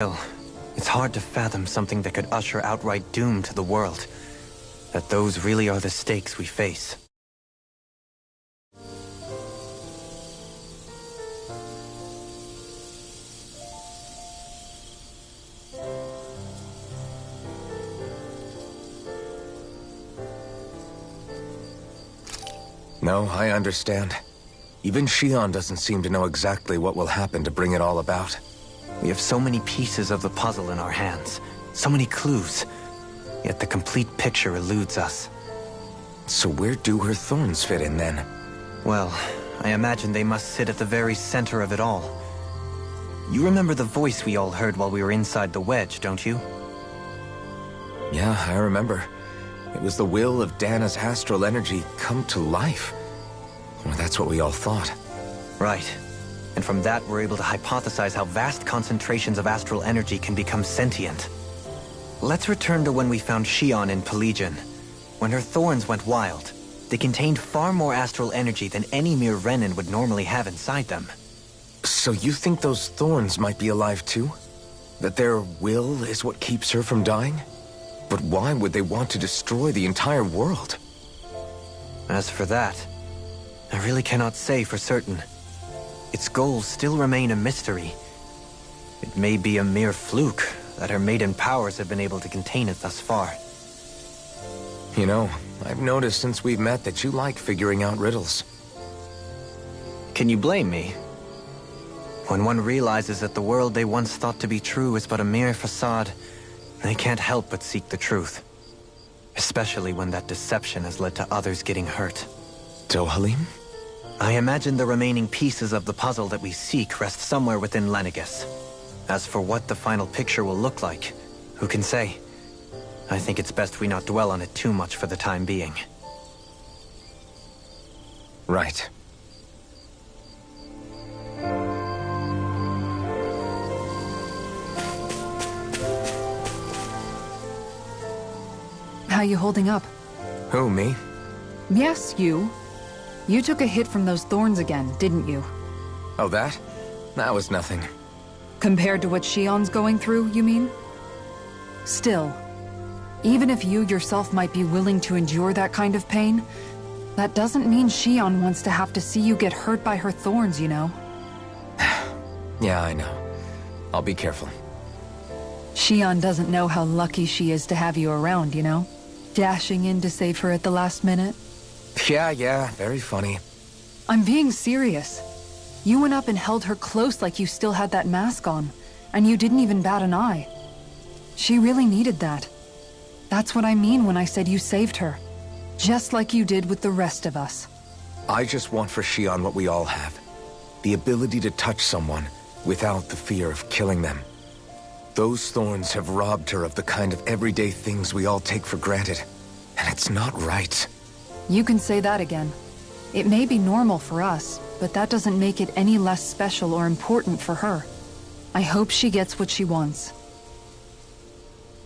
Still, it's hard to fathom something that could usher outright doom to the world. That those really are the stakes we face. No, I understand. Even Shion doesn't seem to know exactly what will happen to bring it all about. We have so many pieces of the puzzle in our hands, so many clues, yet the complete picture eludes us. So where do her thorns fit in then? Well, I imagine they must sit at the very center of it all. You remember the voice we all heard while we were inside the wedge, don't you? Yeah, I remember. It was the will of Dana's astral energy come to life. Well, that's what we all thought. Right. And from that, we're able to hypothesize how vast concentrations of astral energy can become sentient. Let's return to when we found Shion in Pelegion. When her thorns went wild, they contained far more astral energy than any mere Renin would normally have inside them. So you think those thorns might be alive too? That their will is what keeps her from dying? But why would they want to destroy the entire world? As for that, I really cannot say for certain. Its goals still remain a mystery. It may be a mere fluke that her maiden powers have been able to contain it thus far. You know, I've noticed since we've met that you like figuring out riddles. Can you blame me? When one realizes that the world they once thought to be true is but a mere facade, they can't help but seek the truth. Especially when that deception has led to others getting hurt. Dohalim? I imagine the remaining pieces of the puzzle that we seek rest somewhere within Lenegis. As for what the final picture will look like, who can say? I think it's best we not dwell on it too much for the time being. Right. How you holding up? Who, me? Yes, you. You took a hit from those thorns again, didn't you? Oh, that? That was nothing. Compared to what Shion's going through, you mean? Still, even if you yourself might be willing to endure that kind of pain, that doesn't mean Shion wants to have to see you get hurt by her thorns, you know? Yeah, I know. I'll be careful. Shion doesn't know how lucky she is to have you around, you know? Dashing in to save her at the last minute. Yeah, very funny. I'm being serious. You went up and held her close like you still had that mask on, and you didn't even bat an eye. She really needed that. That's what I mean when I said you saved her. Just like you did with the rest of us. I just want for Shion what we all have. The ability to touch someone without the fear of killing them. Those thorns have robbed her of the kind of everyday things we all take for granted. And it's not right. You can say that again. It may be normal for us, but that doesn't make it any less special or important for her. I hope she gets what she wants.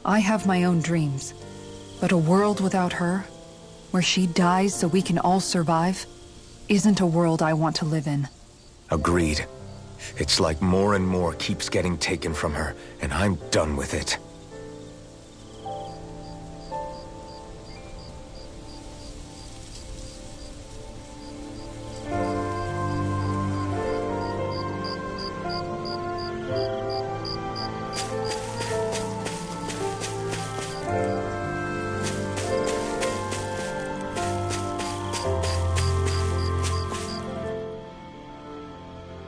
I have my own dreams, but a world without her, where she dies so we can all survive, isn't a world I want to live in. Agreed. It's like more and more keeps getting taken from her, and I'm done with it.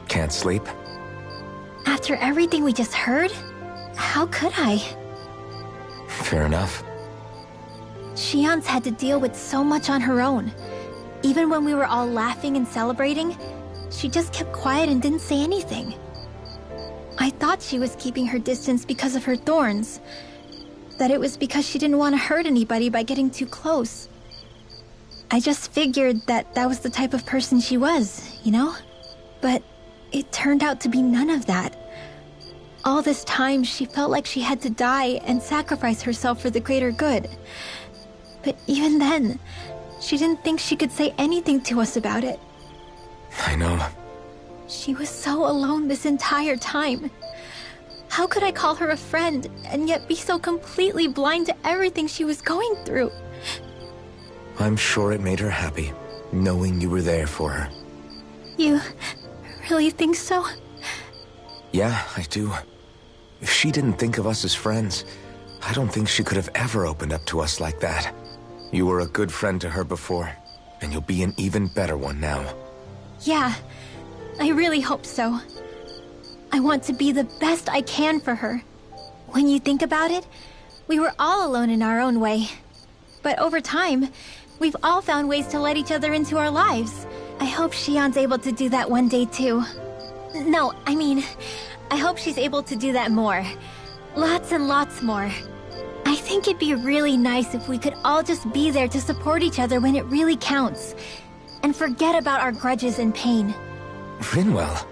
Can't sleep? After everything we just heard? How could I? Fair enough. Shion's had to deal with so much on her own. Even when we were all laughing and celebrating, she just kept quiet and didn't say anything. I thought she was keeping her distance because of her thorns. That it was because she didn't want to hurt anybody by getting too close. I just figured that that was the type of person she was, you know? But it turned out to be none of that. All this time, she felt like she had to die and sacrifice herself for the greater good. But even then, she didn't think she could say anything to us about it. I know. She was so alone this entire time. How could I call her a friend and yet be so completely blind to everything she was going through? I'm sure it made her happy, knowing you were there for her. You really think so? Yeah, I do. If she didn't think of us as friends, I don't think she could have ever opened up to us like that. You were a good friend to her before, and you'll be an even better one now. Yeah, I really hope so. I want to be the best I can for her. When you think about it, we were all alone in our own way. But over time, we've all found ways to let each other into our lives. I hope Shion's able to do that one day too. No, I mean, I hope she's able to do that more. Lots and lots more. I think it'd be really nice if we could all just be there to support each other when it really counts. And forget about our grudges and pain. Rinwell.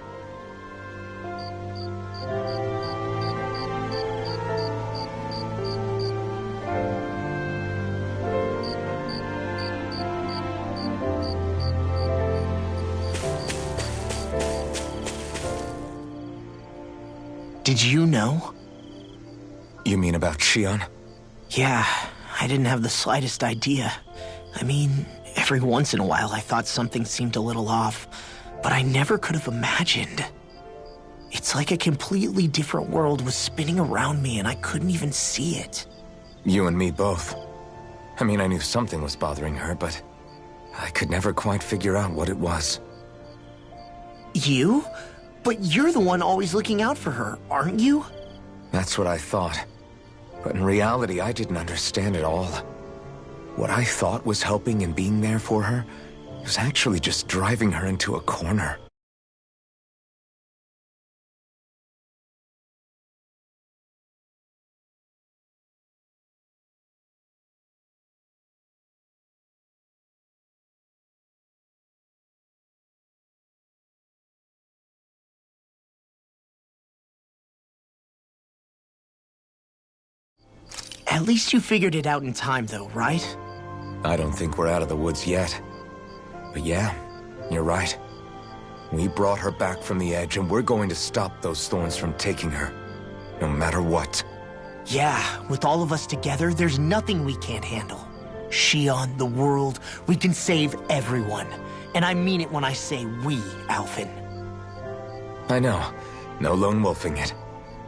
Did you know? You mean about Shion? Yeah, I didn't have the slightest idea. I mean, every once in a while I thought something seemed a little off, but I never could have imagined. It's like a completely different world was spinning around me and I couldn't even see it. You and me both. I mean, I knew something was bothering her, but I could never quite figure out what it was. You? But you're the one always looking out for her, aren't you? That's what I thought. But in reality, I didn't understand it all. What I thought was helping and being there for her was actually just driving her into a corner. At least you figured it out in time, though, right? I don't think we're out of the woods yet. But yeah, you're right. We brought her back from the edge, and we're going to stop those thorns from taking her. No matter what. Yeah, with all of us together, there's nothing we can't handle. Shion, the world, we can save everyone. And I mean it when I say we, Alphen. I know. No lone wolfing it.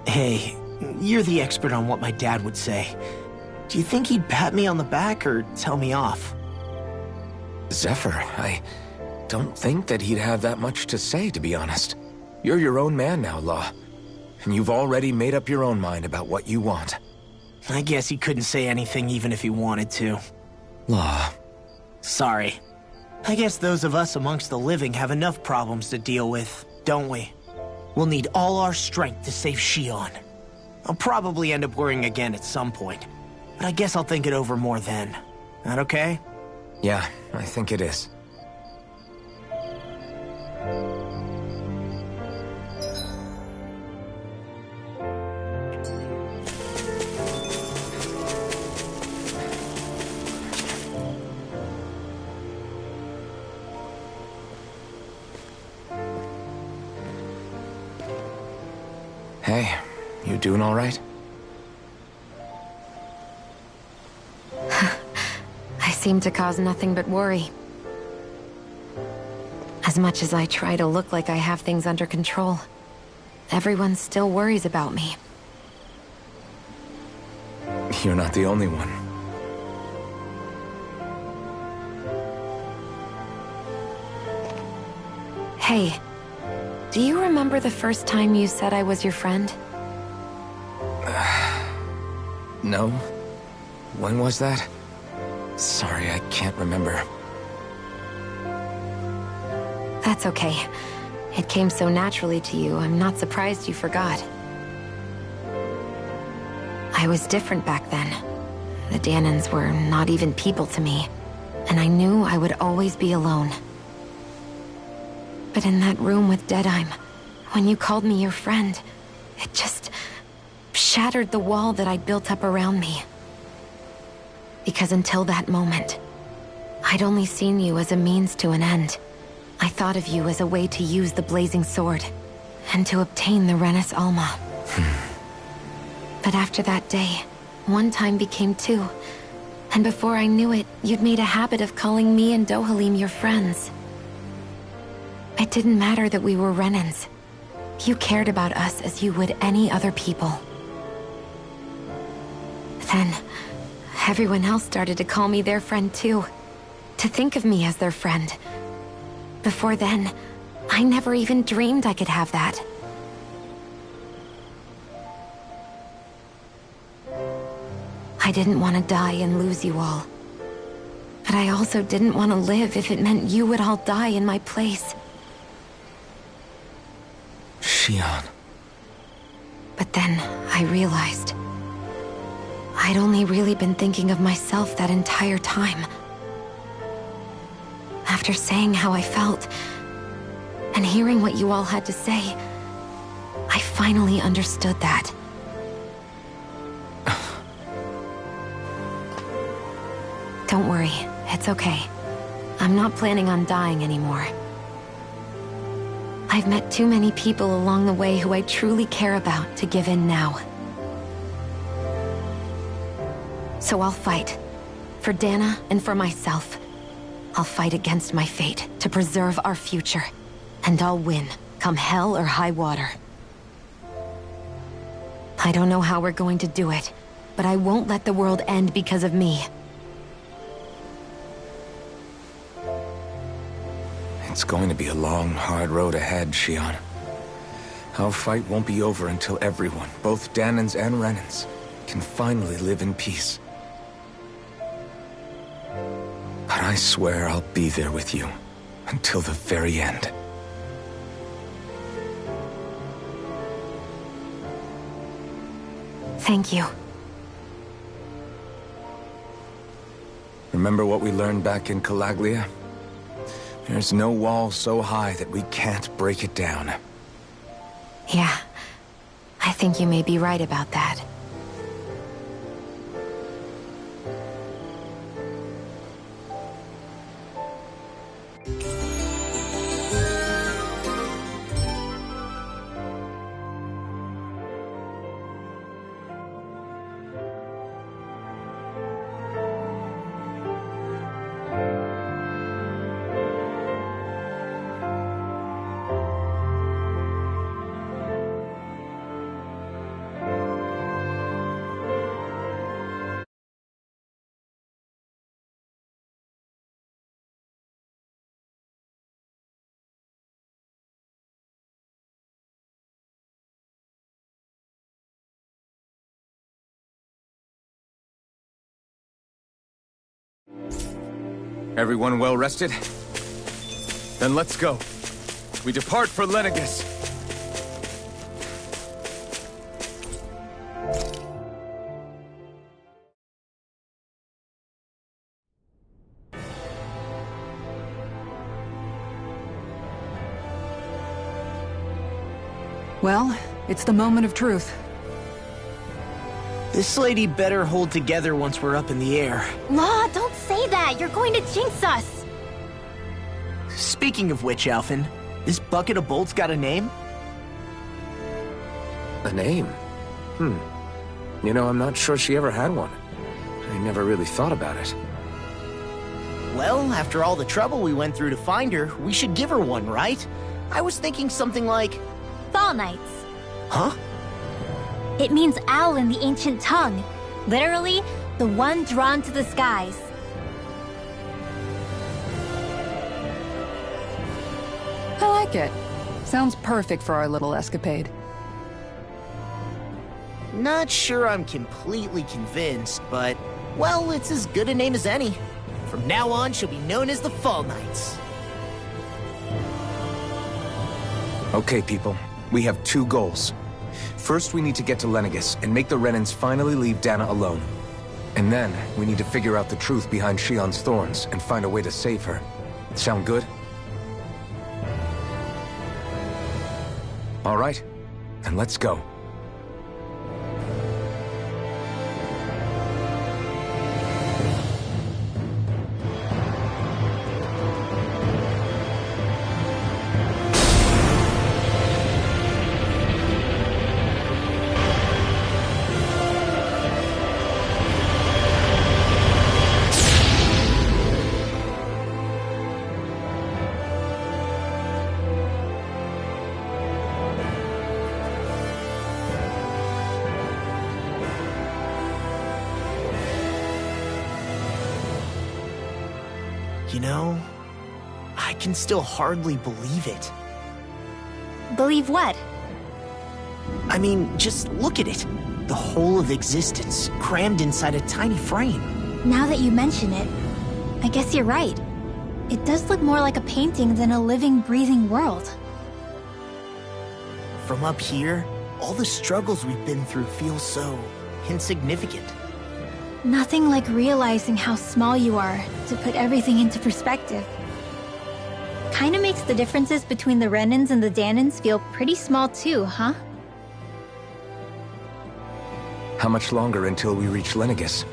Hey, you're the expert on what my dad would say. Do you think he'd pat me on the back or tell me off? Zephyr, I don't think that he'd have that much to say, to be honest. You're your own man now, Law. And you've already made up your own mind about what you want. I guess he couldn't say anything even if he wanted to. Law. Sorry. I guess those of us amongst the living have enough problems to deal with, don't we? We'll need all our strength to save Shion. I'll probably end up worrying again at some point, but I guess I'll think it over more then. That okay? Yeah, I think it is. Hey, you doing all right? I seem to cause nothing but worry. As much as I try to look like I have things under control, everyone still worries about me. You're not the only one. Hey, do you remember the first time you said I was your friend? No? When was that? Sorry, I can't remember. That's okay. It came so naturally to you, I'm not surprised you forgot. I was different back then. The Dahnans were not even people to me, and I knew I would always be alone. But in that room with Deadheim, when you called me your friend, it just shattered the wall that I'd built up around me. Because until that moment, I'd only seen you as a means to an end. I thought of you as a way to use the blazing sword, and to obtain the Renis Alma. But after that day, one time became two. And before I knew it, you'd made a habit of calling me and Dohalim your friends. It didn't matter that we were Renans. You cared about us as you would any other people. Then, everyone else started to call me their friend too. To think of me as their friend. Before then, I never even dreamed I could have that. I didn't want to die and lose you all. But I also didn't want to live if it meant you would all die in my place. Shion. But then, I realized I'd only really been thinking of myself that entire time. After saying how I felt, and hearing what you all had to say, I finally understood that. Don't worry, it's okay. I'm not planning on dying anymore. I've met too many people along the way who I truly care about to give in now. So I'll fight. For Dana and for myself. I'll fight against my fate to preserve our future. And I'll win, come hell or high water. I don't know how we're going to do it, but I won't let the world end because of me. It's going to be a long, hard road ahead, Shion. Our fight won't be over until everyone, both Danans and Renans, can finally live in peace. But I swear I'll be there with you, until the very end. Thank you. Remember what we learned back in Calaglia? There's no wall so high that we can't break it down. Yeah, I think you may be right about that. Everyone well rested? Then let's go. We depart for Lenegis. Well, it's the moment of truth. This lady better hold together once we're up in the air. Law, don't say that! You're going to jinx us! Speaking of which, Alphen, this bucket of bolts got a name? A name? You know, I'm not sure she ever had one. I never really thought about it. Well, after all the trouble we went through to find her, we should give her one, right? I was thinking something like... Fall Knights. Huh? It means owl in the ancient tongue. Literally, the one drawn to the skies. I like it. Sounds perfect for our little escapade. Not sure I'm completely convinced, but... well, it's as good a name as any. From now on, she'll be known as the Fall Knights. Okay, people. We have two goals. First, we need to get to Lenegis and make the Renans finally leave Dana alone. And then, we need to figure out the truth behind Shion's thorns and find a way to save her. Sound good? All right, then let's go. You know, I can still hardly believe it. Believe what? I mean, just look at it. The whole of existence, crammed inside a tiny frame. Now that you mention it, I guess you're right. It does look more like a painting than a living, breathing world. From up here, all the struggles we've been through feel so insignificant. Nothing like realizing how small you are to put everything into perspective. Kinda makes the differences between the Renans and the Dahnans feel pretty small too, huh? How much longer until we reach Lenegis?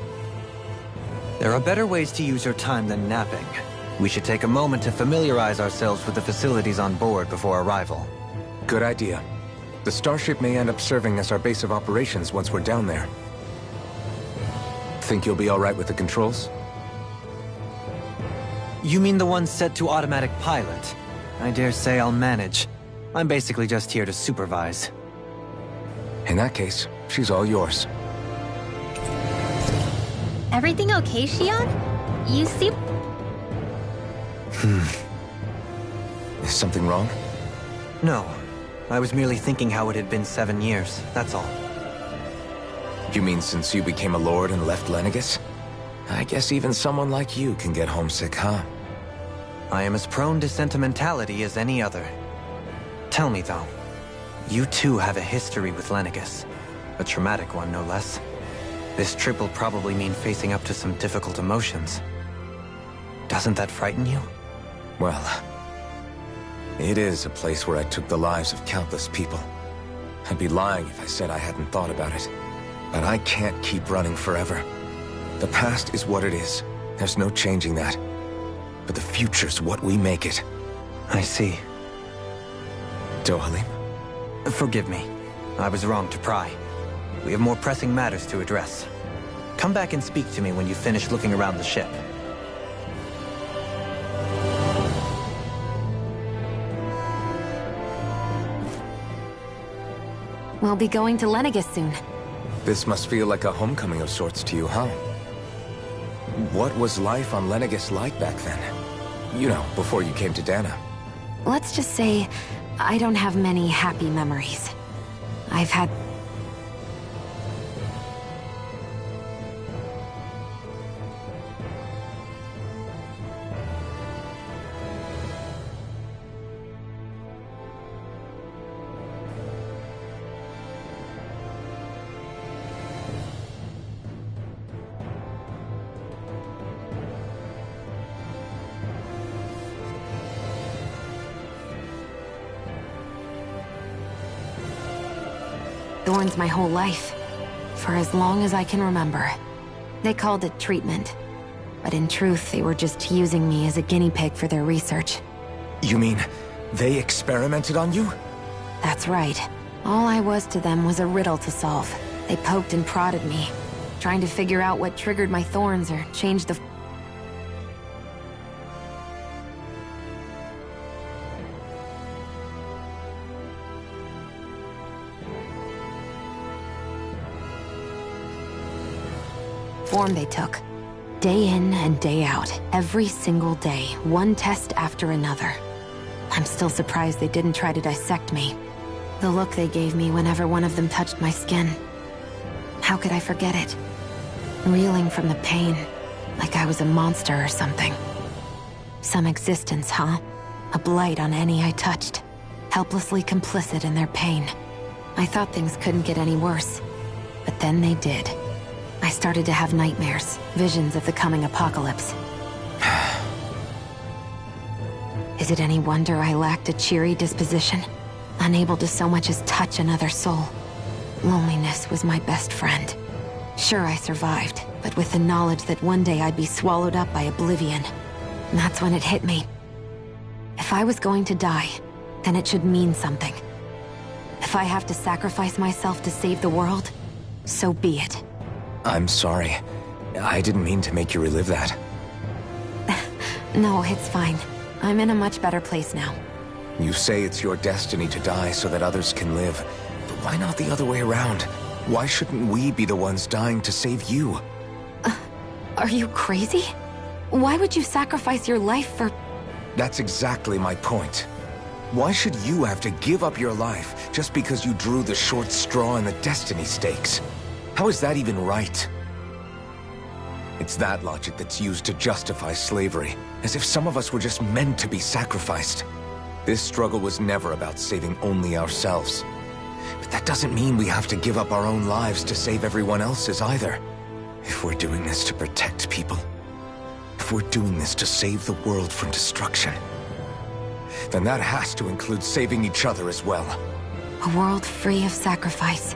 There are better ways to use your time than napping. We should take a moment to familiarize ourselves with the facilities on board before arrival. Good idea. The starship may end up serving as our base of operations once we're down there. Think you'll be all right with the controls? You mean the one set to automatic pilot? I dare say I'll manage. I'm basically just here to supervise. In that case, she's all yours. Everything okay, Shion? You seem... Is something wrong? No. I was merely thinking how it had been 7 years, that's all. You mean since you became a lord and left Lenegis? I guess even someone like you can get homesick, huh? I am as prone to sentimentality as any other. Tell me, though, you too have a history with Lenegis. A traumatic one, no less. This trip will probably mean facing up to some difficult emotions. Doesn't that frighten you? Well, it is a place where I took the lives of countless people. I'd be lying if I said I hadn't thought about it. But I can't keep running forever. The past is what it is. There's no changing that. But the future's what we make it. I see. Dohalim? Forgive me. I was wrong to pry. We have more pressing matters to address. Come back and speak to me when you finish looking around the ship. We'll be going to Lenegis soon. This must feel like a homecoming of sorts to you, huh? What was life on Lenegis like back then? You know, before you came to Dahna. Let's just say, I don't have many happy memories. I've had... thorns my whole life, for as long as I can remember. They called it treatment, but in truth they were just using me as a guinea pig for their research. You mean, they experimented on you? That's right. All I was to them was a riddle to solve. They poked and prodded me, trying to figure out what triggered my thorns or changed the... form they took. Day in and day out, every single day, one test after another. I'm still surprised they didn't try to dissect me. The look they gave me whenever one of them touched my skin. How could I forget it? Reeling from the pain, like I was a monster or something. Some existence, huh? A blight on any I touched. Helplessly complicit in their pain. I thought things couldn't get any worse, but then they did. I started to have nightmares, visions of the coming apocalypse. Is it any wonder I lacked a cheery disposition? Unable to so much as touch another soul. Loneliness was my best friend. Sure, I survived, but with the knowledge that one day I'd be swallowed up by oblivion. That's when it hit me. If I was going to die, then it should mean something. If I have to sacrifice myself to save the world, so be it. I'm sorry. I didn't mean to make you relive that. No, it's fine. I'm in a much better place now. You say it's your destiny to die so that others can live. But why not the other way around? Why shouldn't we be the ones dying to save you? Are you crazy? Why would you sacrifice your life for... That's exactly my point. Why should you have to give up your life just because you drew the short straw in the destiny stakes? How is that even right? It's that logic that's used to justify slavery, as if some of us were just meant to be sacrificed. This struggle was never about saving only ourselves. But that doesn't mean we have to give up our own lives to save everyone else's either. If we're doing this to protect people, if we're doing this to save the world from destruction, then that has to include saving each other as well. A world free of sacrifice.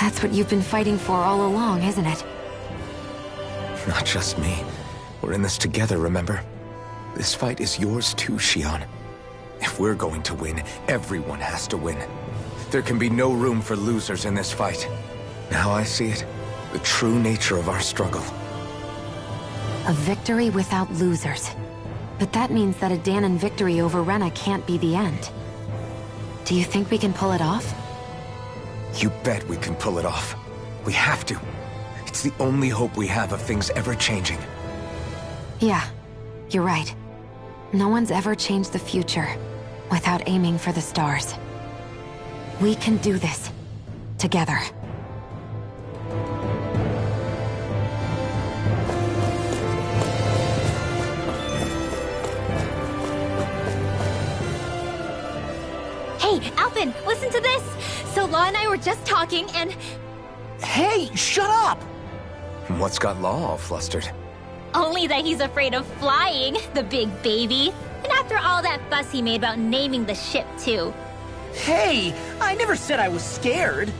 That's what you've been fighting for all along, isn't it? Not just me. We're in this together, remember? This fight is yours too, Xion. If we're going to win, everyone has to win. There can be no room for losers in this fight. Now I see it, the true nature of our struggle. A victory without losers. But that means that a Dahnan victory over Rena can't be the end. Do you think we can pull it off? You bet we can pull it off. We have to. It's the only hope we have of things ever changing. Yeah, you're right. No one's ever changed the future without aiming for the stars. We can do this. Together. Hey, Alphen, listen to this! So Law and I were just talking and... Hey, shut up! What's got Law all flustered? Only that he's afraid of flying, the big baby. And after all that fuss he made about naming the ship, too. Hey, I never said I was scared.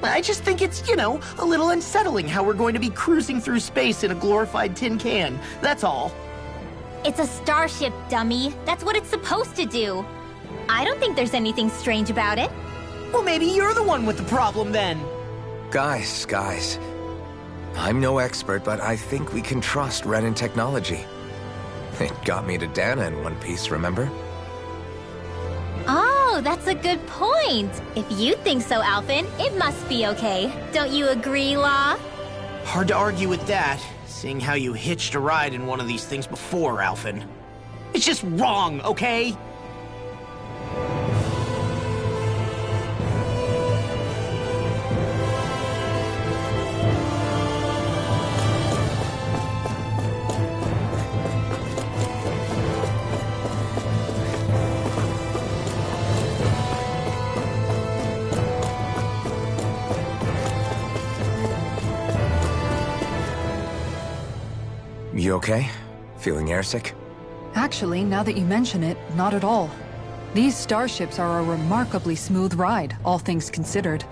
I just think it's, a little unsettling how we're going to be cruising through space in a glorified tin can. That's all. It's a starship, dummy. That's what it's supposed to do. I don't think there's anything strange about it. Well, maybe you're the one with the problem then. Guys. I'm no expert, but I think we can trust Renan technology. It got me to Dahna in one piece, remember? Oh, that's a good point. If you think so, Alphen, it must be okay. Don't you agree, Law? Hard to argue with that, seeing how you hitched a ride in one of these things before, Alphen. It's just wrong, okay? You okay? Feeling airsick? Actually, now that you mention it, not at all. These starships are a remarkably smooth ride, all things considered.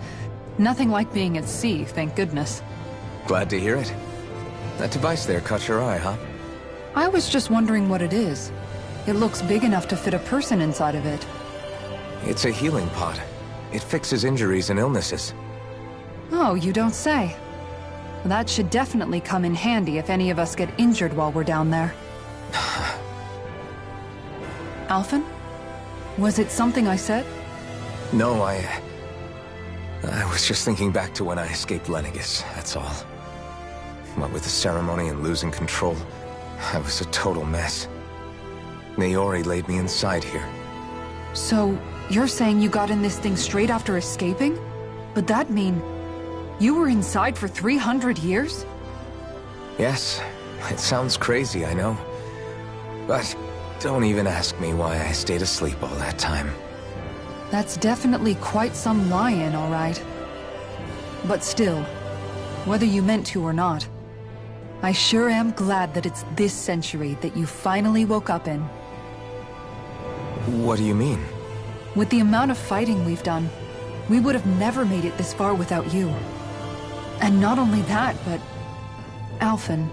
Nothing like being at sea, thank goodness. Glad to hear it. That device there caught your eye, huh? I was just wondering what it is. It looks big enough to fit a person inside of it. It's a healing pod. It fixes injuries and illnesses. Oh, you don't say. That should definitely come in handy if any of us get injured while we're down there. Alphen? Was it something I said? No, I was just thinking back to when I escaped Lenegis, that's all. What with the ceremony and losing control, I was a total mess. Naori laid me inside here. So, you're saying you got in this thing straight after escaping? But that mean... you were inside for 300 years? Yes, it sounds crazy, I know. But don't even ask me why I stayed asleep all that time. That's definitely quite some lie-in, all right. But still, whether you meant to or not, I sure am glad that it's this century that you finally woke up in. What do you mean? With the amount of fighting we've done, we would have never made it this far without you. And not only that, but... Alphen,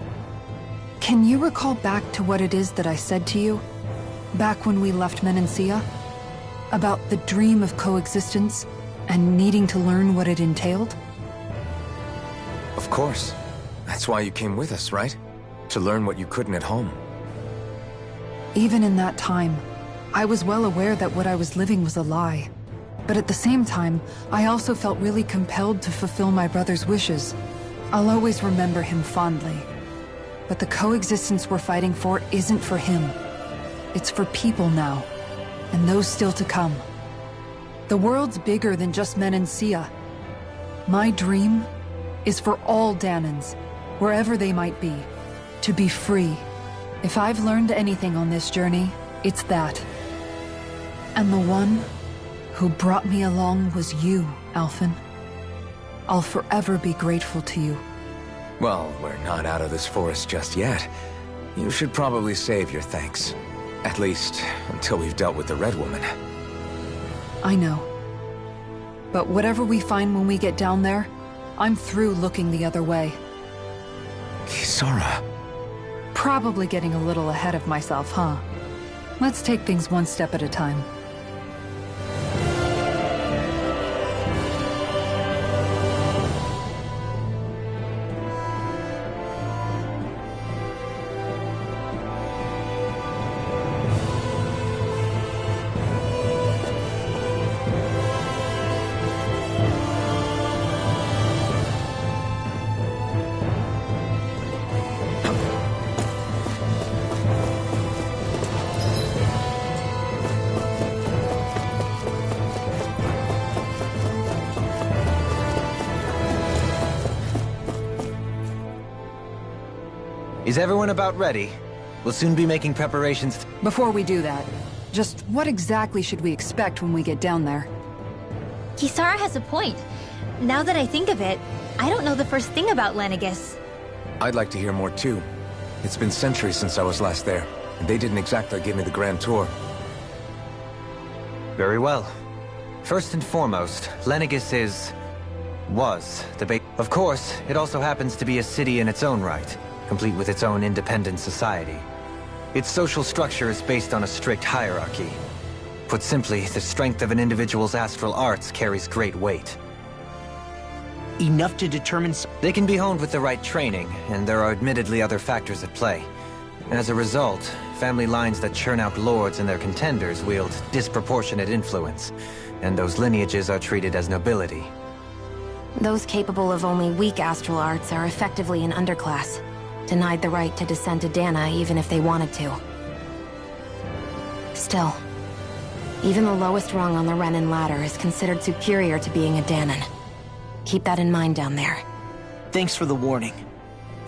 can you recall back to what it is that I said to you? Back when we left Menancia? About the dream of coexistence, and needing to learn what it entailed? Of course. That's why you came with us, right? To learn what you couldn't at home. Even in that time, I was well aware that what I was living was a lie. But at the same time, I also felt really compelled to fulfill my brother's wishes. I'll always remember him fondly. But the coexistence we're fighting for isn't for him. It's for people now, and those still to come. The world's bigger than just Menancia. My dream is for all Dahnans, wherever they might be, to be free. If I've learned anything on this journey, it's that. And the one who brought me along was you, Alphen. I'll forever be grateful to you. Well, we're not out of this forest just yet. You should probably save your thanks. At least, until we've dealt with the Red Woman. I know. But whatever we find when we get down there, I'm through looking the other way. Kisara. Probably getting a little ahead of myself, huh? Let's take things one step at a time. Is everyone about ready? We'll soon be making preparations. Before we do that, just what exactly should we expect when we get down there? Kisara has a point. Now that I think of it, I don't know the first thing about Lenegis. I'd like to hear more too. It's been centuries since I was last there, and they didn't exactly give me the grand tour. Very well. First and foremost, Lenegis was the base. Of course, it also happens to be a city in its own right, complete with its own independent society. Its social structure is based on a strict hierarchy. Put simply, the strength of an individual's astral arts carries great weight. Enough to determine... They can be honed with the right training, and there are admittedly other factors at play. As a result, family lines that churn out lords and their contenders wield disproportionate influence, and those lineages are treated as nobility. Those capable of only weak astral arts are effectively an underclass, denied the right to descend to Dahna even if they wanted to. Still, even the lowest rung on the Renan ladder is considered superior to being a Dahnan. Keep that in mind down there. Thanks for the warning.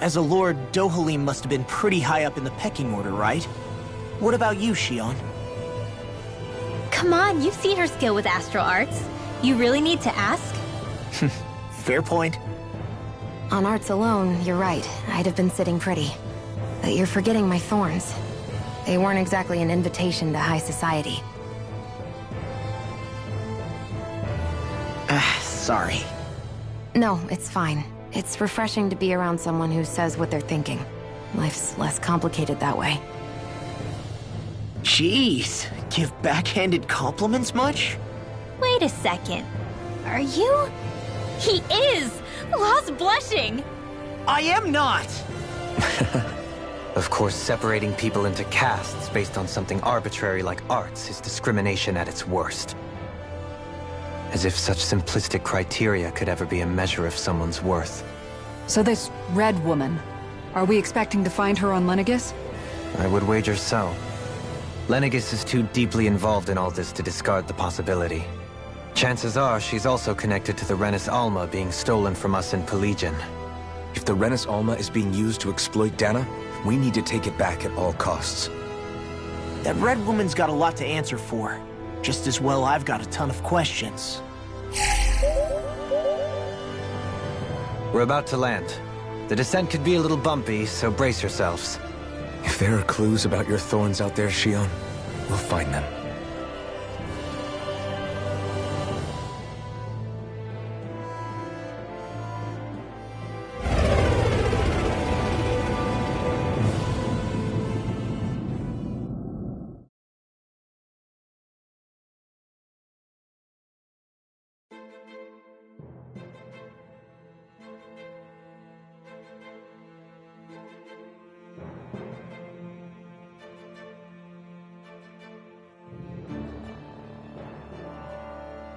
As a lord, Dohalim must have been pretty high up in the pecking order, right? What about you, Shionne? Come on, you've seen her skill with astral arts. You really need to ask? Fair point. On arts alone, you're right. I'd have been sitting pretty. But you're forgetting my thorns. They weren't exactly an invitation to high society. Sorry. No, it's fine. It's refreshing to be around someone who says what they're thinking. Life's less complicated that way. Jeez, give backhanded compliments much? Wait a second. Are you? He is! Lost blushing! I am not! Of course, separating people into castes based on something arbitrary like arts is discrimination at its worst. As if such simplistic criteria could ever be a measure of someone's worth. So this Red Woman, are we expecting to find her on Lenegis? I would wager so. Lenegis is too deeply involved in all this to discard the possibility. Chances are she's also connected to the Renis Alma being stolen from us in Pelegion. If the Renis Alma is being used to exploit Dahna, we need to take it back at all costs. That Red Woman's got a lot to answer for. Just as well I've got a ton of questions. We're about to land. The descent could be a little bumpy, so brace yourselves. If there are clues about your thorns out there, Shionne, we'll find them.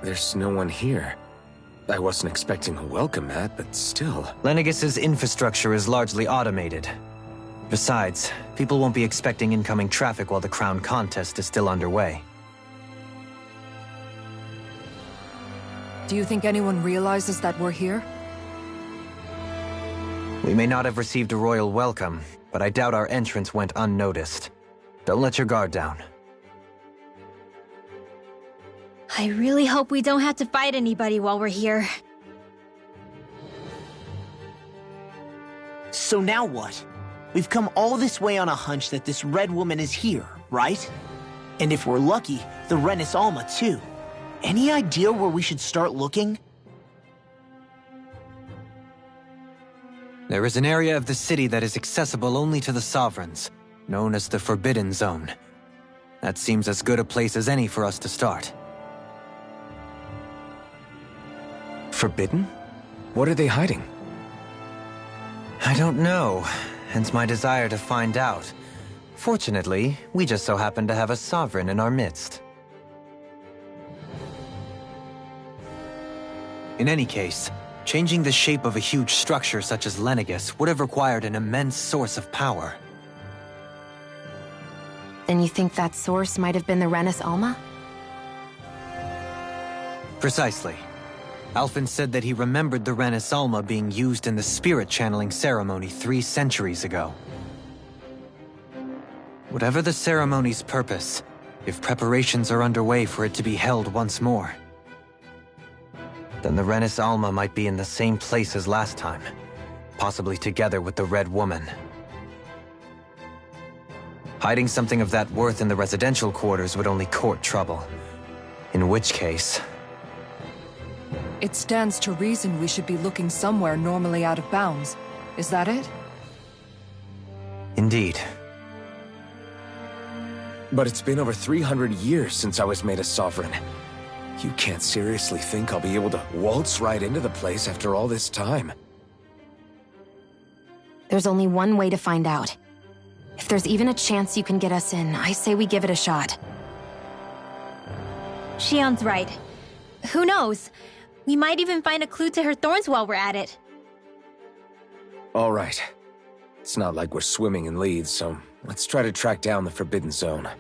There's no one here. I wasn't expecting a welcome mat, but still. Lenegis's infrastructure is largely automated. Besides, people won't be expecting incoming traffic while the crown contest is still underway. Do you think anyone realizes that we're here? We may not have received a royal welcome, but I doubt our entrance went unnoticed. Don't let your guard down. I really hope we don't have to fight anybody while we're here. So now what? We've come all this way on a hunch that this red woman is here, right? And if we're lucky, the Renis Alma too. Any idea where we should start looking? There is an area of the city that is accessible only to the Sovereigns, known as the Forbidden Zone. That seems as good a place as any for us to start. Forbidden? What are they hiding? I don't know, hence my desire to find out. Fortunately, we just so happen to have a Sovereign in our midst. In any case, changing the shape of a huge structure such as Lenegis would have required an immense source of power. Then you think that source might have been the Renis Alma? Precisely. Alphen said that he remembered the Renis Alma being used in the spirit channeling ceremony 3 centuries ago. Whatever the ceremony's purpose, if preparations are underway for it to be held once more, then the Renis Alma might be in the same place as last time, possibly together with the Red Woman. Hiding something of that worth in the residential quarters would only court trouble. In which case... It stands to reason we should be looking somewhere normally out of bounds. Is that it? Indeed. But it's been over 300 years since I was made a Sovereign. You can't seriously think I'll be able to waltz right into the place after all this time. There's only one way to find out. If there's even a chance you can get us in, I say we give it a shot. Shionne's right. Who knows? We might even find a clue to her thorns while we're at it. All right. It's not like we're swimming in leads, so let's try to track down the Forbidden Zone.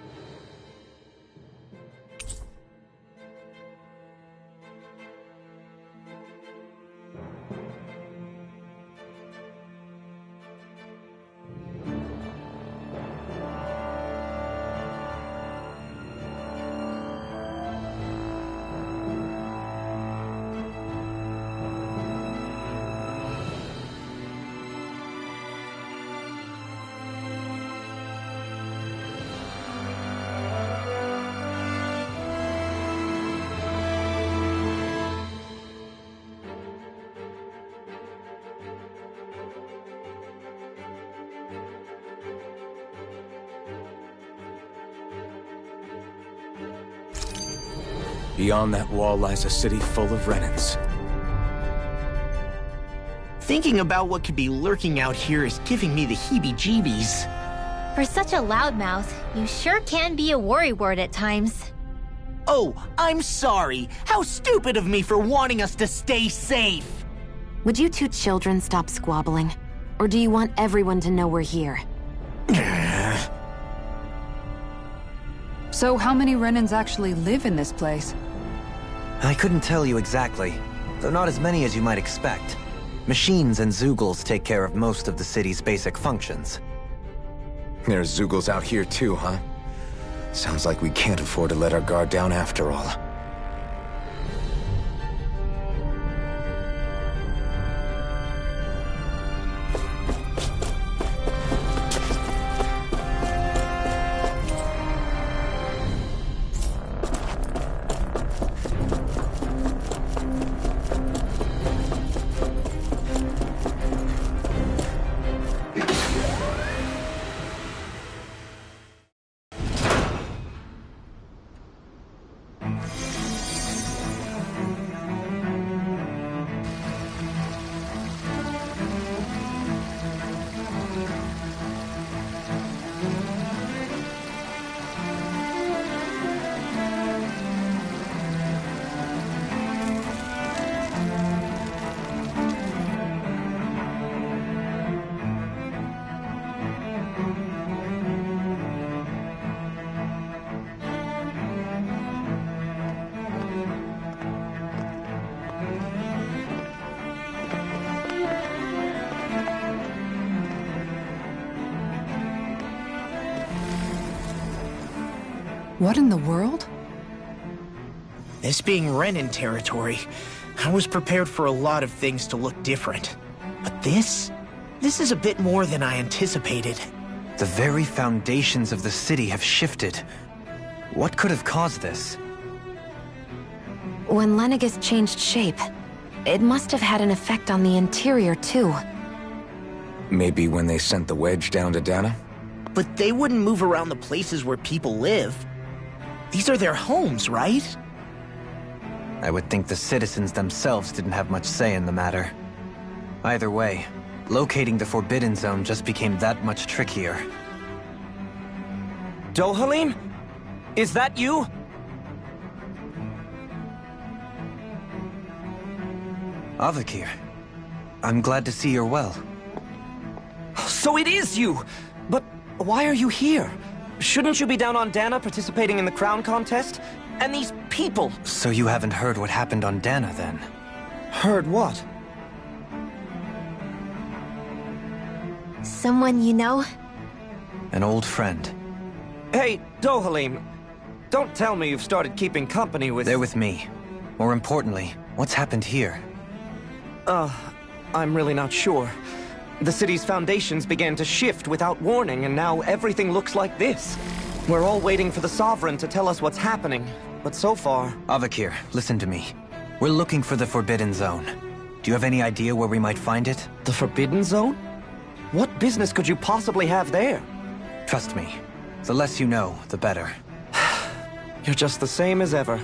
Beyond that wall lies a city full of Renins. Thinking about what could be lurking out here is giving me the heebie-jeebies. For such a loudmouth, you sure can be a worrywart at times. Oh, I'm sorry. How stupid of me for wanting us to stay safe. Would you two children stop squabbling? Or do you want everyone to know we're here? So how many Renins actually live in this place? I couldn't tell you exactly, though not as many as you might expect. Machines and Zeugles take care of most of the city's basic functions. There's Zeugles out here too, huh? Sounds like we can't afford to let our guard down after all. What in the world? This being Renan territory, I was prepared for a lot of things to look different. But this is a bit more than I anticipated. The very foundations of the city have shifted. What could have caused this? When Lenegis changed shape, it must have had an effect on the interior, too. Maybe when they sent the wedge down to Dana? But they wouldn't move around the places where people live. These are their homes, right? I would think the citizens themselves didn't have much say in the matter. Either way, locating the Forbidden Zone just became that much trickier. Dohalim? Is that you? Avakir, I'm glad to see you're well. So it is you! But why are you here? Shouldn't you be down on Dana participating in the crown contest? And these people! So you haven't heard what happened on Dana, then? Heard what? Someone you know? An old friend. Hey, Dohalim, don't tell me you've started keeping company with... They're with me. More importantly, what's happened here? I'm really not sure. The city's foundations began to shift without warning, and now everything looks like this. We're all waiting for the Sovereign to tell us what's happening, but so far... Avakir, listen to me. We're looking for the Forbidden Zone. Do you have any idea where we might find it? The Forbidden Zone? What business could you possibly have there? Trust me. The less you know, the better. You're just the same as ever.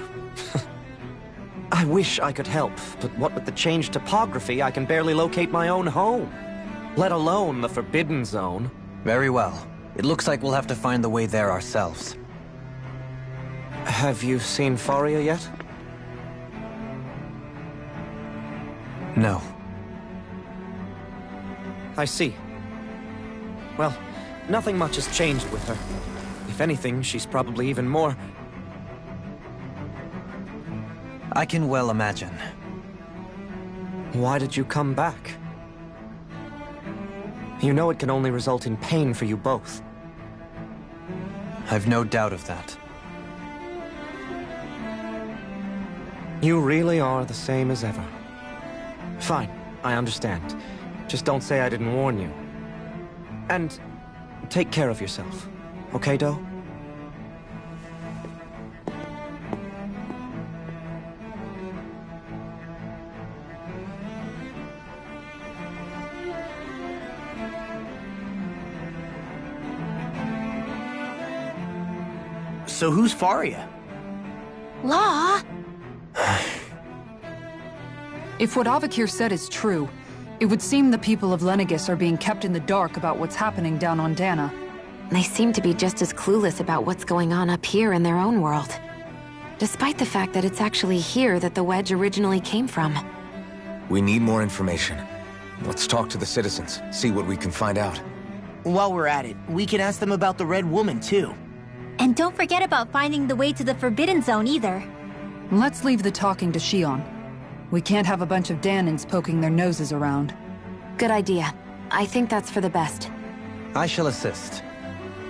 I wish I could help, but what with the changed topography, I can barely locate my own home. Let alone the Forbidden Zone. Very well. It looks like we'll have to find the way there ourselves. Have you seen Faria yet? No. I see. Well, nothing much has changed with her. If anything, she's probably even more... I can well imagine. Why did you come back? You know it can only result in pain for you both. I've no doubt of that. You really are the same as ever. Fine, I understand. Just don't say I didn't warn you. And take care of yourself, okay, Do? So who's Faria? Law? If what Avakir said is true, it would seem the people of Lenegis are being kept in the dark about what's happening down on Dana. They seem to be just as clueless about what's going on up here in their own world. Despite the fact that it's actually here that the wedge originally came from. We need more information. Let's talk to the citizens, see what we can find out. While we're at it, we can ask them about the Red Woman, too. And don't forget about finding the way to the Forbidden Zone either. Let's leave the talking to Shion. We can't have a bunch of Danins poking their noses around. Good idea. I think that's for the best. I shall assist.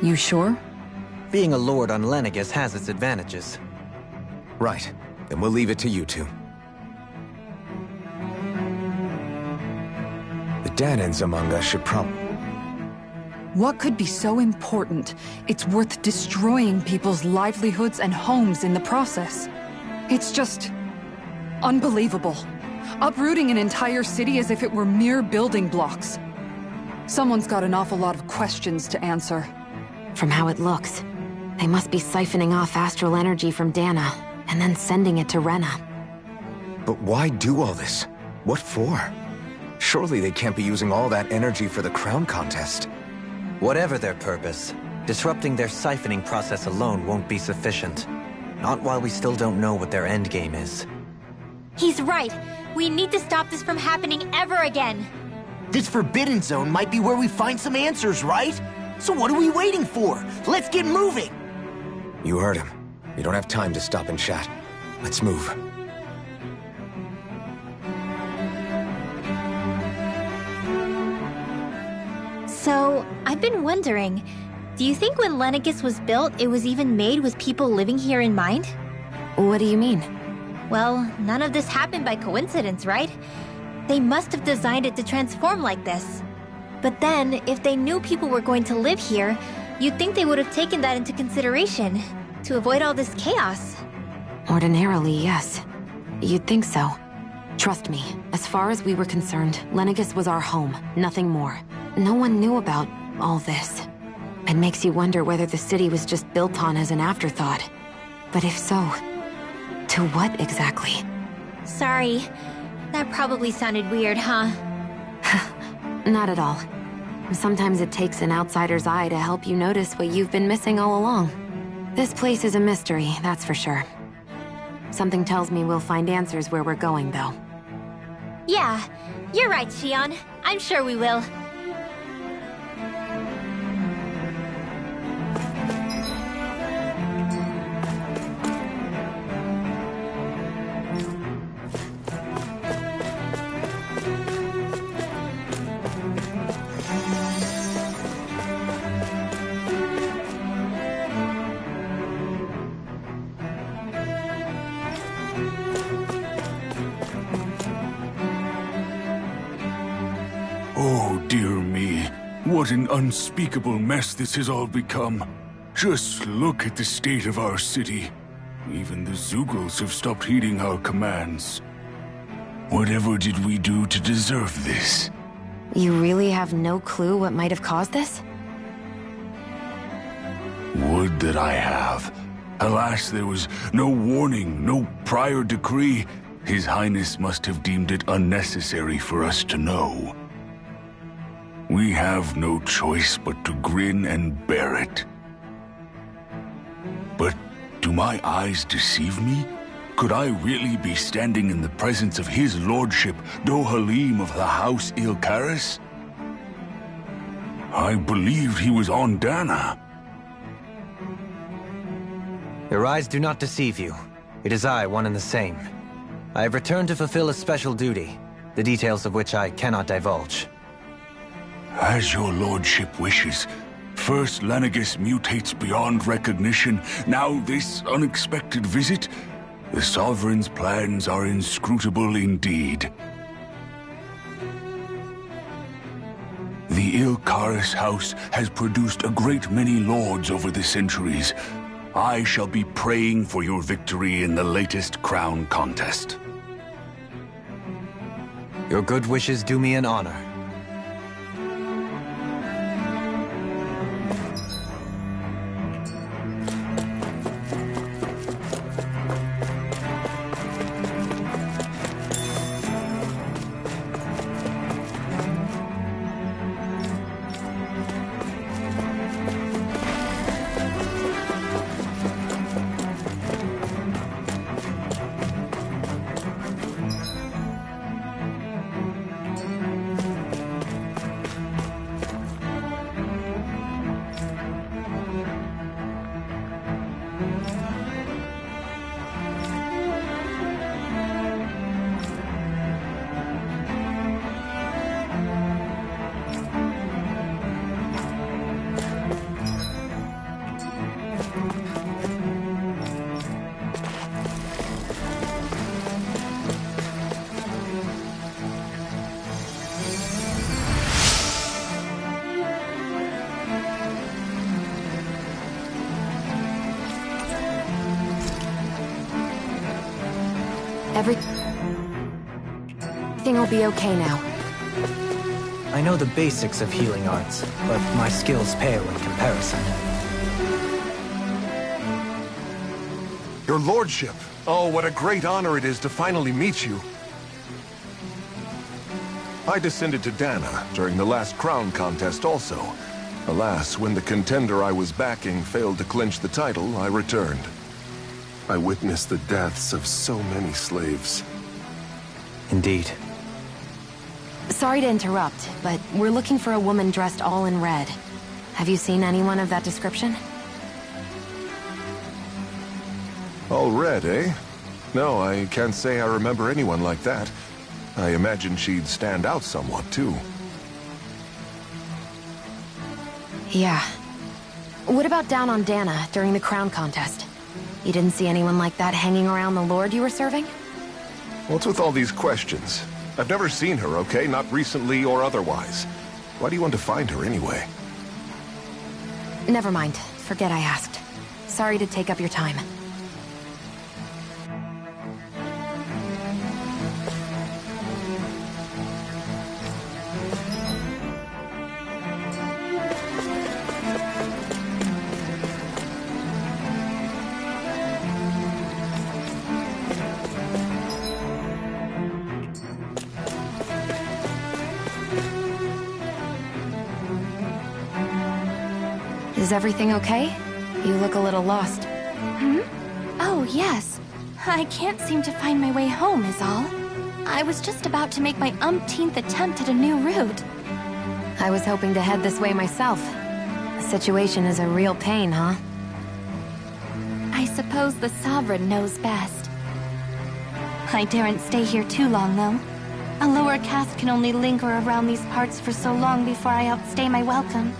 You sure? Being a lord on Lenegis has its advantages. Right. Then we'll leave it to you two. The Danins among us should What could be so important? It's worth destroying people's livelihoods and homes in the process. It's just... unbelievable. Uprooting an entire city as if it were mere building blocks. Someone's got an awful lot of questions to answer. From how it looks, they must be siphoning off astral energy from Dana, and then sending it to Rena. But why do all this? What for? Surely they can't be using all that energy for the crown contest. Whatever their purpose, disrupting their siphoning process alone won't be sufficient. Not while we still don't know what their endgame is. He's right. We need to stop this from happening ever again. This Forbidden Zone might be where we find some answers, right? So what are we waiting for? Let's get moving! You heard him. We don't have time to stop and chat. Let's move. So, I've been wondering, Do you think when Lenegis was built, it was even made with people living here in mind? What do you mean? Well, none of this happened by coincidence, right? They must have designed it to transform like this. But then, if they knew people were going to live here, you'd think they would have taken that into consideration, to avoid all this chaos. Ordinarily, yes. You'd think so. Trust me, as far as we were concerned, Lenegis was our home, nothing more. No one knew about all this. It makes you wonder whether the city was just built on as an afterthought. But if so, to what exactly? Sorry. That probably sounded weird, huh? Not at all. Sometimes it takes an outsider's eye to help you notice what you've been missing all along. This place is a mystery, that's for sure. Something tells me we'll find answers where we're going, though. Yeah, you're right, Shion. I'm sure we will. Oh, dear me. What an unspeakable mess this has all become. Just look at the state of our city. Even the Zeugles have stopped heeding our commands. Whatever did we do to deserve this? You really have no clue what might have caused this? Would that I have. Alas, there was no warning, no prior decree. His Highness must have deemed it unnecessary for us to know. We have no choice but to grin and bear it. But do my eyes deceive me? Could I really be standing in the presence of his lordship, Dohalim of the House Ilkaris? I believed he was on Dana. Your eyes do not deceive you. It is I, one and the same. I have returned to fulfill a special duty, the details of which I cannot divulge. As your lordship wishes. First Lenegis mutates beyond recognition, now this unexpected visit. The Sovereign's plans are inscrutable indeed. The Ilkaris House has produced a great many lords over the centuries. I shall be praying for your victory in the latest crown contest. Your good wishes do me an honor. Everything will be okay now. I know the basics of healing arts, but my skills pale in comparison. Your lordship! Oh, what a great honor it is to finally meet you. I descended to Dana during the last crown contest also. Alas, when the contender I was backing failed to clinch the title, I returned. I witnessed the deaths of so many slaves. Indeed. Sorry to interrupt, but we're looking for a woman dressed all in red. Have you seen anyone of that description? All red, eh? No, I can't say I remember anyone like that. I imagine she'd stand out somewhat, too. Yeah. What about down on Dana during the crown contest? You didn't see anyone like that hanging around the lord you were serving? What's with all these questions? I've never seen her, okay? Not recently or otherwise. Why do you want to find her anyway? Never mind. Forget I asked. Sorry to take up your time. Is everything okay? You look a little lost. Oh, yes. I can't seem to find my way home, is all. I was just about to make my umpteenth attempt at a new route. I was hoping to head this way myself. The situation is a real pain, huh? I suppose the Sovereign knows best. I daren't stay here too long, though. A lower caste can only linger around these parts for so long before I outstay my welcome.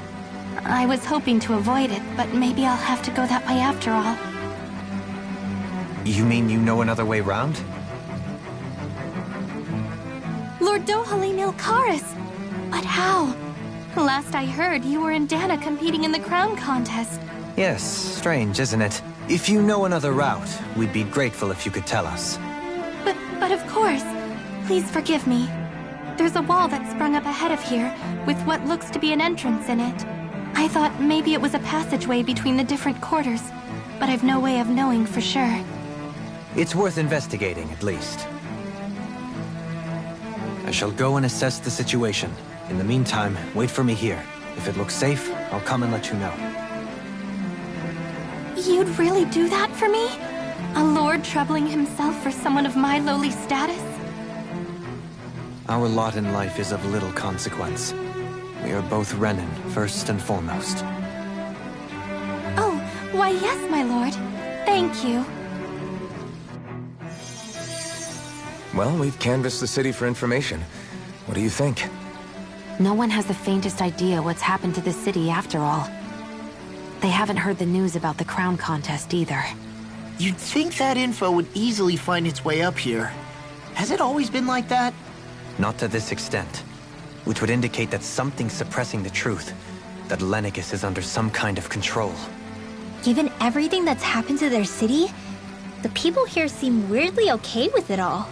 I was hoping to avoid it, but maybe I'll have to go that way after all. You mean you know another way round? Lord Dohalim Ilkaris! But how? Last I heard, you were in Dana competing in the crown contest. Yes, strange, isn't it? If you know another route, we'd be grateful if you could tell us. But of course. Please forgive me. There's a wall that sprung up ahead of here, with what looks to be an entrance in it. I thought maybe it was a passageway between the different quarters, but I've no way of knowing for sure. It's worth investigating, at least. I shall go and assess the situation. In the meantime, wait for me here. If it looks safe, I'll come and let you know. You'd really do that for me? A lord troubling himself for someone of my lowly status? Our lot in life is of little consequence. We are both Renan, first and foremost. Oh, why yes, my lord. Thank you. Well, we've canvassed the city for information. What do you think? No one has the faintest idea what's happened to the city after all. They haven't heard the news about the crown contest either. You'd think that info would easily find its way up here. Has it always been like that? Not to this extent. Which would indicate that something's suppressing the truth. That Lenegis is under some kind of control. Given everything that's happened to their city, the people here seem weirdly okay with it all.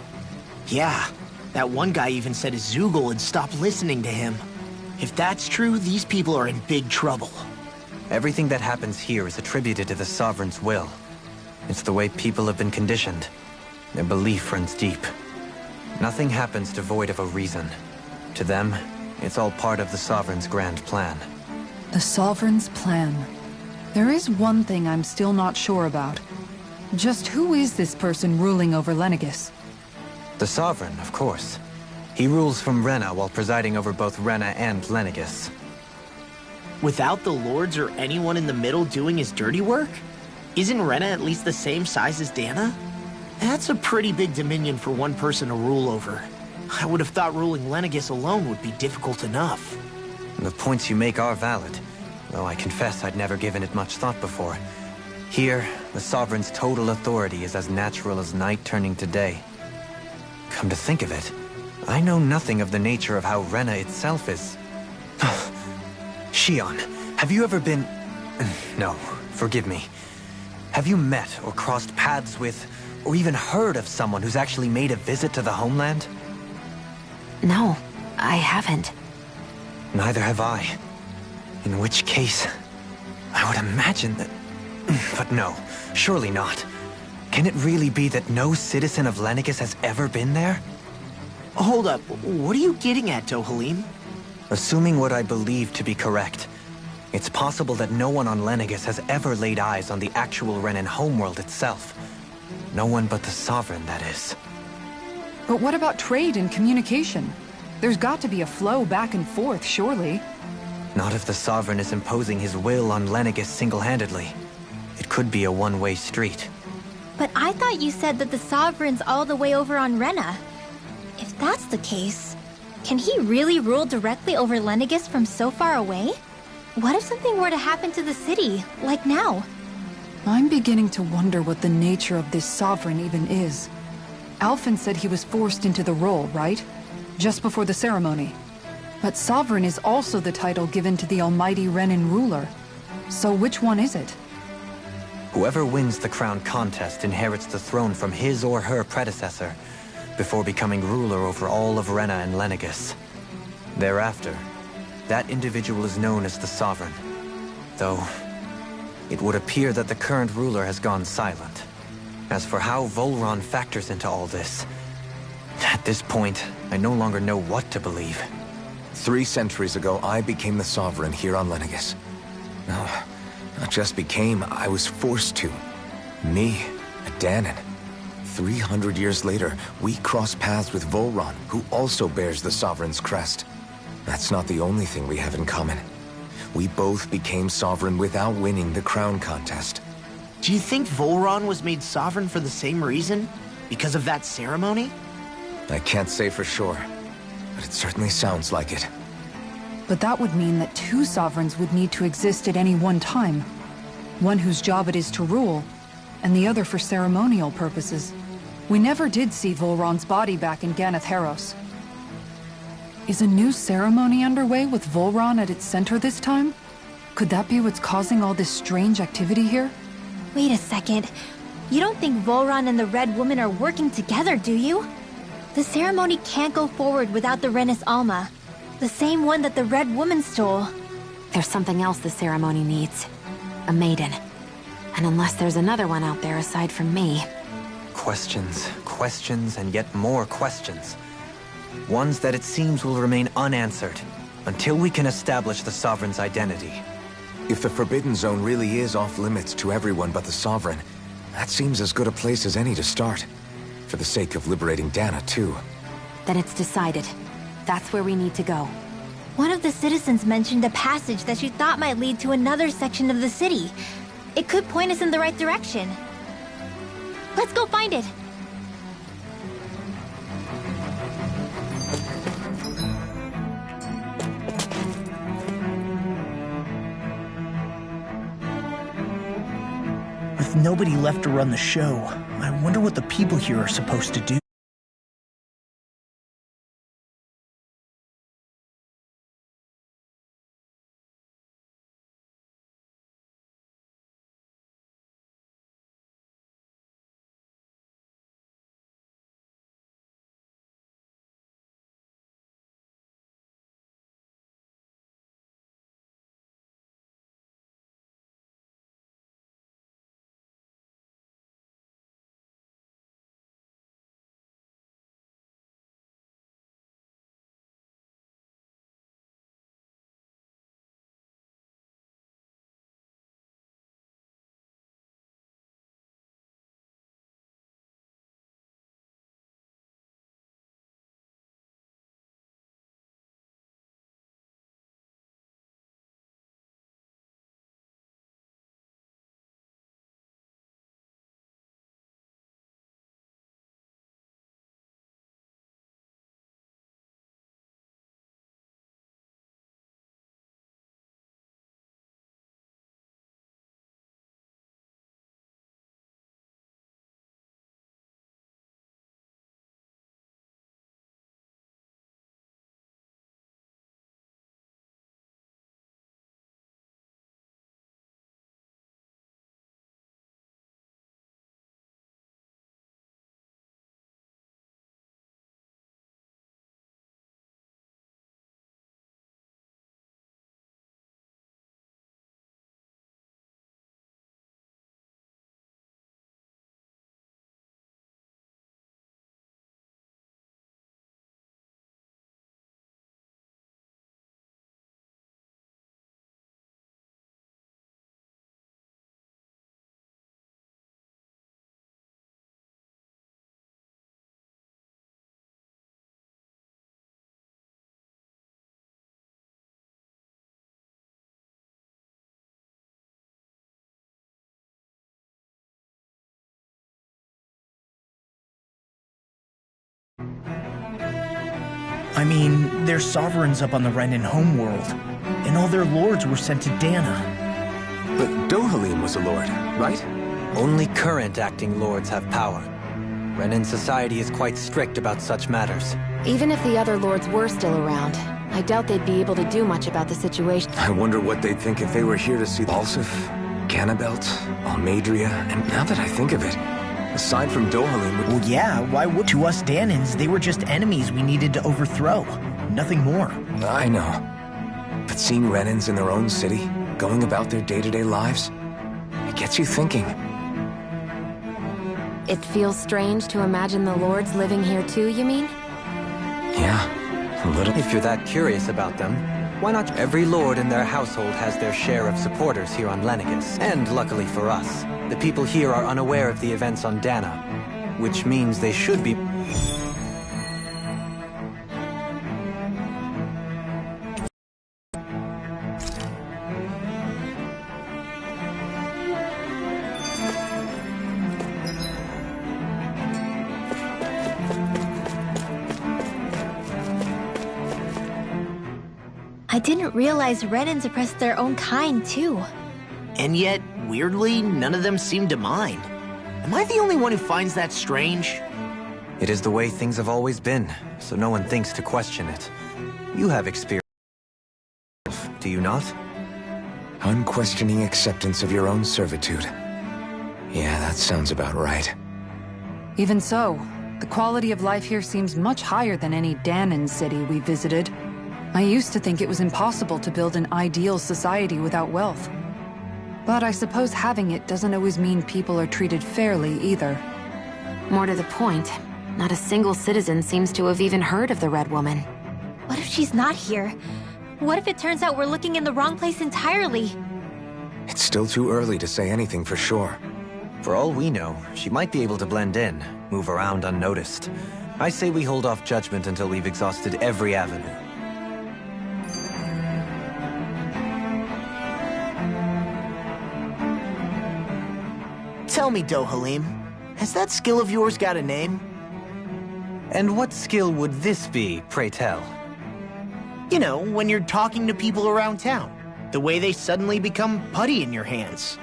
Yeah, that one guy even said his Zoogle had stopped listening to him. If that's true, these people are in big trouble. Everything that happens here is attributed to the Sovereign's will. It's the way people have been conditioned. Their belief runs deep. Nothing happens devoid of a reason. To them, it's all part of the Sovereign's grand plan. The Sovereign's plan. There is one thing I'm still not sure about. Just who is this person ruling over Lenegis? The Sovereign, of course. He rules from Rena while presiding over both Rena and Lenegis. Without the lords or anyone in the middle doing his dirty work? Isn't Rena at least the same size as Dana? That's a pretty big dominion for one person to rule over. I would have thought ruling Lenegis alone would be difficult enough. The points you make are valid, though I confess I'd never given it much thought before. Here, the Sovereign's total authority is as natural as night turning to day. Come to think of it, I know nothing of the nature of how Rena itself is. Shion, have you ever been... No, forgive me. Have you met or crossed paths with, or even heard of someone who's actually made a visit to the homeland? No, I haven't. Neither have I. In which case, I would imagine that... But no, surely not. Can it really be that no citizen of Lenegis has ever been there? Hold up, what are you getting at, Dohalim? Assuming what I believe to be correct, it's possible that no one on Lenegis has ever laid eyes on the actual Renan homeworld itself. No one but the Sovereign, that is. But what about trade and communication? There's got to be a flow back and forth, surely. Not if the Sovereign is imposing his will on Lenegis single-handedly. It could be a one-way street. But I thought you said that the Sovereign's all the way over on Rena. If that's the case, can he really rule directly over Lenegis from so far away? What if something were to happen to the city, like now? I'm beginning to wonder what the nature of this sovereign even is. Alphen said he was forced into the role, right? Just before the ceremony. But sovereign is also the title given to the almighty Renan ruler. So which one is it? Whoever wins the crown contest inherits the throne from his or her predecessor, before becoming ruler over all of Rena and Lenegis. Thereafter, that individual is known as the Sovereign. Though, it would appear that the current ruler has gone silent. As for how Volron factors into all this, at this point, I no longer know what to believe. 3 centuries ago, I became the Sovereign here on Lenegis. No, not just became, I was forced to. Me, a Dahnan. 300 years later, we cross paths with Volron, who also bears the Sovereign's crest. That's not the only thing we have in common. We both became Sovereign without winning the crown contest. Do you think Volron was made sovereign for the same reason? Because of that ceremony? I can't say for sure, but it certainly sounds like it. But that would mean that 2 sovereigns would need to exist at any one time. One whose job it is to rule, and the other for ceremonial purposes. We never did see Volron's body back in Ganath Haros. Is a new ceremony underway with Volron at its center this time? Could that be what's causing all this strange activity here? Wait a second. You don't think Volron and the Red Woman are working together, do you? The ceremony can't go forward without the Renis Alma. The same one that the Red Woman stole. There's something else the ceremony needs. A maiden. And unless there's another one out there aside from me... Questions, questions, and yet more questions. Ones that it seems will remain unanswered, until we can establish the Sovereign's identity. If the Forbidden Zone really is off-limits to everyone but the Sovereign, that seems as good a place as any to start. For the sake of liberating Dana, too. Then it's decided. That's where we need to go. One of the citizens mentioned a passage that she thought might lead to another section of the city. It could point us in the right direction. Let's go find it! With nobody left to run the show, I wonder what the people here are supposed to do. I mean, they're sovereigns up on the Renan homeworld, and all their lords were sent to Dana. But Dohalim was a lord, right? Only current acting lords have power. Renan society is quite strict about such matters. Even if the other lords were still around, I doubt they'd be able to do much about the situation. I wonder what they'd think if they were here to see Balsif, Canabelt, Almadria, and now that I think of it, aside from Dohalim... Well, yeah, why would... To us Danans, they were just enemies we needed to overthrow. Nothing more. I know. But seeing Renans in their own city, going about their day-to-day lives, it gets you thinking. It feels strange to imagine the lords living here too, you mean? Yeah, a little. If you're that curious about them, why not? Every lord in their household has their share of supporters here on Lenegis. And luckily for us, the people here are unaware of the events on Dana, which means they should be... I didn't realize Renans oppressed their own kind, too. And yet, weirdly, none of them seem to mind. Am I the only one who finds that strange? It is the way things have always been, so no one thinks to question it. You have experience, do you not? Unquestioning acceptance of your own servitude. Yeah, that sounds about right. Even so, the quality of life here seems much higher than any Danan city we visited. I used to think it was impossible to build an ideal society without wealth. But I suppose having it doesn't always mean people are treated fairly either. More to the point, not a single citizen seems to have even heard of the Red Woman. What if she's not here? What if it turns out we're looking in the wrong place entirely? It's still too early to say anything for sure. For all we know, she might be able to blend in, move around unnoticed. I say we hold off judgment until we've exhausted every avenue. Tell me, Dohalim, has that skill of yours got a name? And what skill would this be, pray tell? You know, when you're talking to people around town. The way they suddenly become putty in your hands.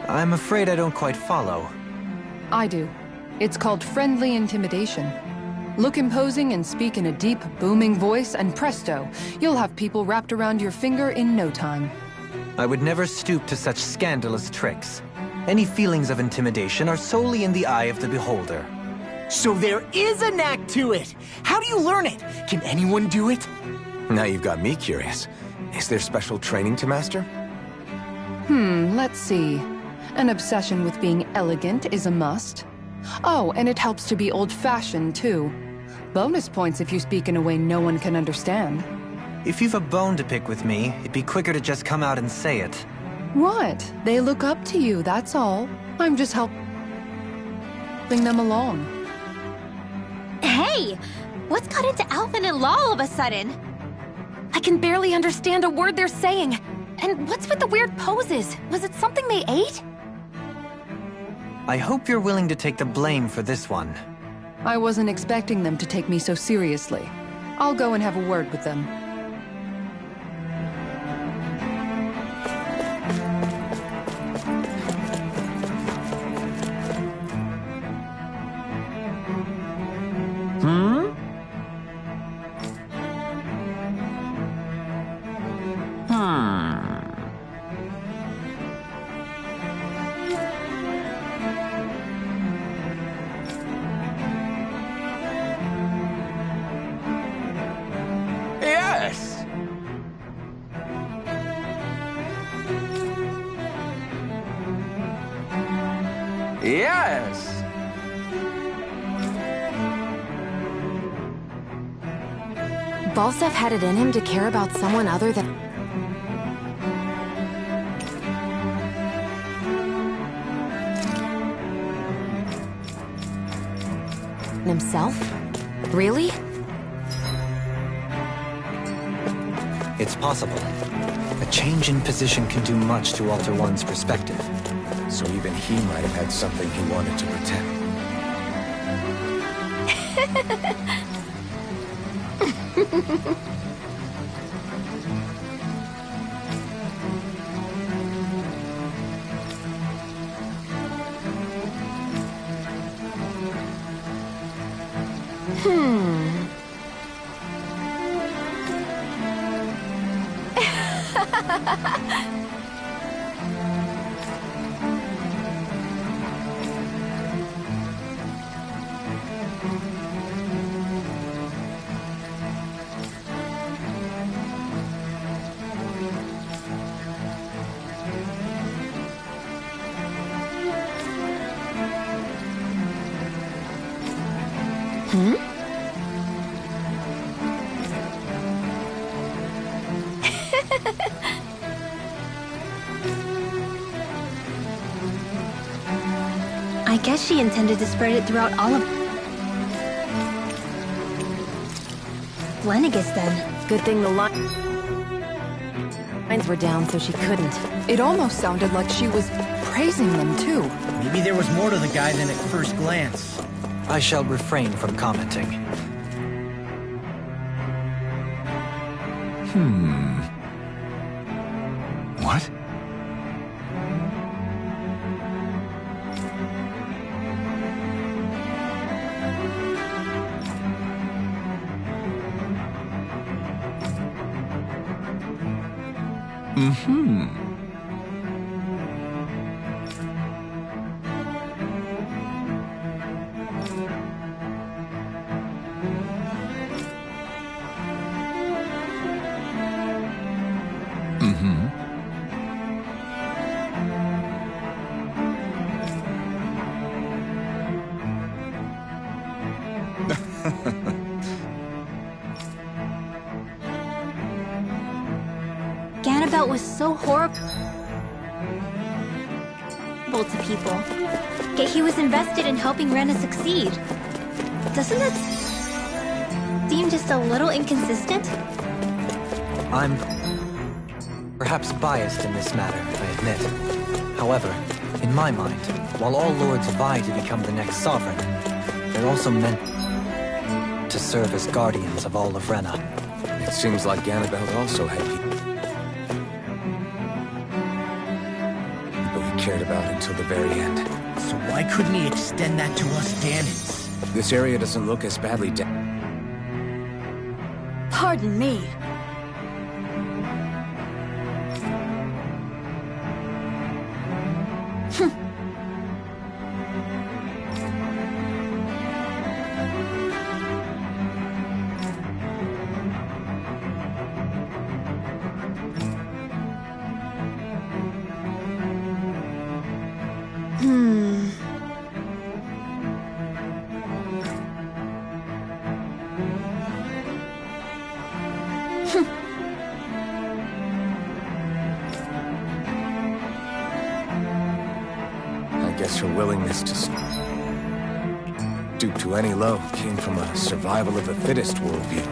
I'm afraid I don't quite follow. I do. It's called friendly intimidation. Look imposing and speak in a deep, booming voice, and presto, you'll have people wrapped around your finger in no time. I would never stoop to such scandalous tricks. Any feelings of intimidation are solely in the eye of the beholder. So there is a knack to it! How do you learn it? Can anyone do it? Now you've got me curious. Is there special training to master? Let's see. An obsession with being elegant is a must. Oh, and it helps to be old-fashioned, too. Bonus points if you speak in a way no one can understand. If you've a bone to pick with me, it'd be quicker to just come out and say it. What? They look up to you, that's all. I'm just helping them along. Hey! What's got into Alvin and Law all of a sudden? I can barely understand a word they're saying. And what's with the weird poses? Was it something they ate? I hope you're willing to take the blame for this one. I wasn't expecting them to take me so seriously. I'll go and have a word with them. Yes! Yes! Balsef had it in him to care about someone other than... himself? Really? It's possible. A change in position can do much to alter one's perspective. So even he might have had something he wanted to protect. I guess she intended to spread it throughout all of Lenegis then. Good thing the lines were down so she couldn't. It almost sounded like she was praising them, too. Maybe there was more to the guy than at first glance. I shall refrain from commenting. What? Ganabelt was so horrible to people. Yet he was invested in helping Rena succeed. Doesn't that seem just a little inconsistent? I'm perhaps biased in this matter, I admit. However, in my mind, while all lords vie to become the next sovereign, they're also meant to serve as guardians of all of Rena. It seems like Ganabelt also had people he cared about until the very end. So why couldn't he extend that to us Danans? This area doesn't look as badly Pardon me. I guess her willingness to stoop to any low came from a survival of the fittest worldview.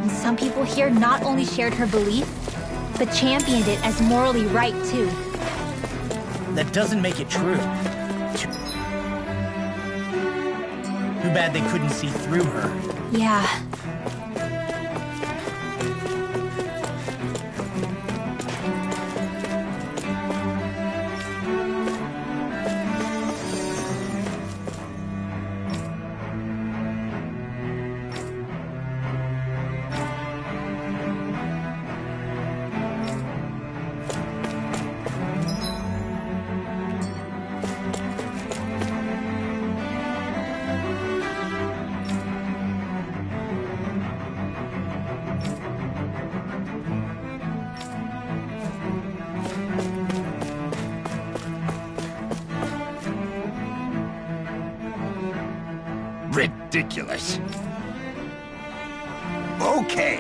Some people here not only shared her belief, but championed it as morally right too. That doesn't make it true. Too bad they couldn't see through her. Yeah. Ridiculous. Okay.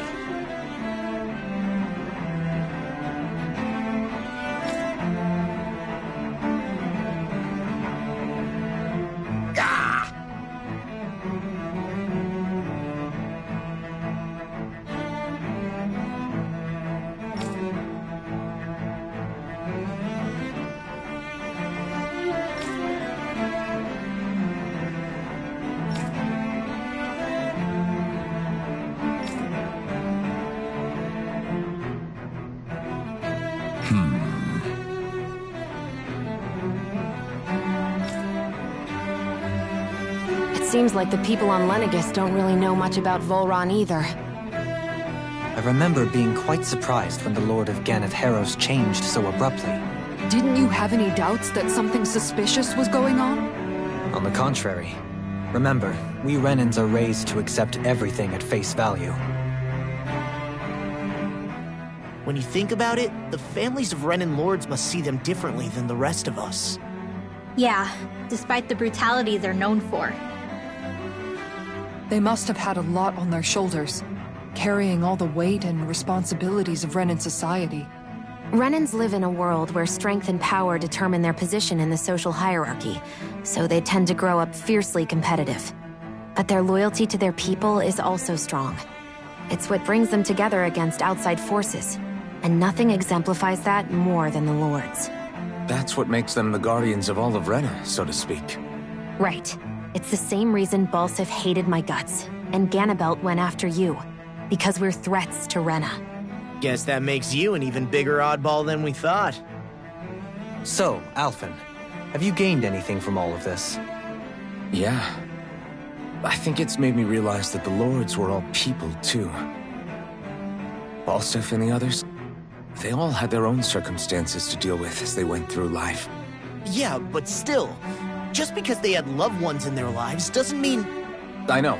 seems like the people on Lenegis don't really know much about Volron either. I remember being quite surprised when the Lord of Ganath Haros changed so abruptly. Didn't you have any doubts that something suspicious was going on? On the contrary. Remember, we Renans are raised to accept everything at face value. When you think about it, the families of Renan lords must see them differently than the rest of us. Yeah, despite the brutality they're known for. They must have had a lot on their shoulders, carrying all the weight and responsibilities of Renan society. Renans live in a world where strength and power determine their position in the social hierarchy, so they tend to grow up fiercely competitive. But their loyalty to their people is also strong. It's what brings them together against outside forces, and nothing exemplifies that more than the Lords. That's what makes them the guardians of all of Rena, so to speak. Right. It's the same reason Balsif hated my guts, and Ganabelt went after you. Because we're threats to Rena. Guess that makes you an even bigger oddball than we thought. So, Alphen, have you gained anything from all of this? Yeah. I think it's made me realize that the Lords were all people, too. Balsif and the others, they all had their own circumstances to deal with as they went through life. Yeah, but still, just because they had loved ones in their lives doesn't mean... I know.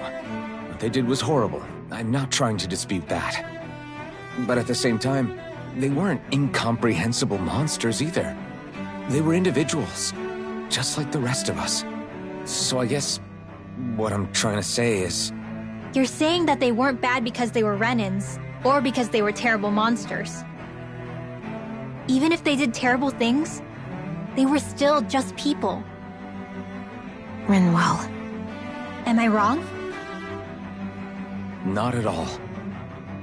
What they did was horrible. I'm not trying to dispute that. But at the same time, they weren't incomprehensible monsters either. They were individuals, just like the rest of us. So I guess what I'm trying to say is... You're saying that they weren't bad because they were Renans, or because they were terrible monsters. Even if they did terrible things, they were still just people. Rinwell. Am I wrong? Not at all.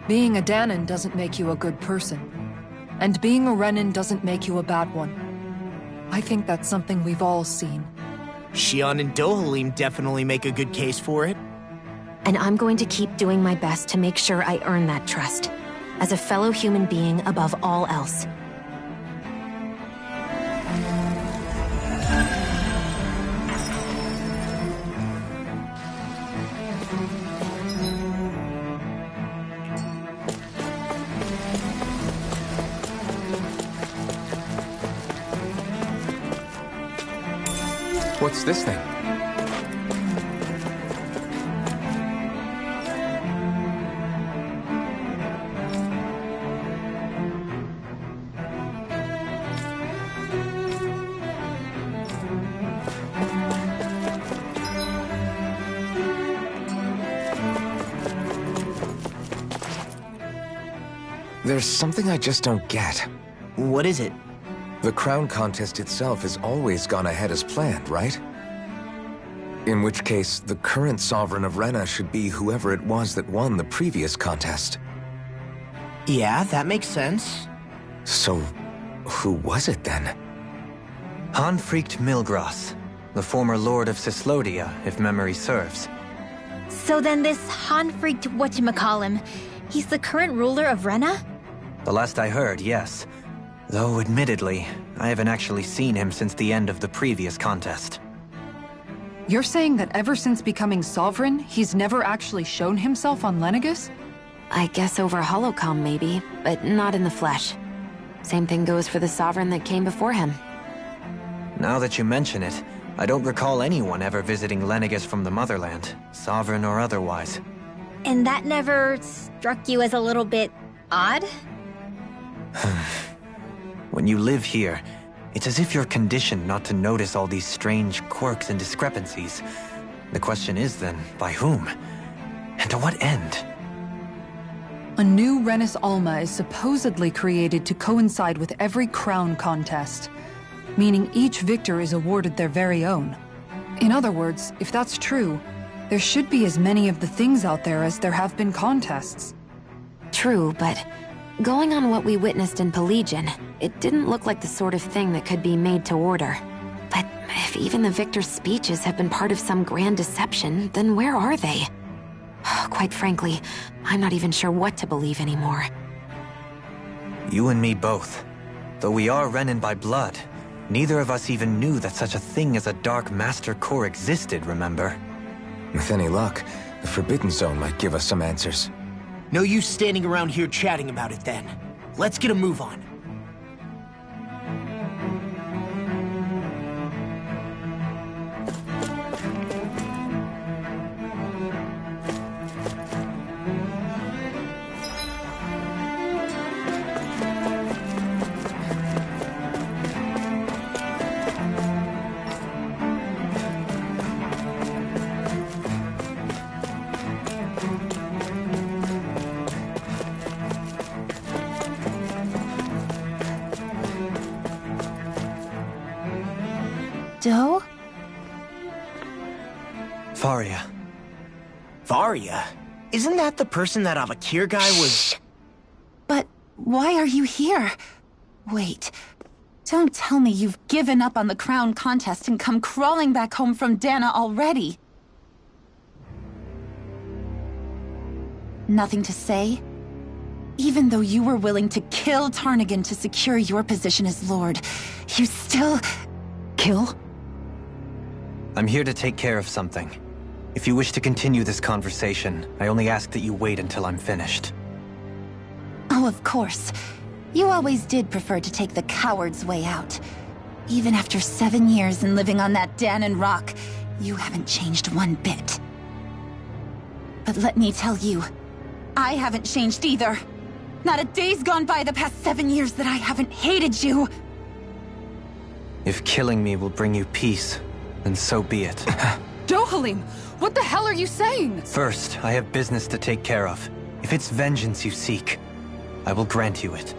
Being a Dahnan doesn't make you a good person. And being a Renan doesn't make you a bad one. I think that's something we've all seen. Shion and Dohalim definitely make a good case for it. And I'm going to keep doing my best to make sure I earn that trust. As a fellow human being above all else. What's this thing? There's something I just don't get. What is it? The crown contest itself has always gone ahead as planned, right? In which case, the current sovereign of Rena should be whoever it was that won the previous contest. Yeah, that makes sense. So, who was it then? Hanfrikt Milgras, the former lord of Cyslodia, if memory serves. So then this Hanfrikt whatchamacallem, he's the current ruler of Rena? The last I heard, yes. Though, admittedly, I haven't actually seen him since the end of the previous contest. You're saying that ever since becoming sovereign, he's never actually shown himself on Lenegis? I guess over Holocom maybe, but not in the flesh. Same thing goes for the sovereign that came before him. Now that you mention it, I don't recall anyone ever visiting Lenegis from the motherland, sovereign or otherwise. And that never struck you as a little bit odd? When you live here, it's as if you're conditioned not to notice all these strange quirks and discrepancies. The question is then, by whom? And to what end? A new Renis Alma is supposedly created to coincide with every crown contest, meaning each victor is awarded their very own. In other words, if that's true, there should be as many of the things out there as there have been contests. True, but going on what we witnessed in Pelegion, it didn't look like the sort of thing that could be made to order. But if even the victor's speeches have been part of some grand deception, then where are they? Quite frankly, I'm not even sure what to believe anymore. You and me both. Though we are Renan by blood, neither of us even knew that such a thing as a Dark Master Corps existed, remember? With any luck, the Forbidden Zone might give us some answers. No use standing around here chatting about it then. Let's get a move on. Doe? Faria. Varia? Isn't that the person that Avakir guy was... But why are you here? Wait. Don't tell me you've given up on the crown contest and come crawling back home from Dana already. Nothing to say? Even though you were willing to kill Tarnigan to secure your position as Lord, you still... Kill? I'm here to take care of something. If you wish to continue this conversation, I only ask that you wait until I'm finished. Oh, of course. You always did prefer to take the coward's way out. Even after 7 years and living on that Danon rock, you haven't changed one bit. But let me tell you, I haven't changed either. Not a day's gone by the past 7 years that I haven't hated you. If killing me will bring you peace, then so be it. Dohalim, what the hell are you saying? First, I have business to take care of. If it's vengeance you seek, I will grant you it.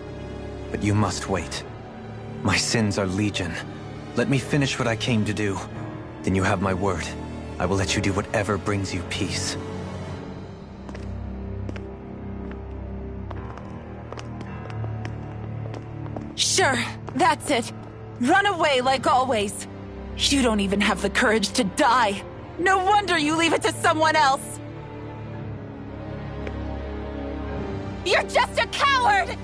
But you must wait. My sins are legion. Let me finish what I came to do. Then you have my word. I will let you do whatever brings you peace. Sure, that's it. Run away like always. You don't even have the courage to die. No wonder you leave it to someone else. You're just a coward!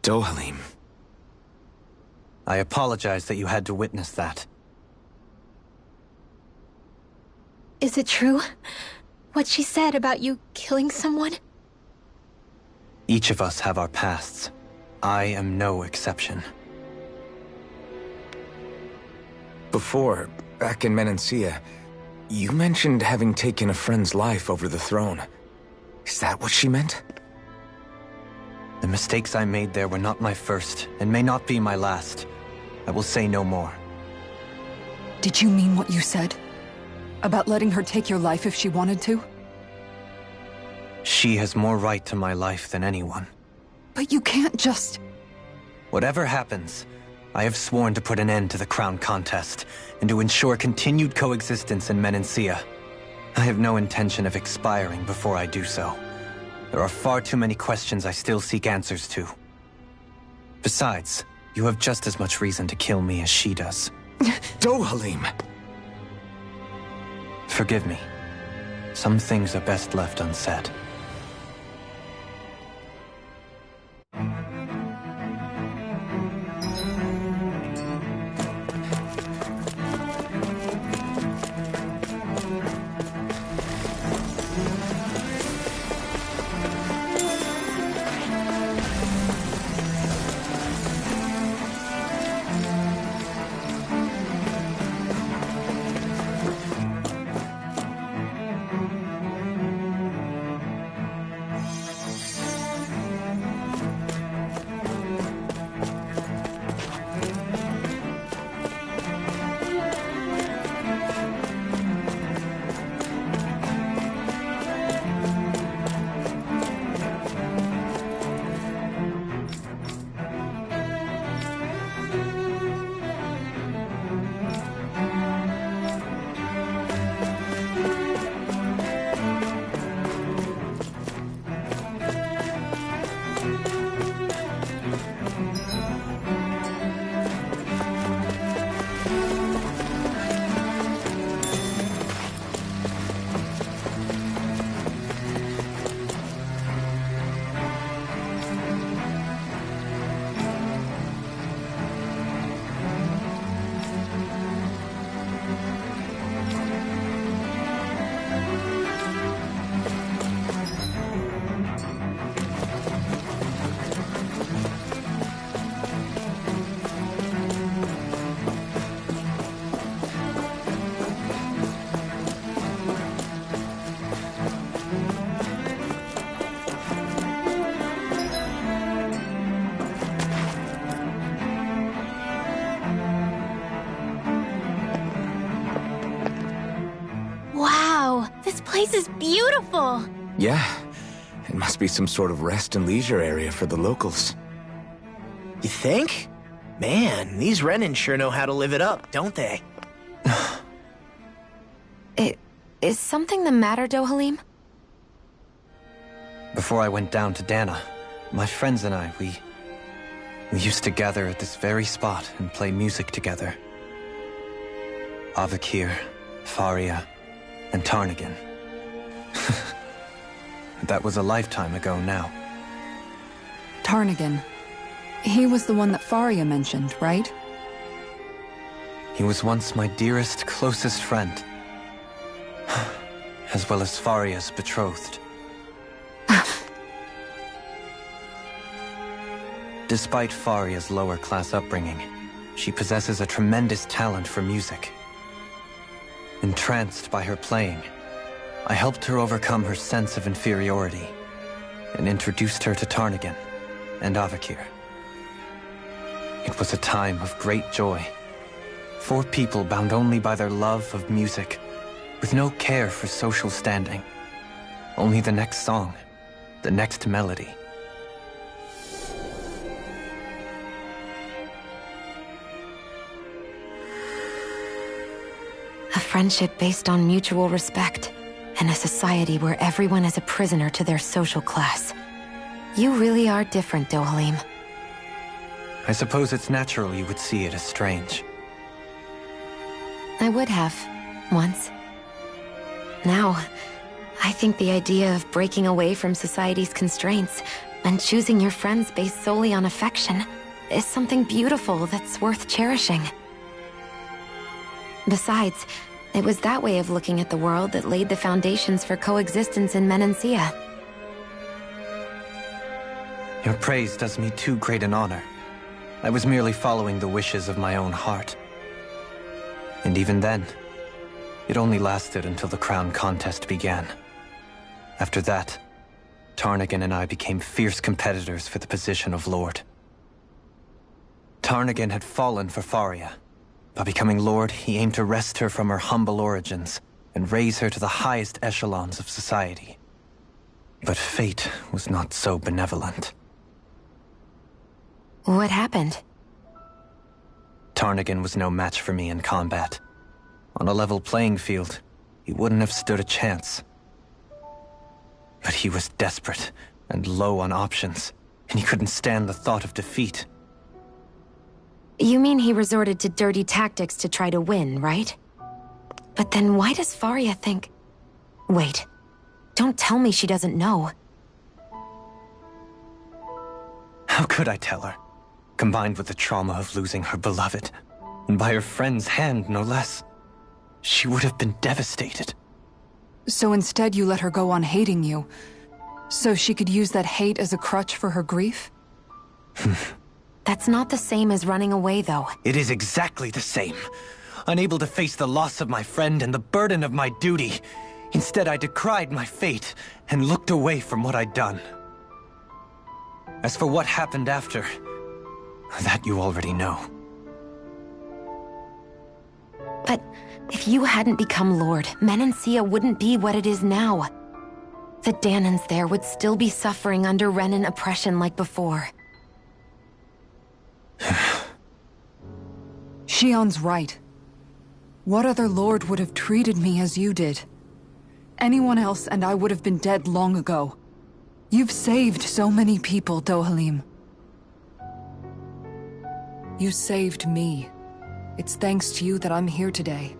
Dohalim. I apologize that you had to witness that. Is it true? What she said about you killing someone? Each of us have our pasts. I am no exception. Before, back in Menancia, you mentioned having taken a friend's life over the throne. Is that what she meant? The mistakes I made there were not my first, and may not be my last. I will say no more. Did you mean what you said? About letting her take your life if she wanted to? She has more right to my life than anyone. But you can't just... Whatever happens, I have sworn to put an end to the crown contest, and to ensure continued coexistence in Menancia. I have no intention of expiring before I do so. There are far too many questions I still seek answers to. Besides, you have just as much reason to kill me as she does. Dohalim! Forgive me. Some things are best left unsaid. place is beautiful! Yeah, it must be some sort of rest and leisure area for the locals. You think? Man, these Renan sure know how to live it up, don't they? Is something the matter, Dohalim? Before I went down to Dana, my friends and I, we used to gather at this very spot and play music together. Avakir, Faria, and Tarnagin. That was a lifetime ago now. Tarnagin. He was the one that Faria mentioned, right? He was once my dearest, closest friend. As well as Faria's betrothed. Despite Faria's lower-class upbringing, she possesses a tremendous talent for music. Entranced by her playing, I helped her overcome her sense of inferiority and introduced her to Tarnagin and Avakir. It was a time of great joy. 4 people bound only by their love of music, with no care for social standing. Only the next song, the next melody. A friendship based on mutual respect, and a society where everyone is a prisoner to their social class. You really are different, Dohalim. I suppose it's natural you would see it as strange. I would have, once. Now, I think the idea of breaking away from society's constraints and choosing your friends based solely on affection is something beautiful that's worth cherishing. Besides, it was that way of looking at the world that laid the foundations for coexistence in Menancia. Your praise does me too great an honor. I was merely following the wishes of my own heart. And even then, it only lasted until the crown contest began. After that, Tarnagin and I became fierce competitors for the position of Lord. Tarnagin had fallen for Faria. By becoming Lord, he aimed to wrest her from her humble origins and raise her to the highest echelons of society. But fate was not so benevolent. What happened? Tarnagin was no match for me in combat. On a level playing field, he wouldn't have stood a chance. But he was desperate and low on options, and he couldn't stand the thought of defeat. You mean he resorted to dirty tactics to try to win, right? But then why does Faria think... Wait, don't tell me she doesn't know. How could I tell her? Combined with the trauma of losing her beloved, and by her friend's hand, no less. She would have been devastated. So instead you let her go on hating you, so she could use that hate as a crutch for her grief? That's not the same as running away, though. It is exactly the same. Unable to face the loss of my friend and the burden of my duty, instead I decried my fate and looked away from what I'd done. As for what happened after, that you already know. But if you hadn't become Lord, Menancia wouldn't be what it is now. The Danans there would still be suffering under Renan oppression like before. Shion's right. What other lord would have treated me as you did? Anyone else and I would have been dead long ago. You've saved so many people, Dohalim. You saved me. It's thanks to you that I'm here today.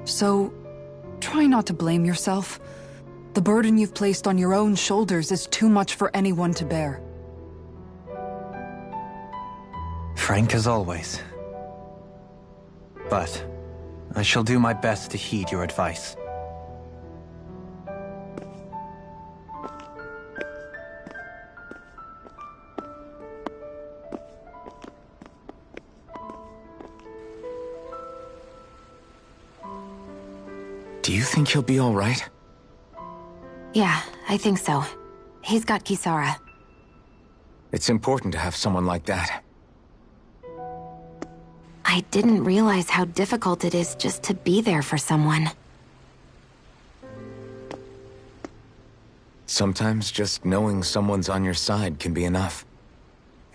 So, try not to blame yourself. The burden you've placed on your own shoulders is too much for anyone to bear. Frank as always. But I shall do my best to heed your advice. Do you think he'll be all right? Yeah, I think so. He's got Kisara. It's important to have someone like that. I didn't realize how difficult it is just to be there for someone. Sometimes just knowing someone's on your side can be enough.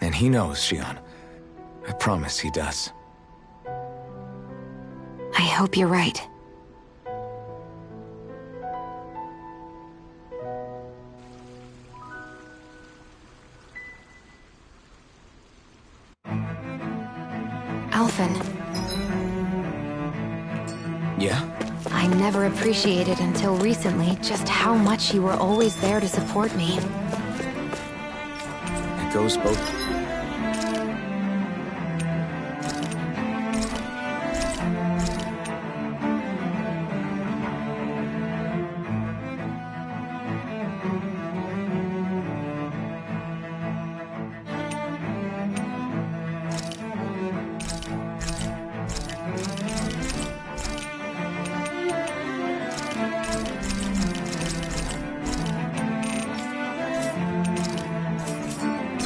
And he knows, Shion. I promise he does. I hope you're right. Alphen. Yeah? I never appreciated until recently just how much you were always there to support me. It goes both.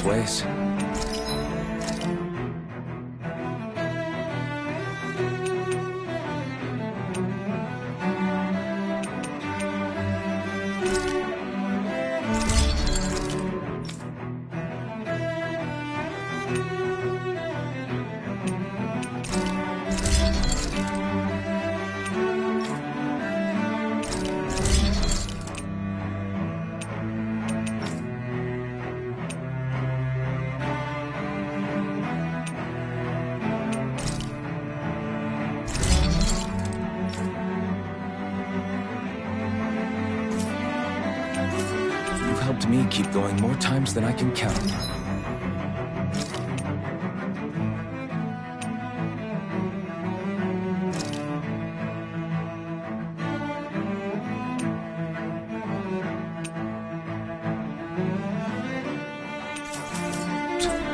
Ways. Helped me keep going more times than I can count.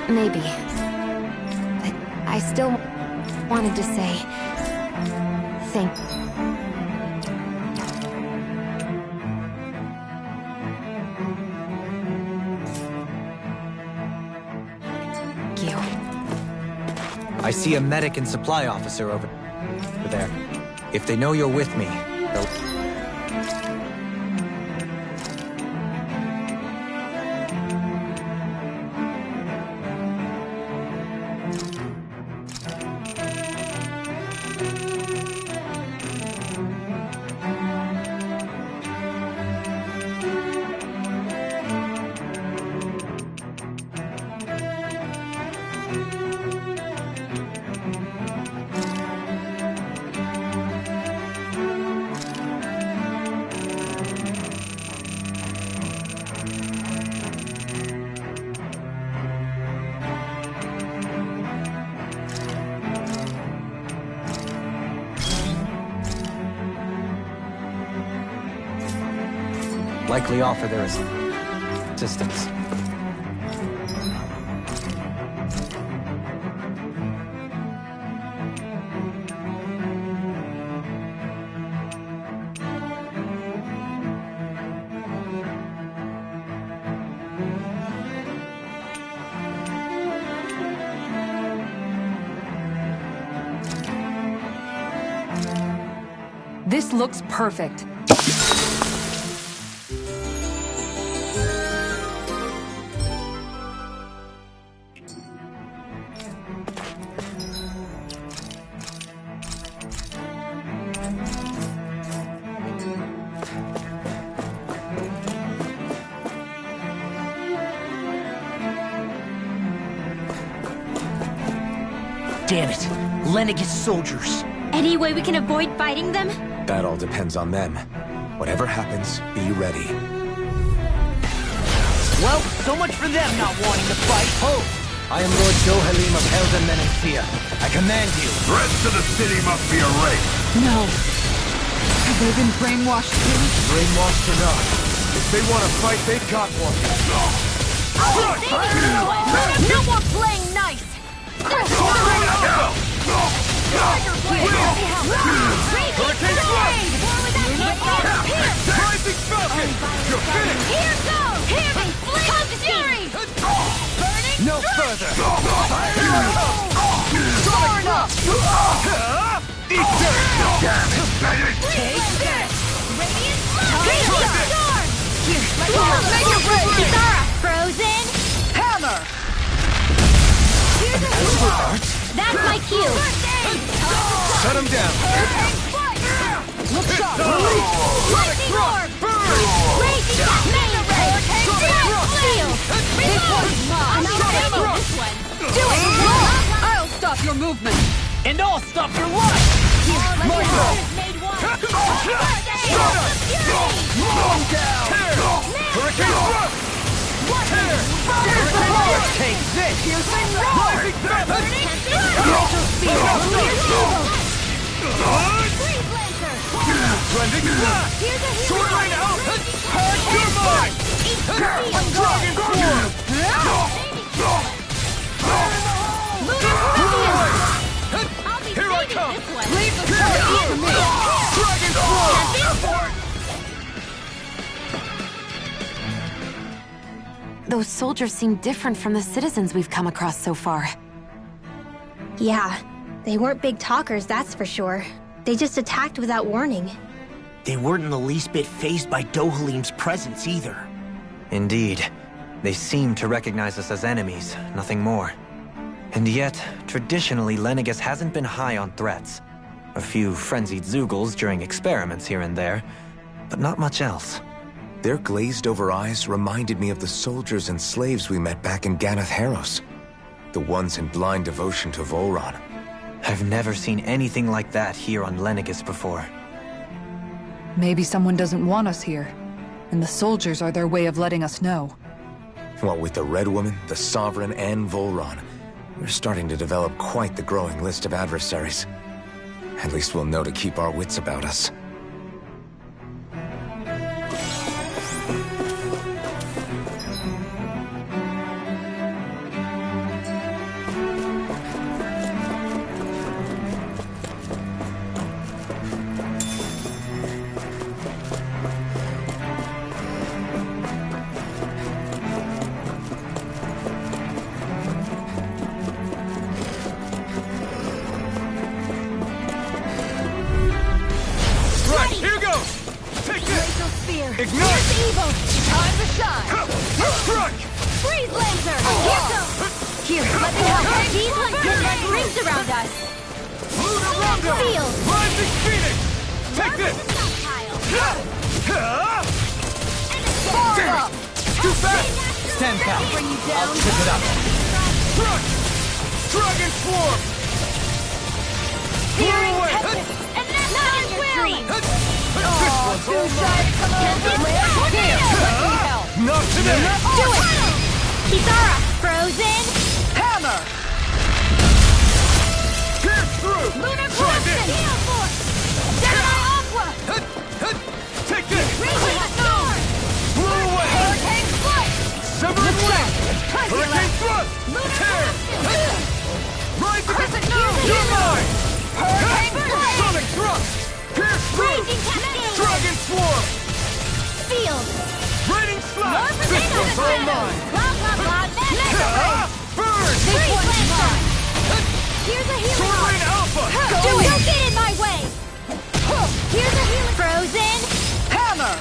Maybe. But I still wanted to say thank you. I see a medic and supply officer over there. If they know you're with me, they'll... likely offer their assistance. This looks perfect. Damn it! Lenegis soldiers! Any way we can avoid fighting them? That all depends on them. Whatever happens, be ready. Well, so much for them not wanting to fight. Ho! I am Lord Dohalim of Helden Menethia. I command you. The rest of the city must be erased. No. Have they been brainwashed too? Brainwashed or not, if they want to fight, they've got one. No more playing nice! Rising Falcon! You're finished! Here goes! Heavy flame fury! Burning No further! Torn up! Eat dirt! Damn it, baby! Take this! Radiant Storm! Make it rain! Kisara, frozen! Hammer! That's my cue! Shut him down! Look sharp! Lightning orb! Raging Hurricane! Steel! This one's mine! I'm outstanding this one! Do it! I'll stop your movement! And I'll stop your life! My turn! Made one! Hurricane thrust! Take this! Rising feather! Natural speed! Blending blast! Sword rain out! You're mine! Dragon form! Here I come! Leave the sword to me! Dragon form! Those soldiers seem different from the citizens we've come across so far. Yeah, they weren't big talkers, that's for sure. They just attacked without warning. They weren't in the least bit fazed by Dohalim's presence either. Indeed. They seem to recognize us as enemies, nothing more. And yet, traditionally, Lenegis hasn't been high on threats. A few frenzied Zeugles during experiments here and there, but not much else. Their glazed-over eyes reminded me of the soldiers and slaves we met back in Ganath Haros. The ones in blind devotion to Volron. I've never seen anything like that here on Lenegis before. Maybe someone doesn't want us here, and the soldiers are their way of letting us know. What with the Red Woman, the Sovereign, and Volron, we're starting to develop quite the growing list of adversaries. At least we'll know to keep our wits about us. Kisara, frozen! Hammer! Pierce through! Lunar Blossom! Heal Force! Gemini Aqua! Take this! Raging Storm! Blow away! Hurricane Flight! Severing Wing! Hurricane Thrust! Lunar Tear! Blossom! Rise Crescent again! Moon! You're mine! Hurricane Blade! Sonic Thrust! Pierce through! Raging Cascade! Dragon Swarm! Field! Raining Slash! Morphin' This one's all mine! Blah blah blah! Mega Ray! Burn! Freeze Lancer! Here's a healing Sword arm! Rain Alpha! Don't get in my way! Here's a healing... Frozen! Hammer!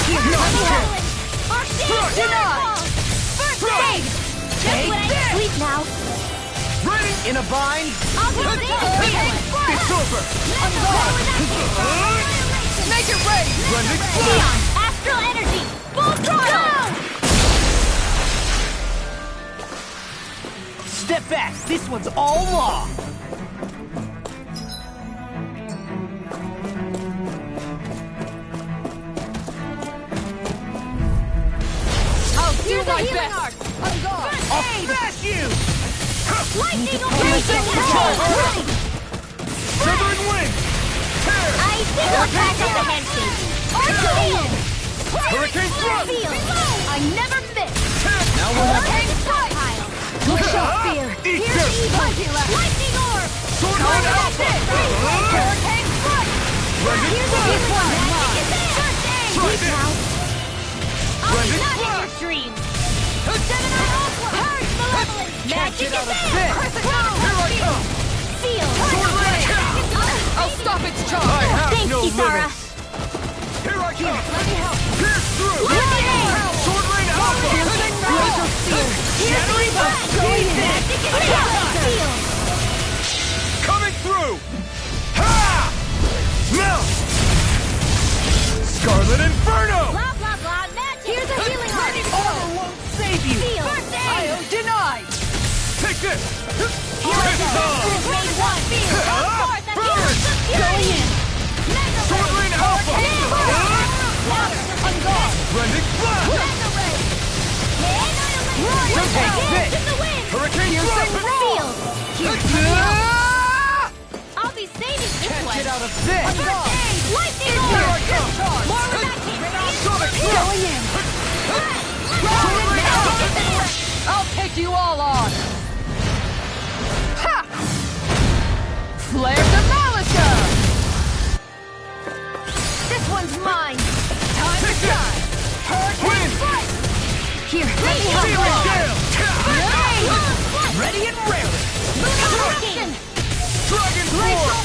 Here's No a chance. healing... Arcane Waterfall! First aid! Just when I sleep now. Raining In a bind? I'll do this! It's over! Make it rain! Blending Neon! Astral Energy! Full throttle! Step back! This one's all law! I'll do Here's a my healing best! arc! I'll smash you! Lightning Piercing Control! control. Severing Wing! Tear! I single attack at the handshake! Arcane! Hurricane Thrust! I never miss! Now Hurricane Strike! Look sharp, Fear! Eat Here's this! Evil! Lightning Orb! Sword Rain Alpha! Hurricane Strike! Blending Here's a Slash! healing arm! Magic is in! First aid! Try this! Now! I'll be Blending not in your Slash! dreams! Gemini Aqua! Purge Malevolence! Magic get out is of in! bed. Perfect Here I come! Seal! Sword Rain! I'll stop its charge! I have Thanks, no Kisara! limits! Here I come! Let me help! Pierce through! Sword Rain Alpha! Shattering coming through! Ha! No! Scarlet Inferno! Blah, blah, blah, magic! Here's a healing heart! Armor won't save you! First aid! Denied! Take this! Grade 1! Burn! Going in! Sword Rain Alpha! Rending Blast! Take this! Hurricane Field! I'll be saving this Can't one! get out of this! First aid! Lightning orb! More with that Sonic Going in! I'll take you all on! Ha! Flare Demolition! This one's mine! Time to shine! Win! Here, let me Searing help! Gale! Ready and railing! Eruption! Dragon Force!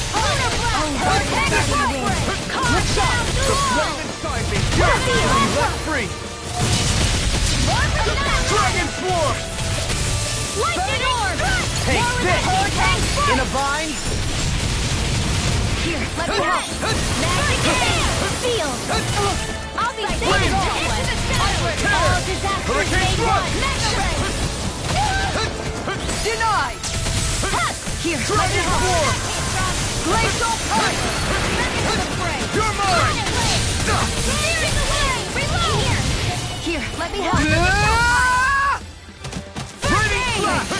Let's go! Flame inside me! Yes! Let free! Dragon Force! Lightning orb! Take this! In a bind? Here, let me help! Magic hand! Field! I'll be saving this one! All disasters Hurricane made Thrust! one! Denied! Here, let me Dragon help! Force! Glacial Punch! You're mine! Steering the way! Reload! Here, let me help! Raining Blast!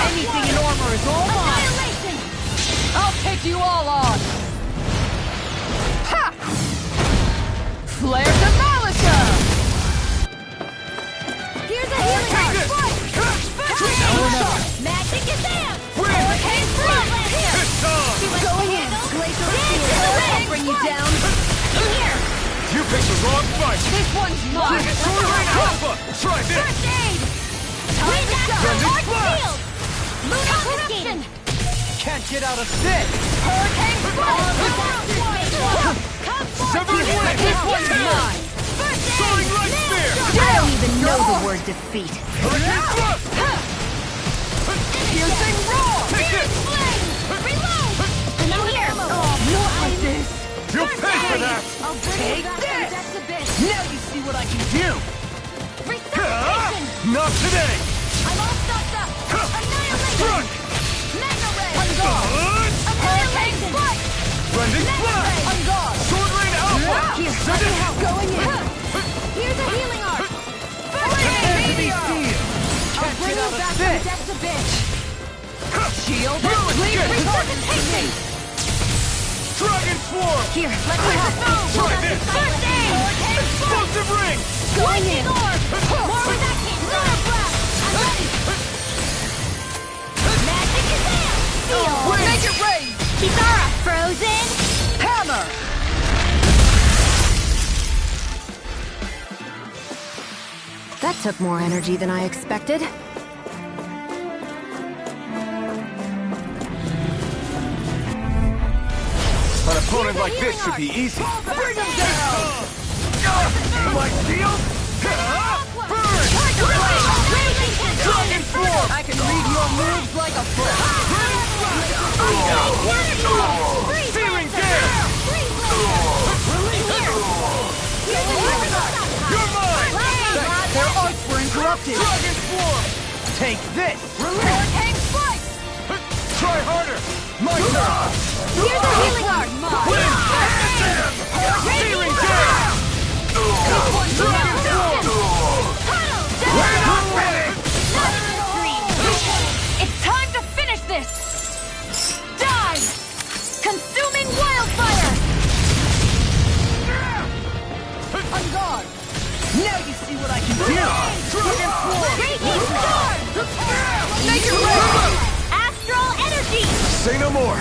Anything in armor is all mine! Annihilation! I'll take you all on! Ha! Flare Demolisher! Here's a healing heart! Magic is out! Hurricane Frostlander! It's on! Going in! Glacial Shield! I'll bring you down! Here! You picked the wrong fight! This one's mine! Sword Rain Alpha! Try this! First aid! Wind after Rending Arc Blast! Field! Moon Corruption! Can't get out of this! Hurricane Blast! Severed Wind! This one's mine! Soaring Light Spear! I don't even know the word defeat! Hurricane Thrust! Piercing Roar! Take this! Reload! Another ammo! Not like this! You'll pay for that! I'll bring Take you back from this! death's abyss! Now you see what I can do! Resuscitation! Not today! I'm all stocked up! Annihilation! Struck! Mega Ray! On guard! Annihilation! Rending Blast! On guard! Sword Rain Alpha! Here, Send it! going in! Here's a healing arc! Prepare to be sealed! I'll bring you back from death's abyss! Shield! Ruin! Please Get resuscitation! Dragon Swarm! Here, let me help! Try this! First aid! Explosive Ring! Going in! Orb! More with that kid! Lunar Blast! I'm ready! Magic is out! Seal! Make it rain! Kisara! Frozen! Hammer! That took more energy than I expected. An opponent like this should be easy. Bring him down! My shield? Burn! Dragon Form! I can read your moves like a book. Searing Gale! You're mine! Their arts were interrupted. Dragon Form! Take this! Hurricane Strike! Try harder! My turn! Here's a healing arc! Searing Gale! Dragon Form! We're not ready! It's time to finish this! Die! Consuming wildfire! On guard! Now you see what I can do! Dragon Form! Raging Storm! Make it rain! Astral Energy! Say no more!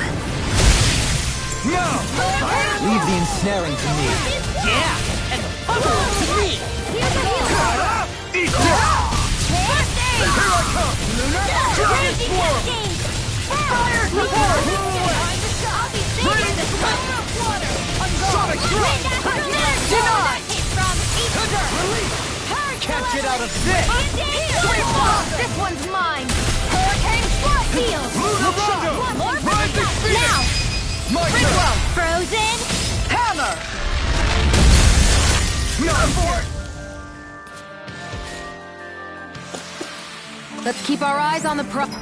Now! Leave the ensnaring to me. Yeah, and funnel it to me. Here's a healing arc! Eat this! First aid! Here I come! Dragon Raging Form! Cascade! Fire support! I'll be saving this one! Sonic Thrust! Denied! Can't get out of this! This one's mine! Hurricane Strike! Field! Lunar Rondo! Rising Phoenix! Now! My turn! Frozen! Hammer! Not for Let's keep our eyes on the prize.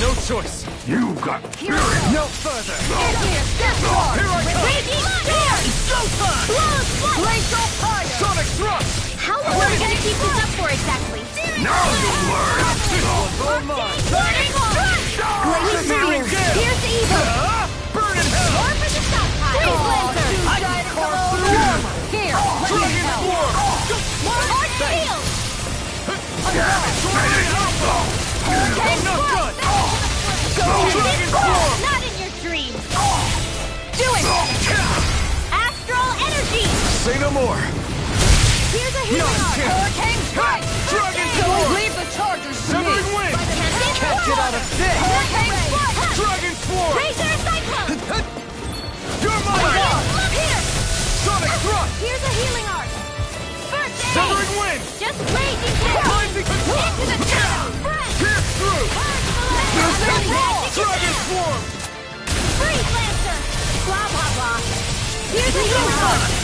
no choice! You got spirit! No further! Here I come! Raging Fire! Showtime! Glacial Fire! Sonic Thrust! How long are we gonna keep this up for exactly? Now you learn! This one's all mine! Burning Glacial Spear! Here's the evil! Burn in hell! More for the stockpile! Freeze Lancer! I can carve through! Here! Dragon Swarm! More shield! Damn it! I'm not done! Dragon Swarm! Not in your dreams! Do it! Astral Energy! Say no more! Here's a healing arc! Hurricane Strike! Dragon Swarm! Leave the chargers to me! Severing Wind! Can't get out of this! Hurricane Strike! Dragon Swarm! Razor Cyclone! You're mine! Here! Sonic Thrust! Here's a healing arc! First aid! Severing Wind! Just raging down! Rising Into the town! Pierce through! Dragon Swarm! Freeze Lancer! Blah blah blah! Here's a healing arc!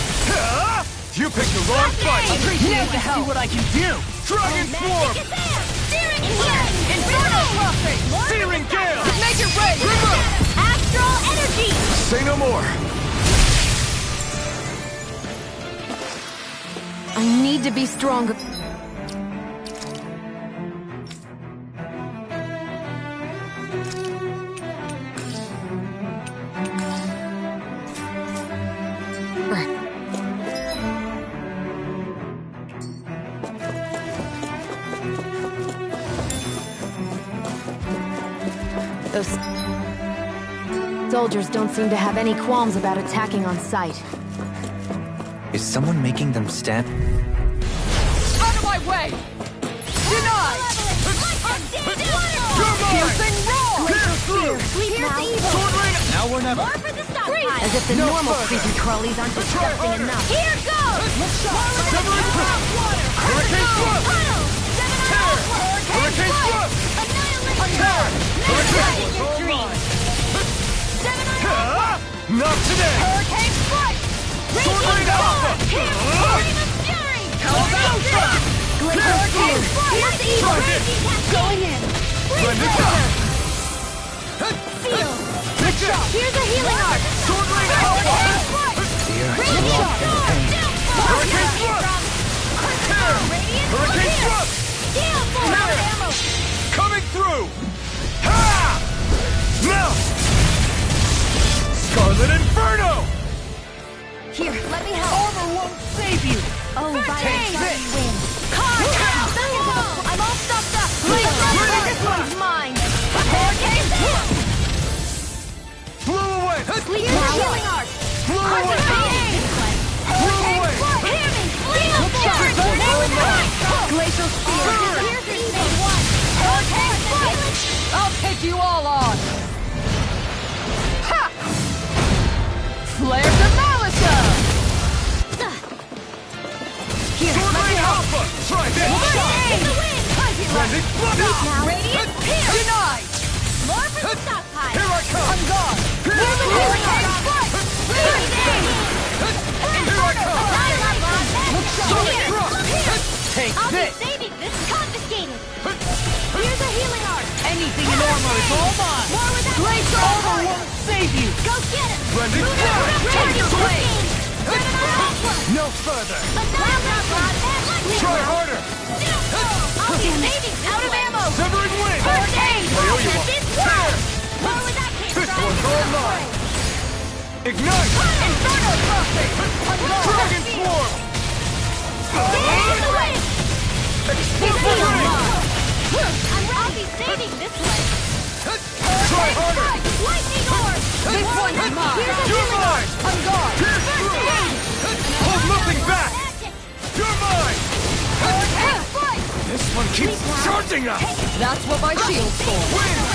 You picked the wrong fight! Appreciate the help! See what I can do! Dragon Swarm! Magic is there! Steering Flare! Inferno Crossing! Searing Gale! Make it rain! Astral Energy! Say no more! I need to be stronger. Those soldiers don't seem to have any qualms about attacking on sight. Is someone making them stand? Out of my way! Denied! Piercing roar! Pierce through! Here's the evil! Sword Rain! Now or never! More for the stockpile! As if the No normal further. creepy crawlies aren't disgusting enough. Here goes! Severing Wind! Hurricane Thrust! Tear! Hurricane Thrust! Tear! Hurricane Thrust! Not today! Hurricane Strike! Sword Rain Alpha! Flame of Fury! Alpha! Hurricane Strike! Here's the evil! Going in! Blended Shot! Field! Pick up! Here's a healing arc! Sword Rain Alpha! Radiant Hurricane Thrust! Tear! Hurricane Thrust! Steel Force! Ammo! Coming through! Ha! Now! Scarlet Inferno! Here, let me help! Armor won't save you! Oh, Take Violet, this! win! I'm all stuffed up! This one's mine! Hurricane Strike! Blew away! Here's a healing arc! Blew away! Blew away! Hear me! Steel Force! Glacial Spear. Here's the evil one! Hurricane Strike! I'll take you all on. Ha! Flares of Malisa! Here, Sword Rain Alpha! Try this! Blended Blood! Radiant Pierce! Denied! More for the stockpile! Here I come! I'm gone! Pierce through! Hurricane Strike! Here I come! Sonic Thrust! Take I'll be this! saving this confiscated! Here's a healing arc! Anything in armor is all mine! More with that Glacial armor won't save you! Go get him! Blended Lunar Blood! Raging Flame! No further! Try harder! I'll be saving out of ammo! Severing Wind! First aid! I owe you one. Tear! More with that came This from! one's all mine! Ignite! Inferno Crossing! Dragon Swarm! Get in the way! Explosive Rain! I'll be saving this one! Try harder! You're mine! On guard! Pierce through! Hold nothing back! You're mine! This one keeps charging us! That's what my shield's for.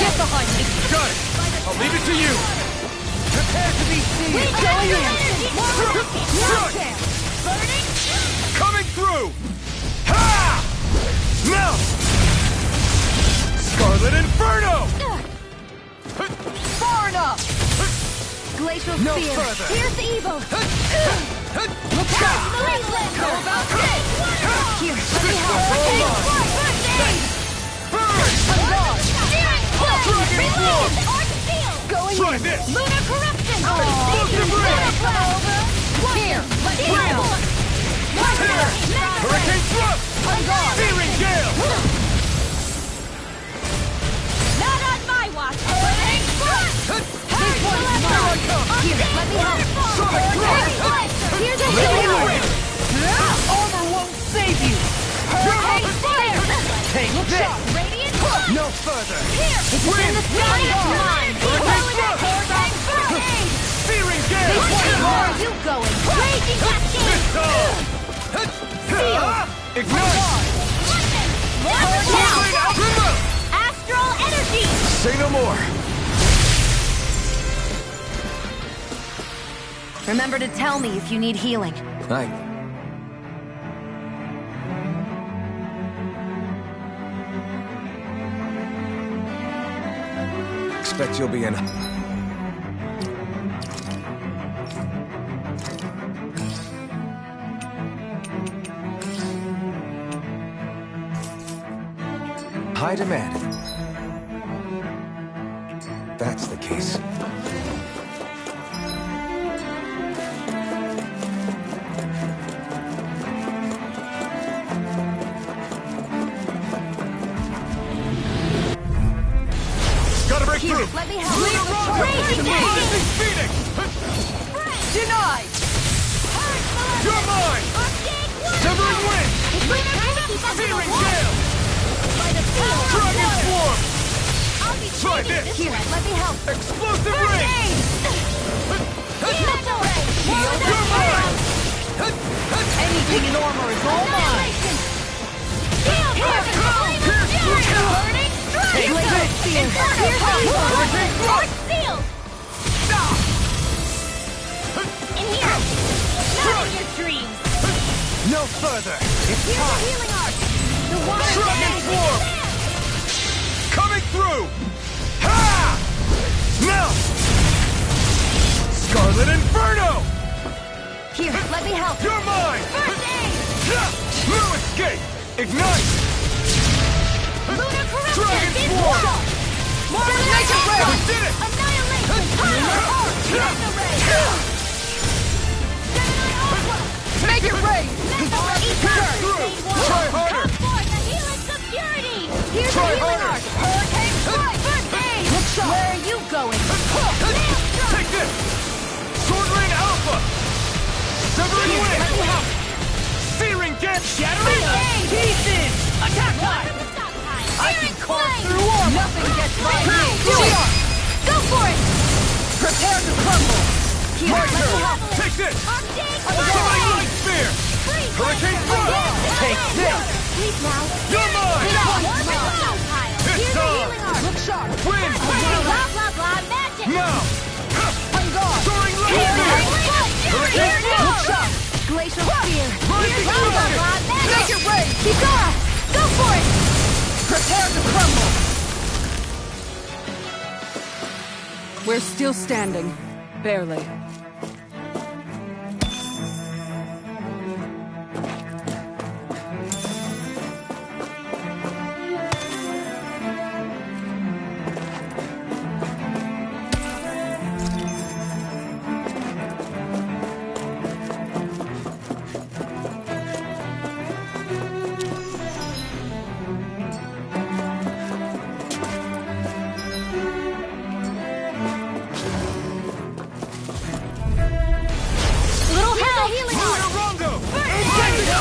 Get behind me. Got it! I'll leave it to you! Prepare to be seen! Going in. Coming through! Ha! Now! Scarlet Inferno! Far enough! Glacial No Spear. further. Here's the evil. Look out! How about this? Here, Let me help. First aid. Burn! Steering club. Dragon Form. Arc Seal. Going Try in. this! Lunar Corruption. Explosive Ray! Here, let me Steering down. Form. Hurricane Thrust! On guard. Searing Gale! Not on my watch. Hurricane Thrust. This one's mine. Here, let me help. Sonic Thrust! Here's a healing. Armor won't save you. Hurricane Fire. Take this! Radiant Fire. No further! Here. It's in the sky. It's mine. Hurricane Thrust. Searing Gale! Where are you going? Raging Cascade. Ignite! Now. Now! Astral Energy. Say no more. Remember to tell me if you need healing. Expect you'll be in. High demand. That's the case. Gotta break Here, through! let me help. Raging Cascade. Phoenix! Denied. You're mine! Severing Wind! Searing Gale! Dragon Swarm! Try this! Here, let me help. Explosive Ring! You're mine! Anything in armor is all mine. Take Glacial this! Spear. Here's the evil. In here. Not in your dreams. No further! It's Here's the time! healing arc. The water Dragon damage. Swarm! Coming through! Ha! Now! Scarlet Inferno! Here, let me help. You're mine! First aid. No escape! Ignite! Lunar corruption. Dragon This Swarm! wall. Make it red. We did it! Annihilation. Mega ray. Make it rain. Try harder! Come forth the helix of purity. Here's Try the healing harder. arc. Hurricane strike. First aid. Look sharp. Where are you going? Take this! Sword Rain Alpha! Severing Here, Wind! let me help. Searing Gale! Shattering Pieces. Attack time. I can carve through armor! Nothing gets by me. Do it. Go for it. Prepare to crumble. Here, My let me turn! help. Take this! Arctic Summoning Light Spear! Hurricane Thrust! Take this. Sleep now. You're mine! This Here's the time! healing arc. Look sharp. Wind! Blah blah blah magic. Now! On guard. Soaring Light Spear! Hurricane Look Thrust! sharp. Glacial Spear. Rising Blah blah Dragon! blah magic. Make it rain. Kikara, go for it. Prepare to crumble. We're still standing. Barely. Little help. Healing arc. Lunar Rondo!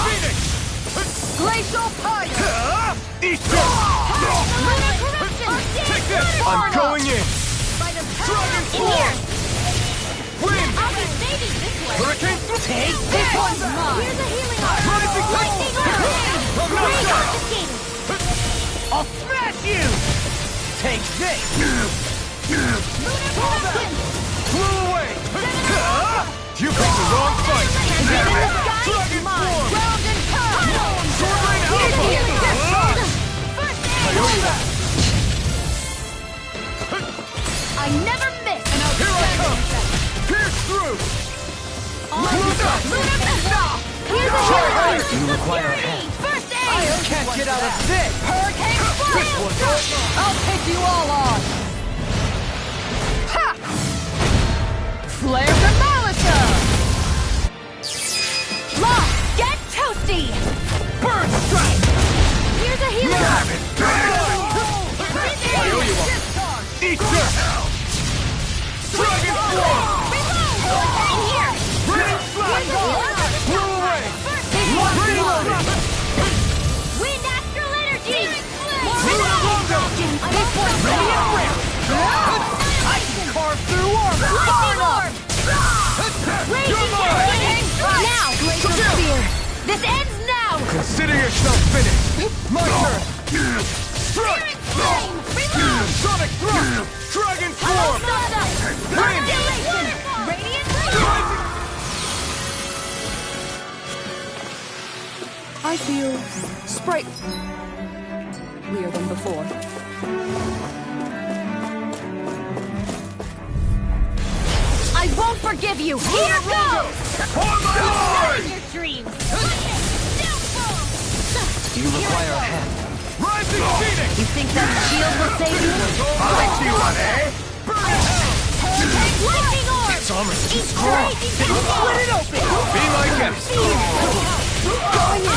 Phoenix! Glacial Fire. Eat this! Lunar corruption. Take this! I'm going in! By the Dragon in here. Maybe this way. Hurricane through. Take this one's mine. Here's a healing arm. Lightning arm. Ray confiscated. I'll smash you! Take this! Lunar Falcon. Flew away! You picked the wrong fight! Damn it! Dragon form! Ground and pound. Sword Rain Alpha! First I owe you that! I never miss. Here I come! Pierce through! Here's a healing arm. You require a hand. First I aid. can't get out of this! Hurricane Blast. I'll take you all on! Ha! Flare the Malisa! Lock. Get toasty. Burn strike! Here's a healing arm. I owe you one! Eat this! Dragon form! In here. Rain flash! Flew away! Reloading! Wind astral energy. I can carve through armor! Lightning orb. You're mine! Now, Glacial Spear. This ends now. Consider yourself finished! My turn! Strike! Sonic thrust! Dragon form! Wind! Radiant I feel sprightlier than before. I won't forgive you. Here goes. On my line! Your dreams. You require a hand. Rising Phoenix! You think that shield will save you? I'll let you on, eh? Burn in hell! Lightning orb. Its armor is Eat strong! crazy. Split it open! Be my guest! Going in.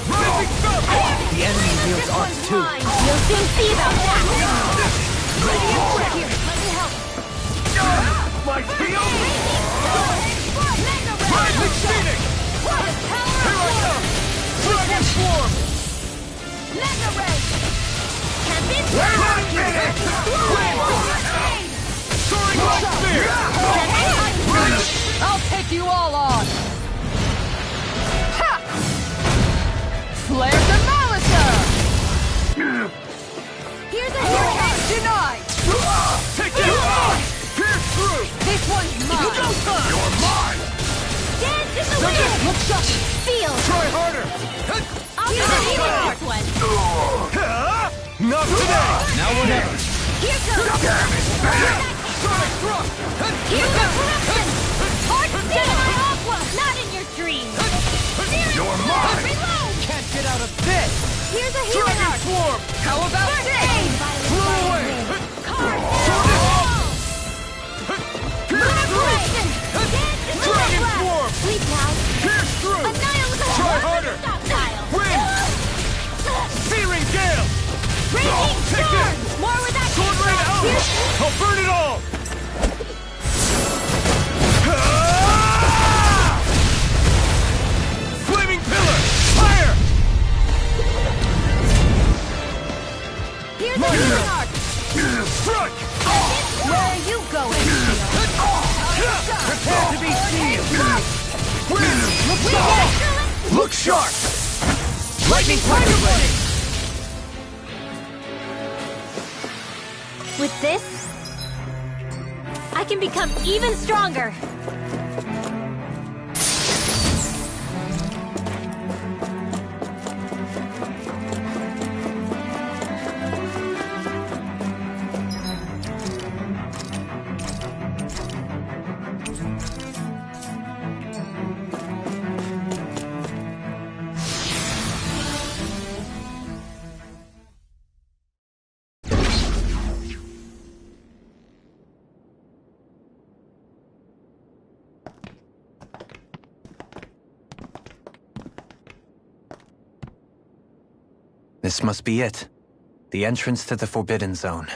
Rising Falcon! The enemy wields arts too. You'll soon see about that. Radiant orb. Here, let me help. My shield! Rising Phoenix! Here I come! Dragon form! Mega Ray. Tempest. Lightning Phoenix! Soaring Light Spear! I'll take you all on! Ha! Flare the Malisa! Here's a hurricane. Denied! Take it! Pierce through! This one's mine! You're mine! Dance in the wind. Look shot! Feel. Try harder! I'll be the healing one. Not today! Now or never. Here goes. Damn it! Sonic thrust! Here goes corruption. Hard stay my aqua. Not in your dreams. You're mine! Reload. Can't get out of this! Here's a healing Dragon arc. swarm! How about First this? aid. Flew away! Lunar correction. Dance in the Dragon wind. swarm! Sleep now. Pierce through! Annihilate. Try harder! Stockpile. Wind! Searing gale! Raging Take storm. this! More with that. Sword Rain Alpha! I'll burn it all! Flaming pillar! Fire! Here's a healing arc. Strike! Where are you going? Prepare to be sealed! Wind! Look sharp! Lightning Tiger Blade! With this, I can become even stronger. This must be it. The entrance to the Forbidden Zone.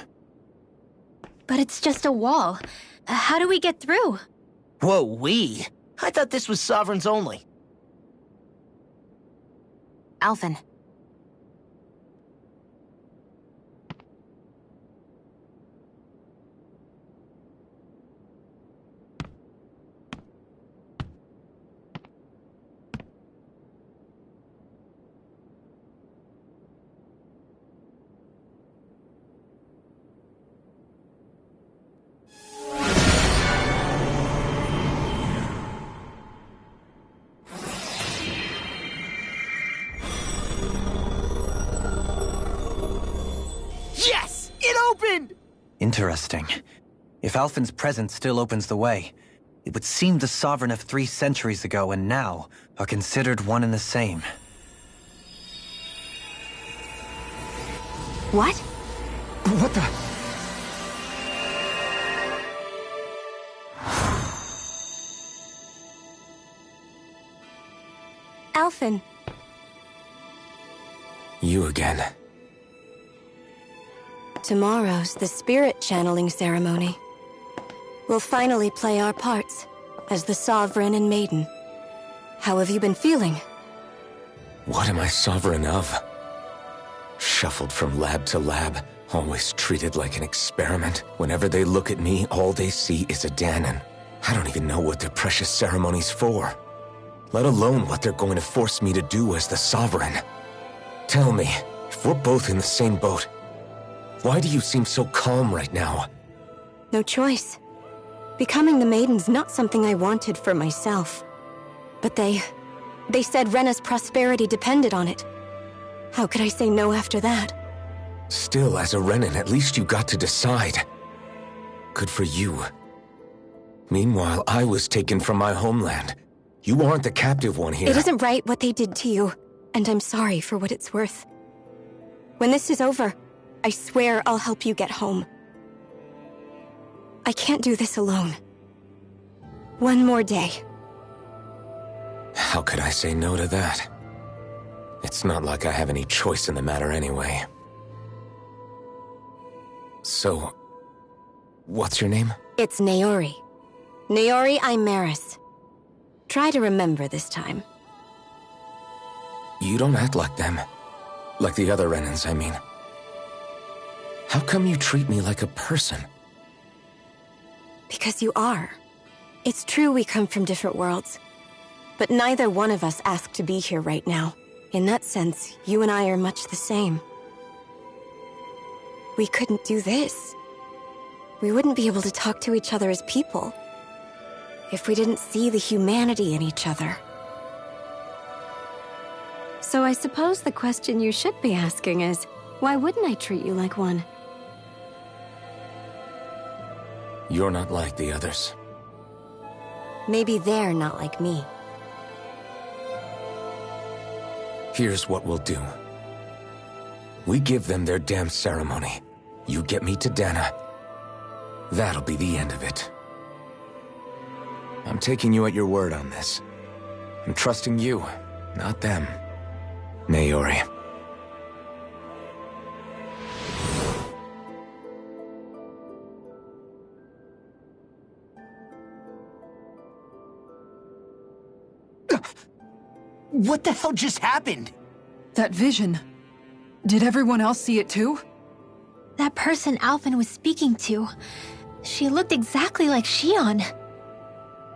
But it's just a wall. How do we get through? Whoa, we? I thought this was Sovereigns only. Alphen. Interesting. If Alphen's presence still opens the way, it would seem the Sovereign of 3 centuries ago and now are considered one and the same. What? What the? Alphen. You again. Tomorrow's the spirit channeling ceremony. We'll finally play our parts as the Sovereign and Maiden. How have you been feeling? What am I sovereign of? Shuffled from lab to lab, always treated like an experiment. Whenever they look at me, all they see is a Dahnan. I don't even know what their precious ceremony's for. Let alone what they're going to force me to do as the Sovereign. Tell me, if we're both in the same boat, why do you seem so calm right now? No choice. Becoming the Maiden's not something I wanted for myself. But they said Rena's prosperity depended on it. How could I say no after that? Still, as a Renan, at least you got to decide. Good for you. Meanwhile, I was taken from my homeland. You aren't the captive one here. It isn't right what they did to you, and I'm sorry for what it's worth. When this is over, I swear I'll help you get home. I can't do this alone. One more day. How could I say no to that? It's not like I have any choice in the matter anyway. So, what's your name? It's Naori. Naori Imeris. Try to remember this time. You don't act like them. Like the other Renans, I mean. How come you treat me like a person? Because you are. It's true we come from different worlds. But neither one of us asked to be here right now. In that sense, you and I are much the same. We couldn't do this. We wouldn't be able to talk to each other as people if we didn't see the humanity in each other. So I suppose the question you should be asking is, why wouldn't I treat you like one? You're not like the others. Maybe they're not like me. Here's what we'll do. We give them their damn ceremony. You get me to Dahna. That'll be the end of it. I'm taking you at your word on this. I'm trusting you, not them. Naori. What the hell just happened? That vision. Did everyone else see it too? That person Alphen was speaking to, she looked exactly like Shion.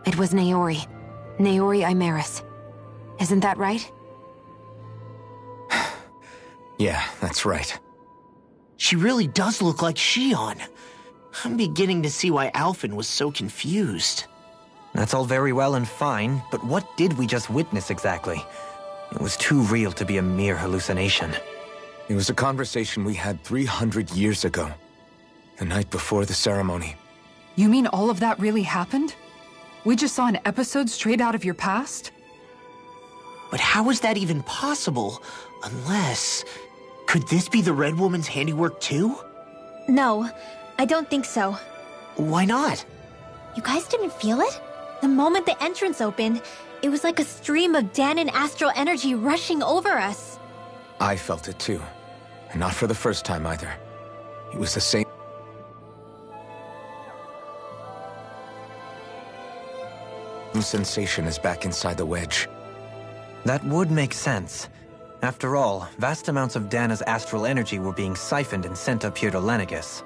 It was Naori. Naori Imeris. Isn't that right? Yeah, that's right. She really does look like Shion. I'm beginning to see why Alphen was so confused. That's all very well and fine, but what did we just witness exactly? It was too real to be a mere hallucination. It was a conversation we had 300 years ago. The night before the ceremony. You mean all of that really happened? We just saw an episode straight out of your past? But how is that even possible? Unless... Could this be the Red Woman's handiwork too? No, I don't think so. Why not? You guys didn't feel it? The moment the entrance opened, it was like a stream of Dahnan astral energy rushing over us. I felt it too. And not for the first time either. It was the same... sensation as back inside the wedge. That would make sense. After all, vast amounts of Dahna's astral energy were being siphoned and sent up here to Lenegis.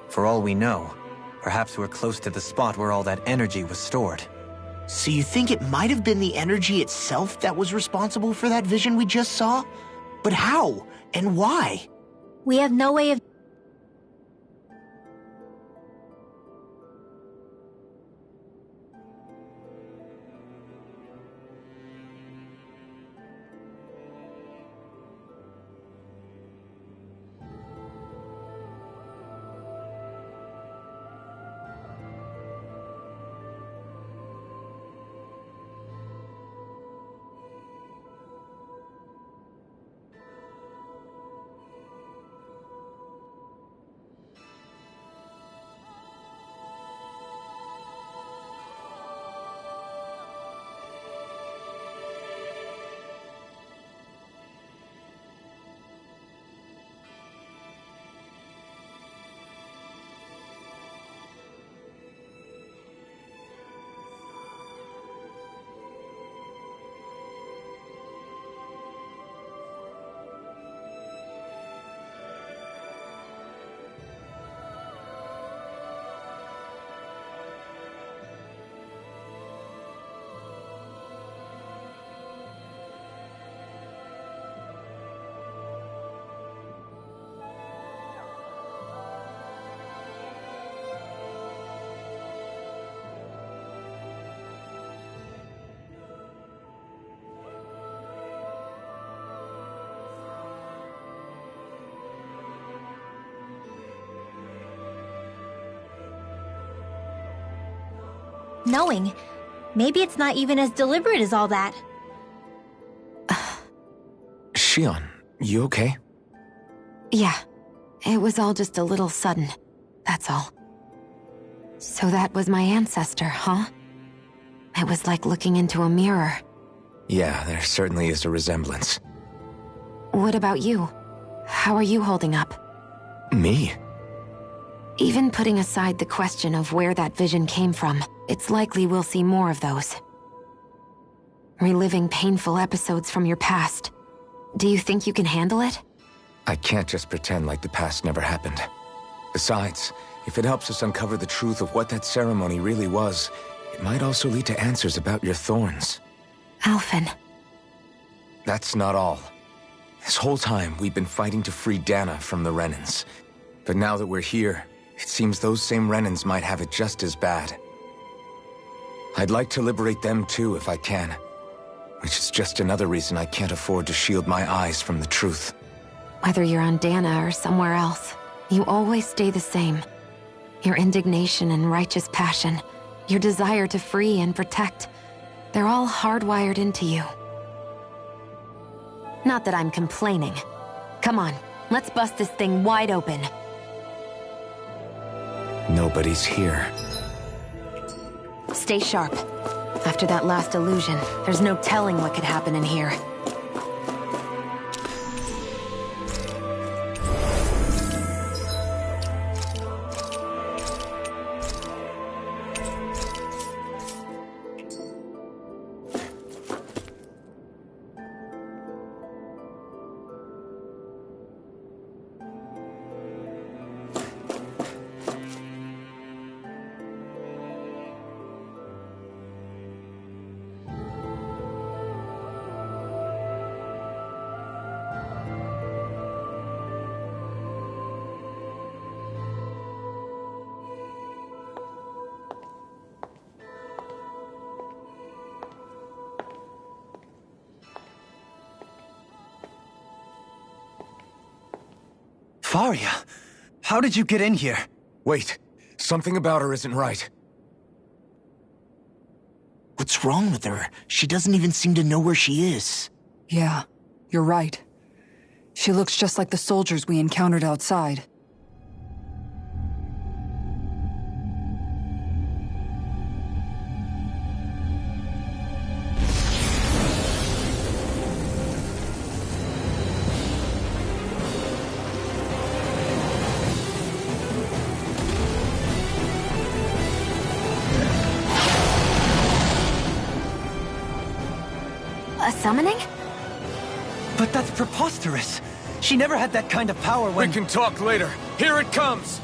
For all we know, perhaps we're close to the spot where all that energy was stored. So you think it might have been the energy itself that was responsible for that vision we just saw? But how? And why? We have no way of... knowing. Maybe it's not even as deliberate as all that. Shion, you okay? Yeah. It was all just a little sudden. That's all. So that was my ancestor, huh? It was like looking into a mirror. Yeah, there certainly is a resemblance. What about you? How are you holding up? Me? Even putting aside the question of where that vision came from, it's likely we'll see more of those. Reliving painful episodes from your past. Do you think you can handle it? I can't just pretend like the past never happened. Besides, if it helps us uncover the truth of what that ceremony really was, it might also lead to answers about your thorns. Alphen. That's not all. This whole time, we've been fighting to free Dana from the Renans. But now that we're here, it seems those same Renans might have it just as bad. I'd like to liberate them too if I can. Which is just another reason I can't afford to shield my eyes from the truth. Whether you're on Dana or somewhere else, you always stay the same. Your indignation and righteous passion, your desire to free and protect, they're all hardwired into you. Not that I'm complaining. Come on, let's bust this thing wide open. Nobody's here. Stay sharp. After that last illusion, there's no telling what could happen in here. Faria, how did you get in here? Wait, something about her isn't right. What's wrong with her? She doesn't even seem to know where she is. Yeah, you're right. She looks just like the soldiers we encountered outside. A summoning? But that's preposterous. She never had that kind of power when— We can talk later. Here it comes!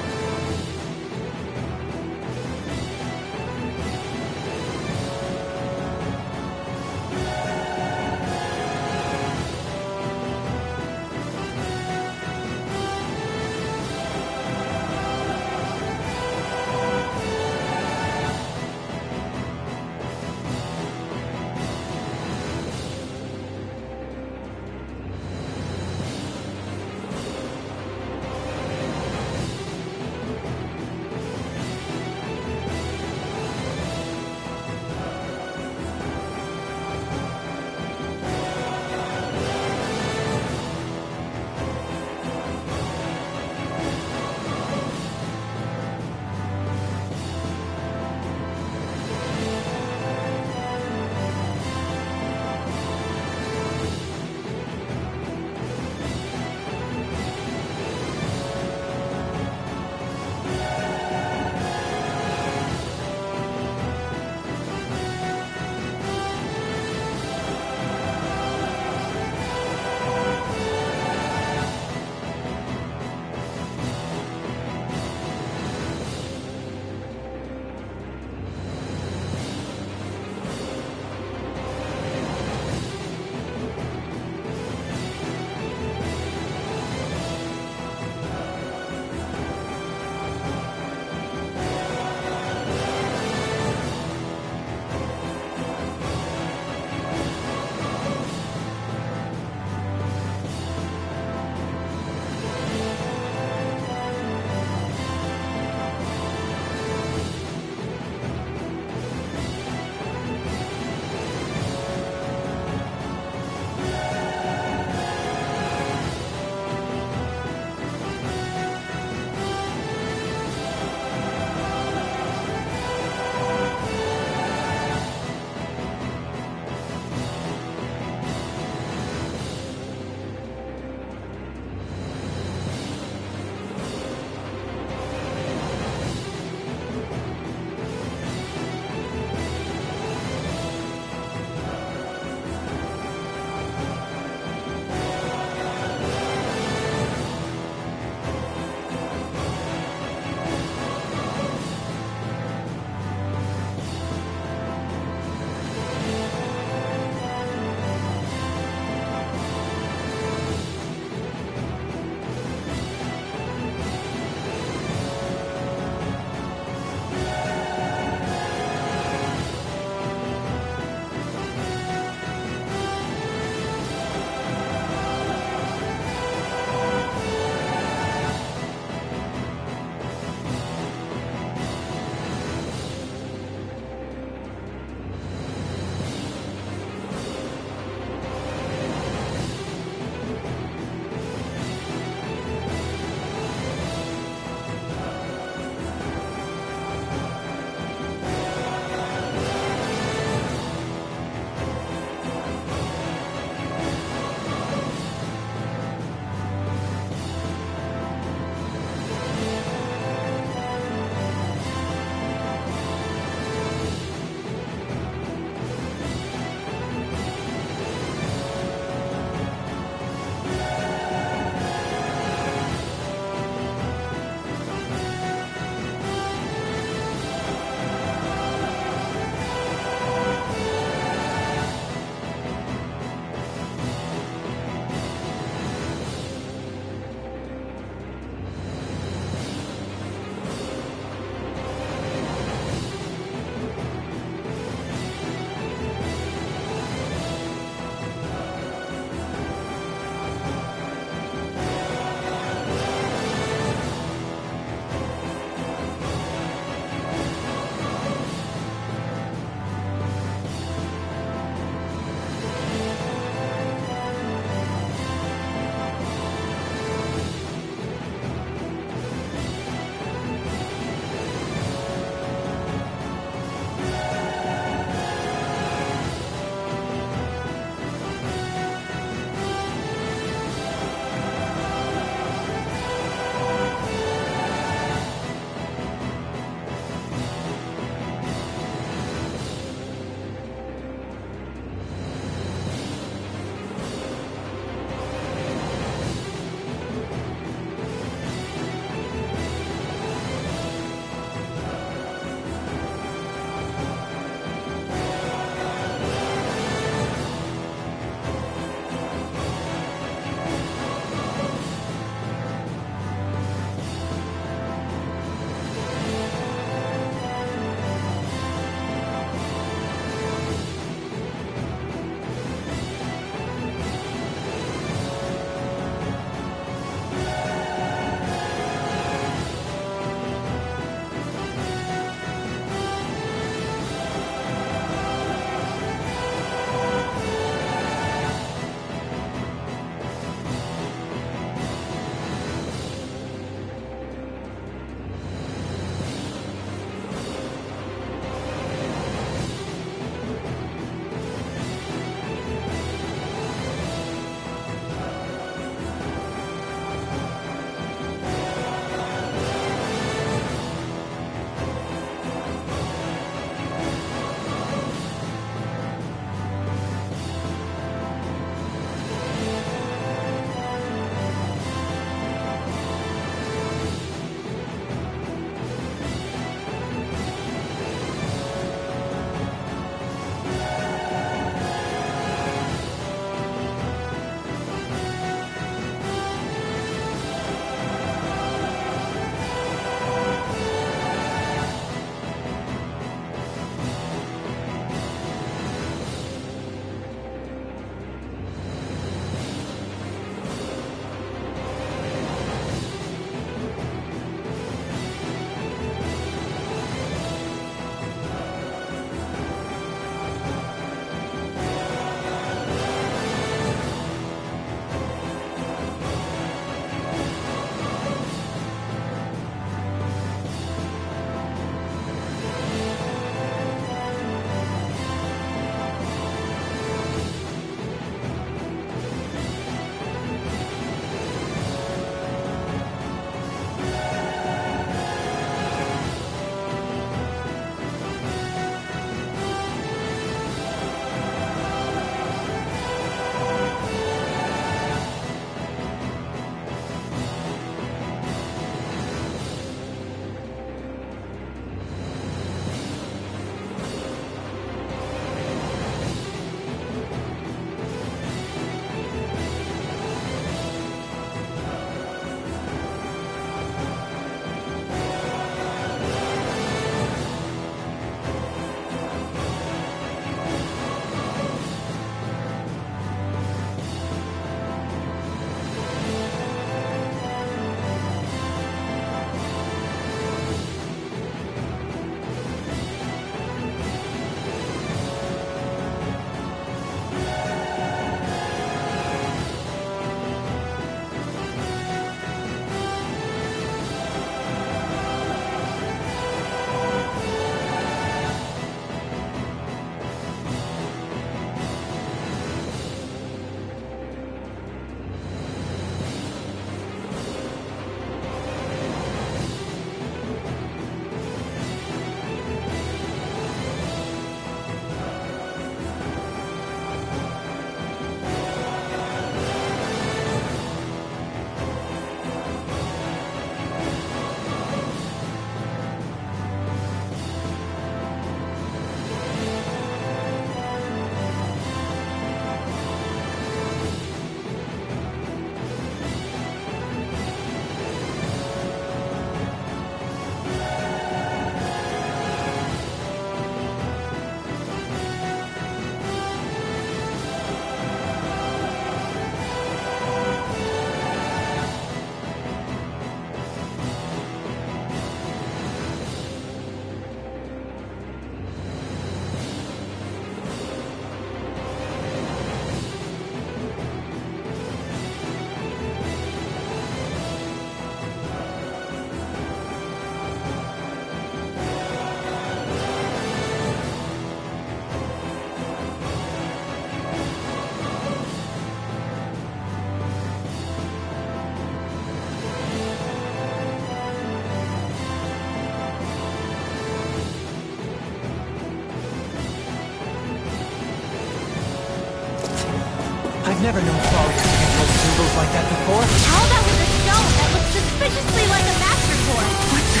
I've never known Florida to control Zugals like that before. All that was a stone that looked suspiciously like a master sword. What the?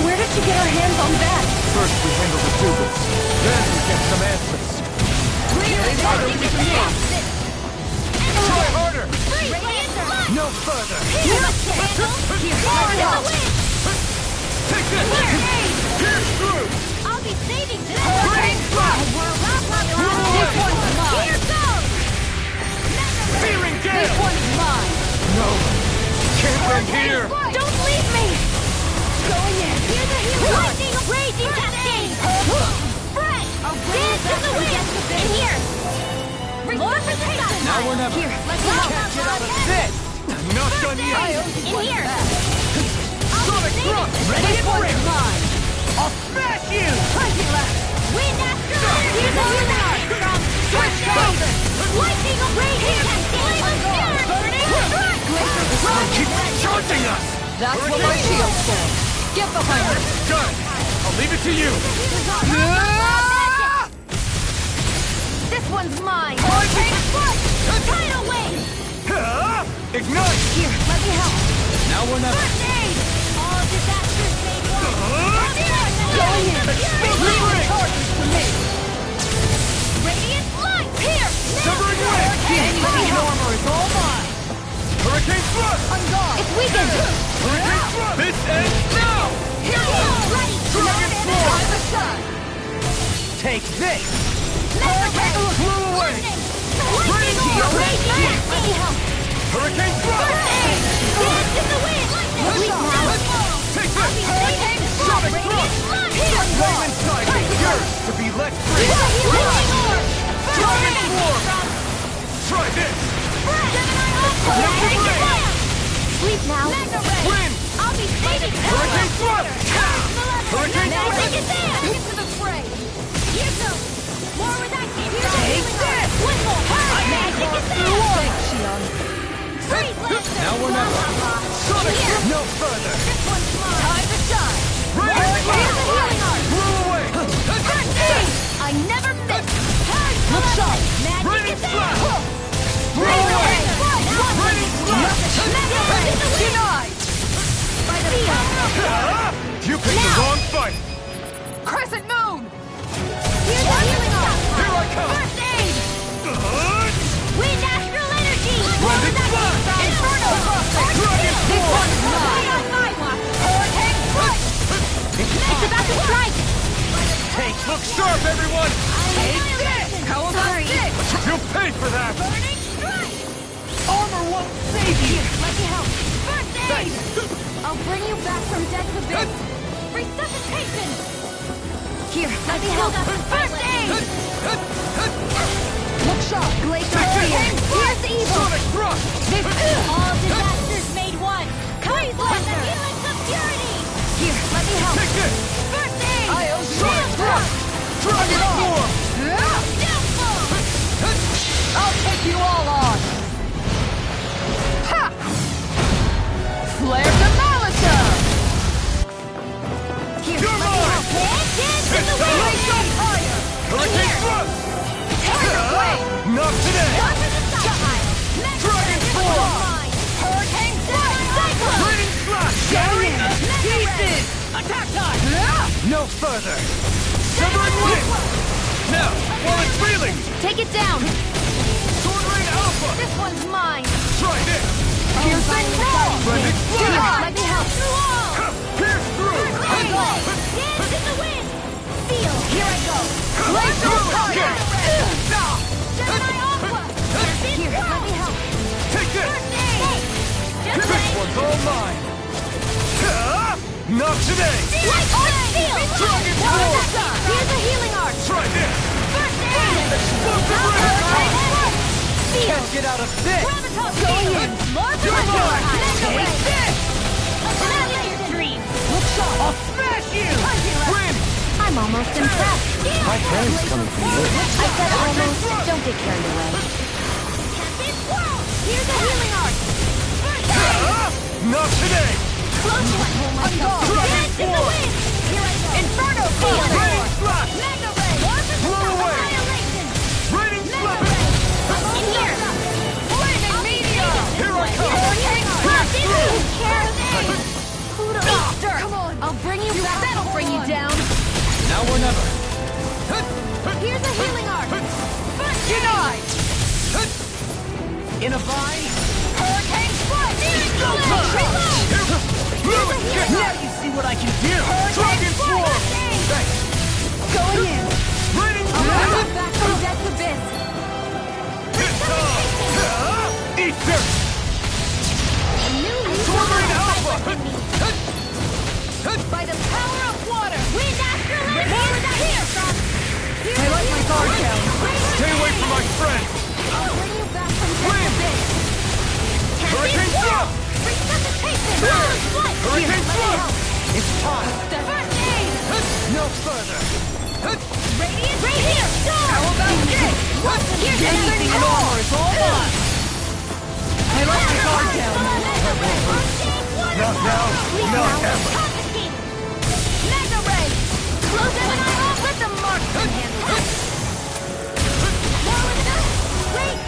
Where did you get our hands on that? First we handle the Zugals, then we get some answers. Try harder! No further! Take this! Pierce through! I'll be saving this! Rain Flash! This one's mine! Here goes! Searing Gale! This one's mine! No! Can't end here! Don't leave me! Going in! Here's a healer! Lightning! Raging cascade! Fred! Dance to the wind! In here! Resuscitation! Now we're never! Here, let's go! Can't get out of this! Not done yet! In here! Sonic Thrust! Ready to rip! I'll smash you! Punching left! Wind after! Here's a healer! Switch shoulders! Lightning! Raging cascade! Burning! Strike! Keep charging us! That's what my shield said. Get behind her. Got it! I'll leave it to you! This one's mine! Lightning! Tidal wave! Ignite! Here, let me help! Now we're never! First aid! All disasters made one! Going in. Charges for me. Radiant light! Here! Severing wind! Any armor is all mine. Hurricane Thrust! On guard. It's weakened! Hurricane Thrust! This ends now! Here we go! Ready! Dragon Sword! Time to shine. Take this! Hurricane! Flew away! Lightning! Raging! Let me help! Hurricane Thrust! Dance in the wind! Sleep now! Take this! Hurricane! Sonic Radiant Thrust! light! Here! Raven Side is yours to be let free! Lightning orb! Dragon Swarm! Try this! Sleep now! Wind! I'll be saving you! Hurricane Thrust! Hurricane Now Thrust! take it down! Into the fray! Here goes! More with that kid! Take this! One more! Magic is there! Shion. Freeze Lancer! Now we're never! Sonic! Here! No further! This one's mine! Time to shine. Raven Here's the Flash! healing art! Blew away! First aid! I never miss! Look sharp. Magic Raining is there! Flash! Blew Rain away! away! Raining Flash! Denied. By the field! You picked the wrong fight! Crescent moon. Here's the healing art! Here I come! First aid! Wind astral energy! Raining Flash! Inferno! Dragon This Sword! one's mine! On my watch! Hurricane strike! It's about to strike! Take, look sharp, everyone! Take this! How about this? You'll pay for that! Burning strike! Armor won't save you! Let me help! First aid! Thanks! I'll bring you back from death's abyss! Resuscitation! Here, let me help! First aid! Look sharp. Glacial Spear! Here's evil! Sonic Thrust! This all disasters made one! Freeze Lancer! Healings of purity! Here, let me help! Take this! First aid! Sonic Thrust! Dragon Form! Downfall! I'll take you all on. Ha! Flare Demolition. Here, You're let me mine! help! Dance in the It's wind! Fire. Hurricane Thrust! Not today! Go for the side! Dragon Form! Hurricane Cyclone! Raining Flash! Pieces! Attack time. No further! Severing Wind! Now, while it's reeling! Take it down! Sword Rain Alpha! This one's mine! Try this! Piercing roll! Raining Here, Flash! let me help! Pierce through! Dance in the wind! Feel! Here I go! Glacial Fire! Gemini Aqua! Here, let me help! Take this! First aid! Just This wait! one's all mine! Not today! Light Steel! Dragon Form! Here's a healing art! Try this! First aid! Explosive Hurricane Rain! Force! Feel! Can't get out of this! Gravitas Going in! More pressure! Take this! Annihilation Dream! Look sharp. I'll smash you! Win! I'm almost impressed. My parents coming from you. I said almost. Don't get carried away. Captain Swirl! Here's a healing art! First aid! Not today! Close one! Dance in the wind! Here I go! Inferno Field! Raining Flash! Mega Ray! Blow away! Annihilation! Raining Mega Flash! Ray! In here! can hear her! Dragon Swarm! Thanks! Going in! Raining Bring you back from Death's Abyss! Eat dirt! Soaring Alpha! By the power of water! Wind Astral Energy! More of that here! I let my guard down. Stay away from my friend! I'll bring you back from Death's Abyss! Hurricane Thrust! Resuscitation! Hurricane Thrust! It's time! First aid! No further! Radiant right here! How about this? Here's Anything more is all mine! I let my guard down. Not now, not ever! Mega Ray! Close them and off! Let the marksman handle it! Wait!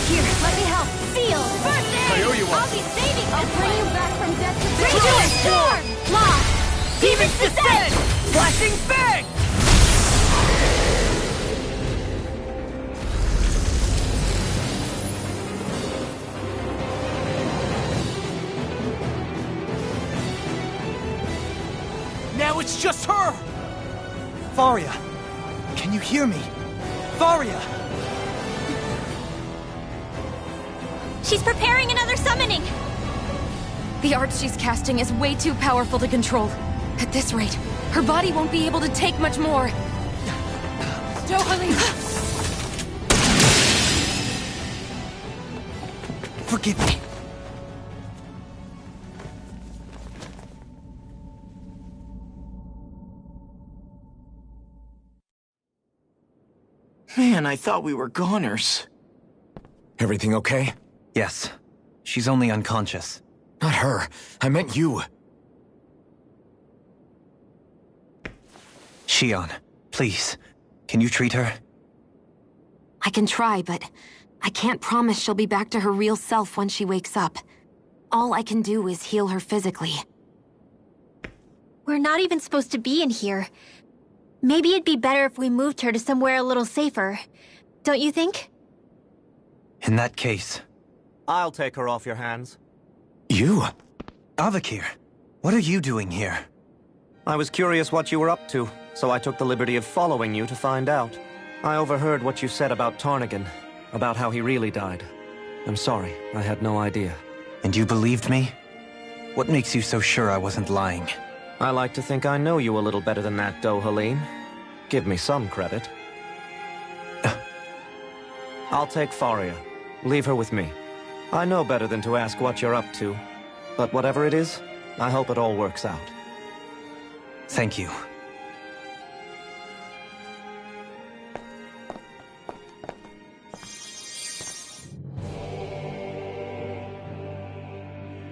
Here, let me help! Field! First aid! I owe you one. I'll be saving I'll bring you back from death to Bring victory! to it! Storm! Lost! Demon's Descent! Flashing Fang! Now it's just her! Faria! Can you hear me? Faria! She's preparing another summoning! The art she's casting is way too powerful to control. At this rate, her body won't be able to take much more. Dohalim! Forgive me. Man, I thought we were goners. Everything okay? Yes. She's only unconscious. Not her. I meant you. Shion, please. Can you treat her? I can try, but I can't promise she'll be back to her real self when she wakes up. All I can do is heal her physically. We're not even supposed to be in here. Maybe it'd be better if we moved her to somewhere a little safer. Don't you think? In that case... I'll take her off your hands. You? Avakir, what are you doing here? I was curious what you were up to, so I took the liberty of following you to find out. I overheard what you said about Tarnagin, about how he really died. I'm sorry, I had no idea. And you believed me? What makes you so sure I wasn't lying? I like to think I know you a little better than that, Dohalim. Give me some credit. I'll take Faria. Leave her with me. I know better than to ask what you're up to. But whatever it is, I hope it all works out. Thank you.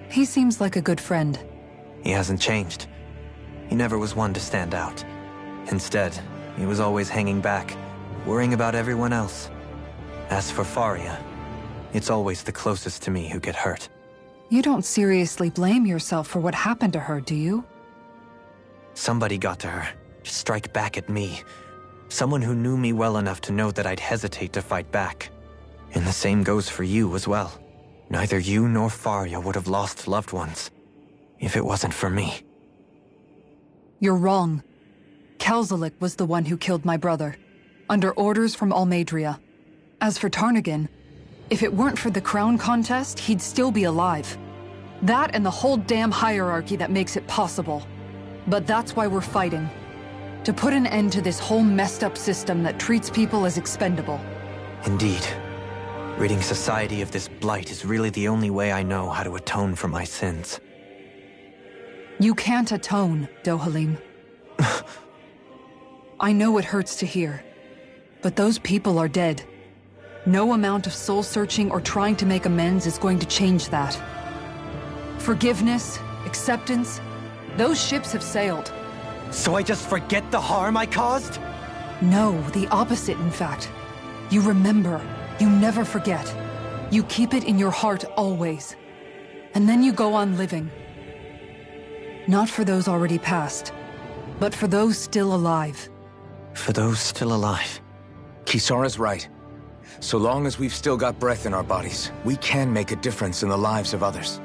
He seems like a good friend. He hasn't changed. He never was one to stand out. Instead, he was always hanging back, worrying about everyone else. As for Faria, it's always the closest to me who get hurt. You don't seriously blame yourself for what happened to her, do you? Somebody got to her, to strike back at me. Someone who knew me well enough to know that I'd hesitate to fight back. And the same goes for you as well. Neither you nor Faria would have lost loved ones, if it wasn't for me. You're wrong. Kelzelik was the one who killed my brother, under orders from Almeidrea. As for Tarnagin, if it weren't for the crown contest, he'd still be alive. That and the whole damn hierarchy that makes it possible. But that's why we're fighting. To put an end to this whole messed up system that treats people as expendable. Indeed. Ridding society of this blight is really the only way I know how to atone for my sins. You can't atone, Dohalim. I know it hurts to hear, but those people are dead. No amount of soul-searching or trying to make amends is going to change that. Forgiveness, acceptance, those ships have sailed. So I just forget the harm I caused? No, the opposite, in fact. You remember. You never forget. You keep it in your heart always. And then you go on living. Not for those already past, but for those still alive. For those still alive. Kisara's right. So long as we've still got breath in our bodies, we can make a difference in the lives of others.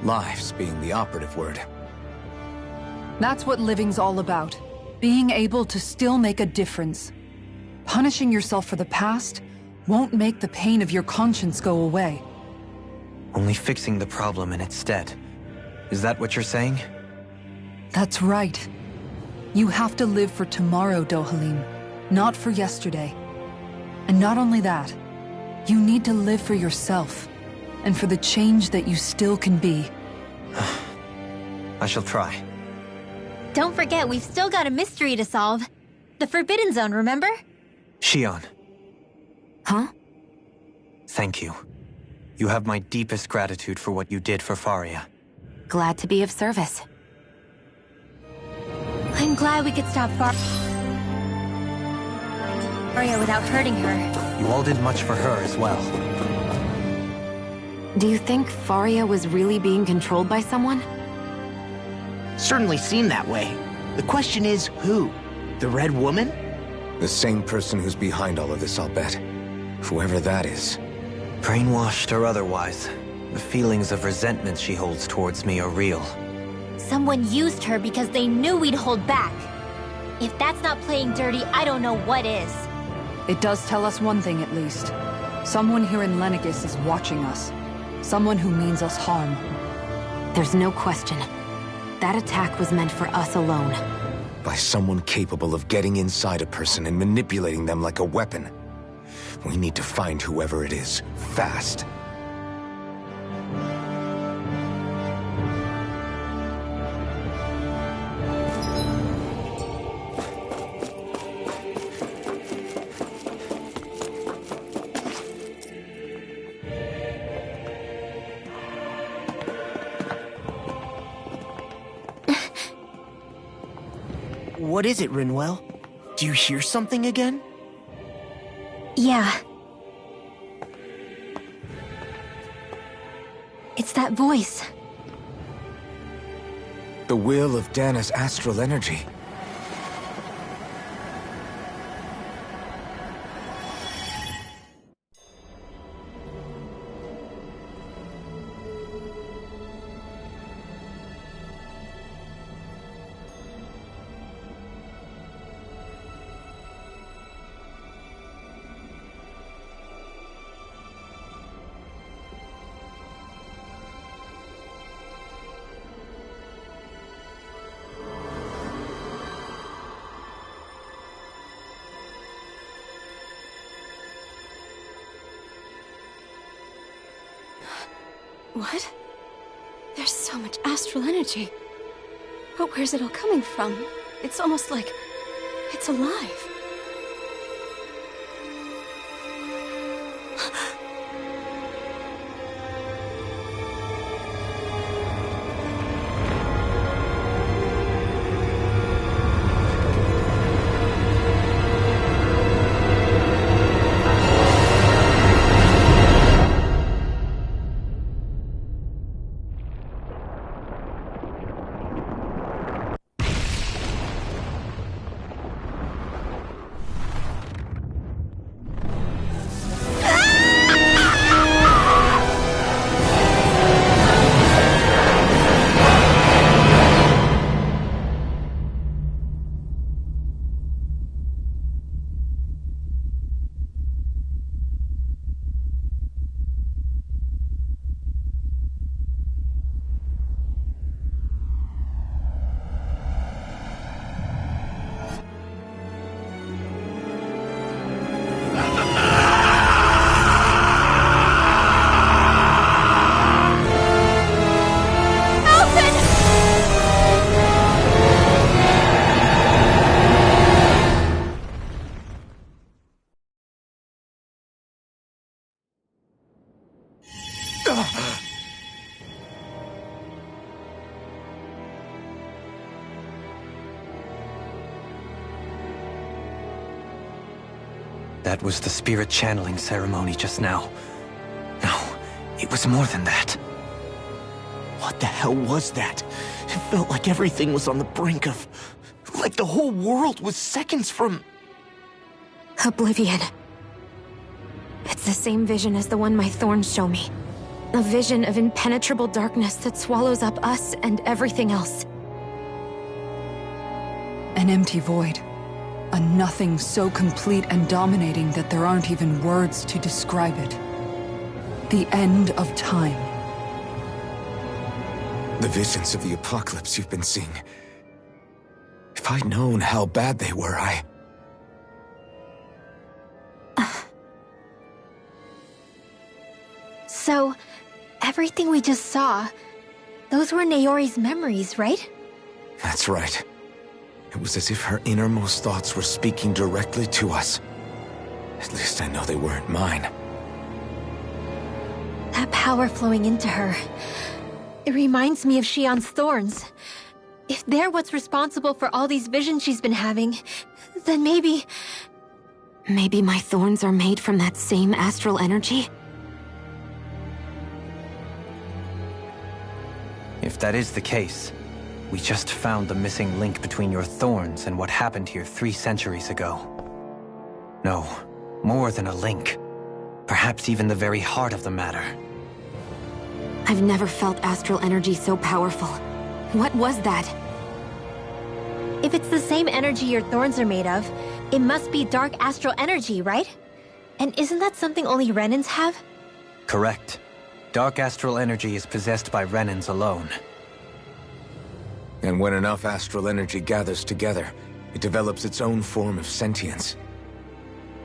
Lives being the operative word. That's what living's all about. Being able to still make a difference. Punishing yourself for the past won't make the pain of your conscience go away. Only fixing the problem in its stead. Is that what you're saying? That's right. You have to live for tomorrow, Dohalim, not for yesterday. And not only that, you need to live for yourself, and for the change that you still can be. I shall try. Don't forget, we've still got a mystery to solve. The Forbidden Zone, remember? Shion. Huh? Thank you. You have my deepest gratitude for what you did for Faria. Glad to be of service. I'm glad we could stop Faria without hurting her. You all did much for her as well. Do you think Faria was really being controlled by someone? Certainly seemed that way. The question is, who? The Red Woman? The same person who's behind all of this, I'll bet. Whoever that is. Brainwashed or otherwise, the feelings of resentment she holds towards me are real. Someone used her because they knew we'd hold back. If that's not playing dirty, I don't know what is. It does tell us one thing at least. Someone here in Lenegis is watching us. Someone who means us harm. There's no question. That attack was meant for us alone. By someone capable of getting inside a person and manipulating them like a weapon. We need to find whoever it is, fast. What is it, Rinwell? Do you hear something again? Yeah. It's that voice. The will of Dana's astral energy. What? There's so much astral energy. But where's it all coming from? It's almost like it's alive. That was the spirit channeling ceremony just now. No, it was more than that. What the hell was that? It felt like everything was on the brink of... like the whole world was seconds from... Oblivion. It's the same vision as the one my thorns show me. A vision of impenetrable darkness that swallows up us and everything else. An empty void. A nothing so complete and dominating that there aren't even words to describe it. The end of time. The visions of the apocalypse you've been seeing. If I'd known how bad they were, So, everything we just saw, those were Naori's memories, right? That's right. It was as if her innermost thoughts were speaking directly to us. At least I know they weren't mine. That power flowing into her. It reminds me of Shion's thorns. If they're what's responsible for all these visions she's been having, then maybe... Maybe my thorns are made from that same astral energy? If that is the case, we just found the missing link between your thorns and what happened here 3 centuries ago. No, more than a link. Perhaps even the very heart of the matter. I've never felt astral energy so powerful. What was that? If it's the same energy your thorns are made of, it must be dark astral energy, right? And isn't that something only Renans have? Correct. Dark astral energy is possessed by Renans alone. And when enough astral energy gathers together, it develops its own form of sentience.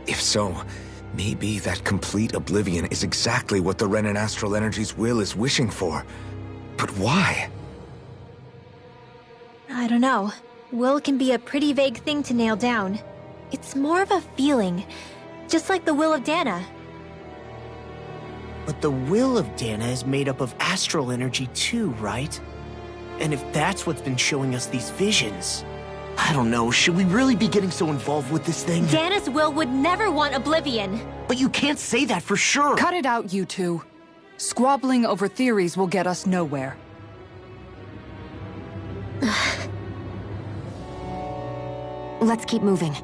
If so, maybe that complete oblivion is exactly what the Renan astral energy's will is wishing for. But why? I don't know. Will can be a pretty vague thing to nail down. It's more of a feeling, just like the will of Dana. But the will of Dana is made up of astral energy too, right? And if that's what's been showing us these visions... I don't know, should we really be getting so involved with this thing? Dana's will would never want oblivion. But you can't say that for sure. Cut it out, you two. Squabbling over theories will get us nowhere. Let's keep moving.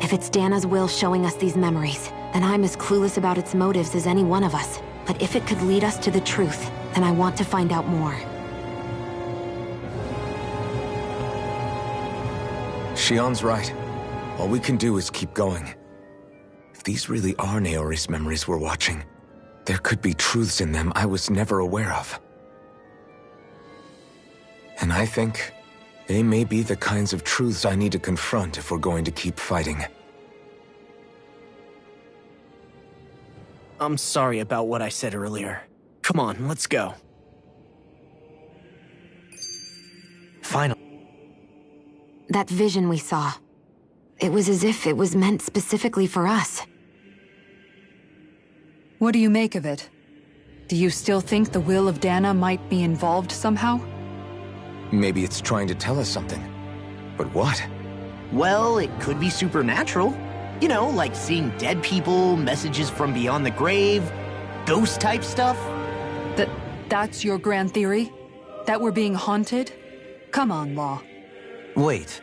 If it's Dana's will showing us these memories, then I'm as clueless about its motives as any one of us. But if it could lead us to the truth, then I want to find out more. Shion's right. All we can do is keep going. If these really are Naori's memories we're watching, there could be truths in them I was never aware of. And I think they may be the kinds of truths I need to confront if we're going to keep fighting. I'm sorry about what I said earlier. Come on, let's go. Finally. That vision we saw. It was as if it was meant specifically for us. What do you make of it? Do you still think the will of Dana might be involved somehow? Maybe it's trying to tell us something. But what? Well, it could be supernatural. You know, like seeing dead people, messages from beyond the grave, ghost-type stuff. That's your grand theory? That we're being haunted? Come on, Law. Wait.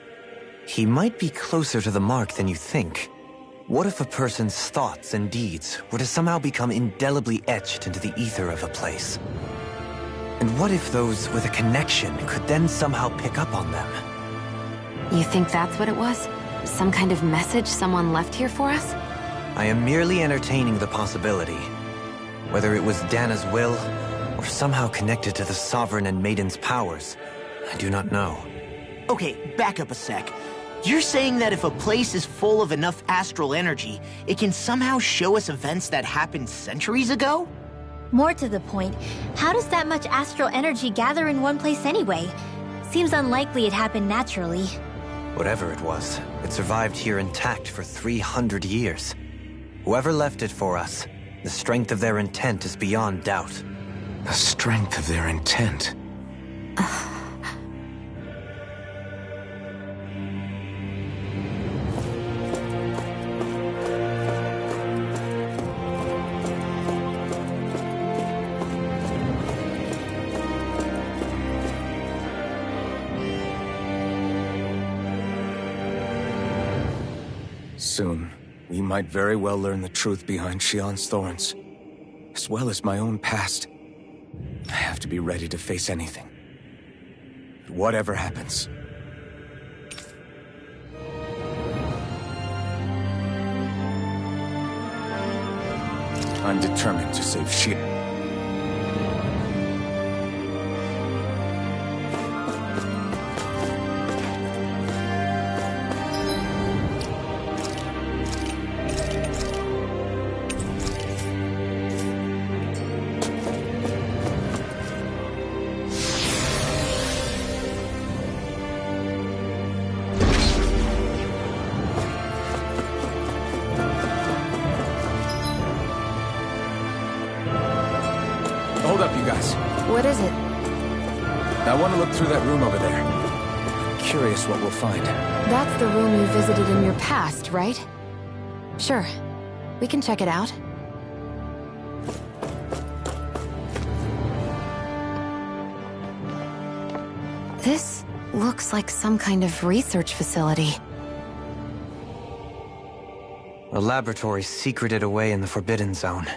He might be closer to the mark than you think. What if a person's thoughts and deeds were to somehow become indelibly etched into the ether of a place? And what if those with a connection could then somehow pick up on them? You think that's what it was? Some kind of message someone left here for us? I am merely entertaining the possibility. Whether it was Dana's will, or somehow connected to the Sovereign and Maiden's powers, I do not know. Okay, back up a sec. You're saying that if a place is full of enough astral energy, it can somehow show us events that happened centuries ago? More to the point, how does that much astral energy gather in one place anyway? Seems unlikely it happened naturally. Whatever it was, it survived here intact for 300 years. Whoever left it for us, the strength of their intent is beyond doubt. The strength of their intent? Soon, we might very well learn the truth behind Shion's thorns. as well as my own past. I have to be ready to face anything. Whatever happens. I'm determined to save Shia. Hold up, you guys. What is it? I want to look through that room over there. Curious what we'll find. That's the room you visited in your past, right? Sure. We can check it out. This looks like some kind of research facility. A laboratory secreted away in the Forbidden Zone.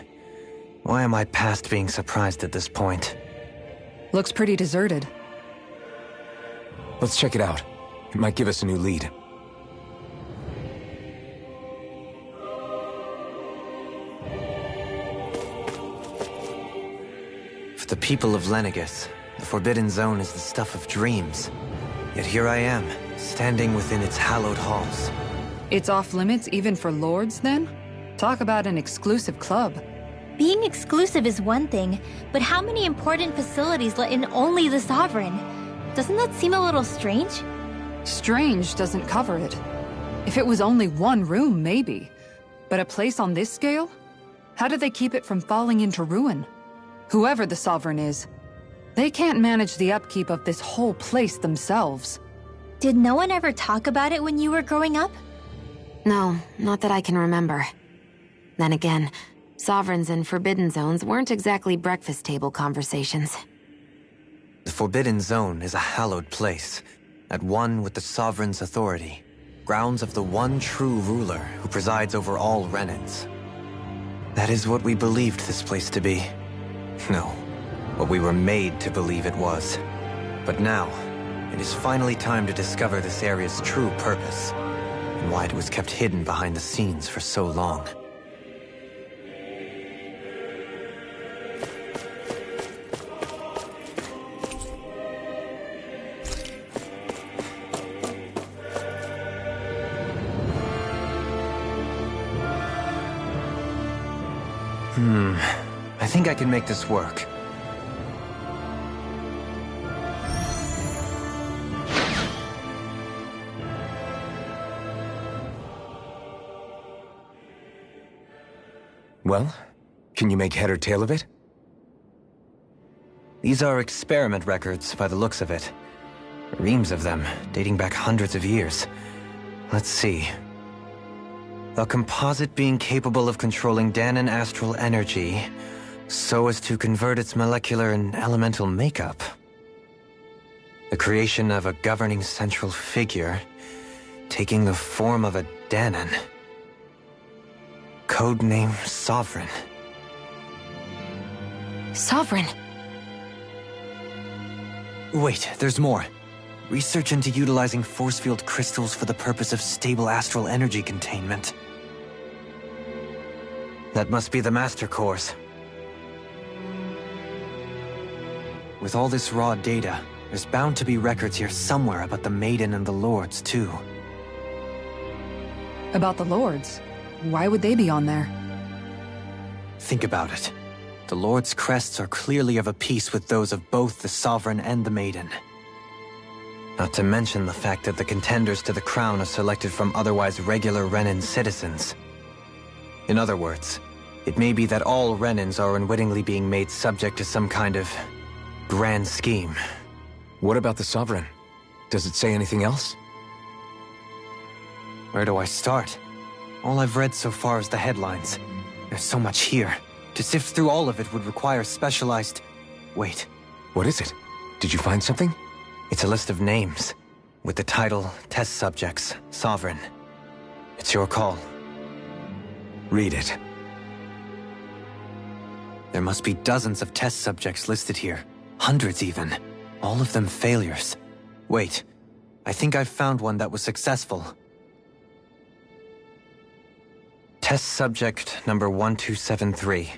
Why am I past being surprised at this point? Looks pretty deserted. Let's check it out. It might give us a new lead. For the people of Lenegis, the Forbidden Zone is the stuff of dreams. Yet here I am, standing within its hallowed halls. It's off limits even for lords, then? Talk about an exclusive club. Being exclusive is one thing, but how many important facilities let in only the Sovereign? Doesn't that seem a little strange? Strange doesn't cover it. If it was only one room, maybe. But a place on this scale? How did they keep it from falling into ruin? Whoever the Sovereign is, they can't manage the upkeep of this whole place themselves. Did no one ever talk about it when you were growing up? No, not that I can remember. Then again, Sovereigns and Forbidden Zones weren't exactly breakfast table conversations. The Forbidden Zone is a hallowed place, at one with the Sovereign's authority, grounds of the one true ruler who presides over all Renans. That is what we believed this place to be. No, what we were made to believe it was. But now, it is finally time to discover this area's true purpose, and why it was kept hidden behind the scenes for so long. I think I can make this work. Well, can you make head or tail of it? These are experiment records by the looks of it. Reams of them, dating back hundreds of years. Let's see. A composite being capable of controlling Dahnan astral energy so as to convert its molecular and elemental makeup. The creation of a governing central figure, taking the form of a Dahnan. Codename Sovereign. Sovereign? Wait, there's more. Research into utilizing force field crystals for the purpose of stable astral energy containment. That must be the Master Course. With all this raw data, there's bound to be records here somewhere about the Maiden and the Lords, too. About the Lords? Why would they be on there? Think about it. The Lord's crests are clearly of a piece with those of both the Sovereign and the Maiden. Not to mention the fact that the contenders to the crown are selected from otherwise regular Renan citizens. In other words, it may be that all Renans are unwittingly being made subject to some kind of grand scheme. What about the Sovereign? Does it say anything else? Where do I start? All I've read so far is the headlines. There's so much here. To sift through all of it would require specialized... Wait. What is it? Did you find something? It's a list of names, with the title, Test Subjects, Sovereign. It's your call. Read it. There must be dozens of test subjects listed here. Hundreds even. All of them failures. Wait, I think I've found one that was successful. Test subject number 1273.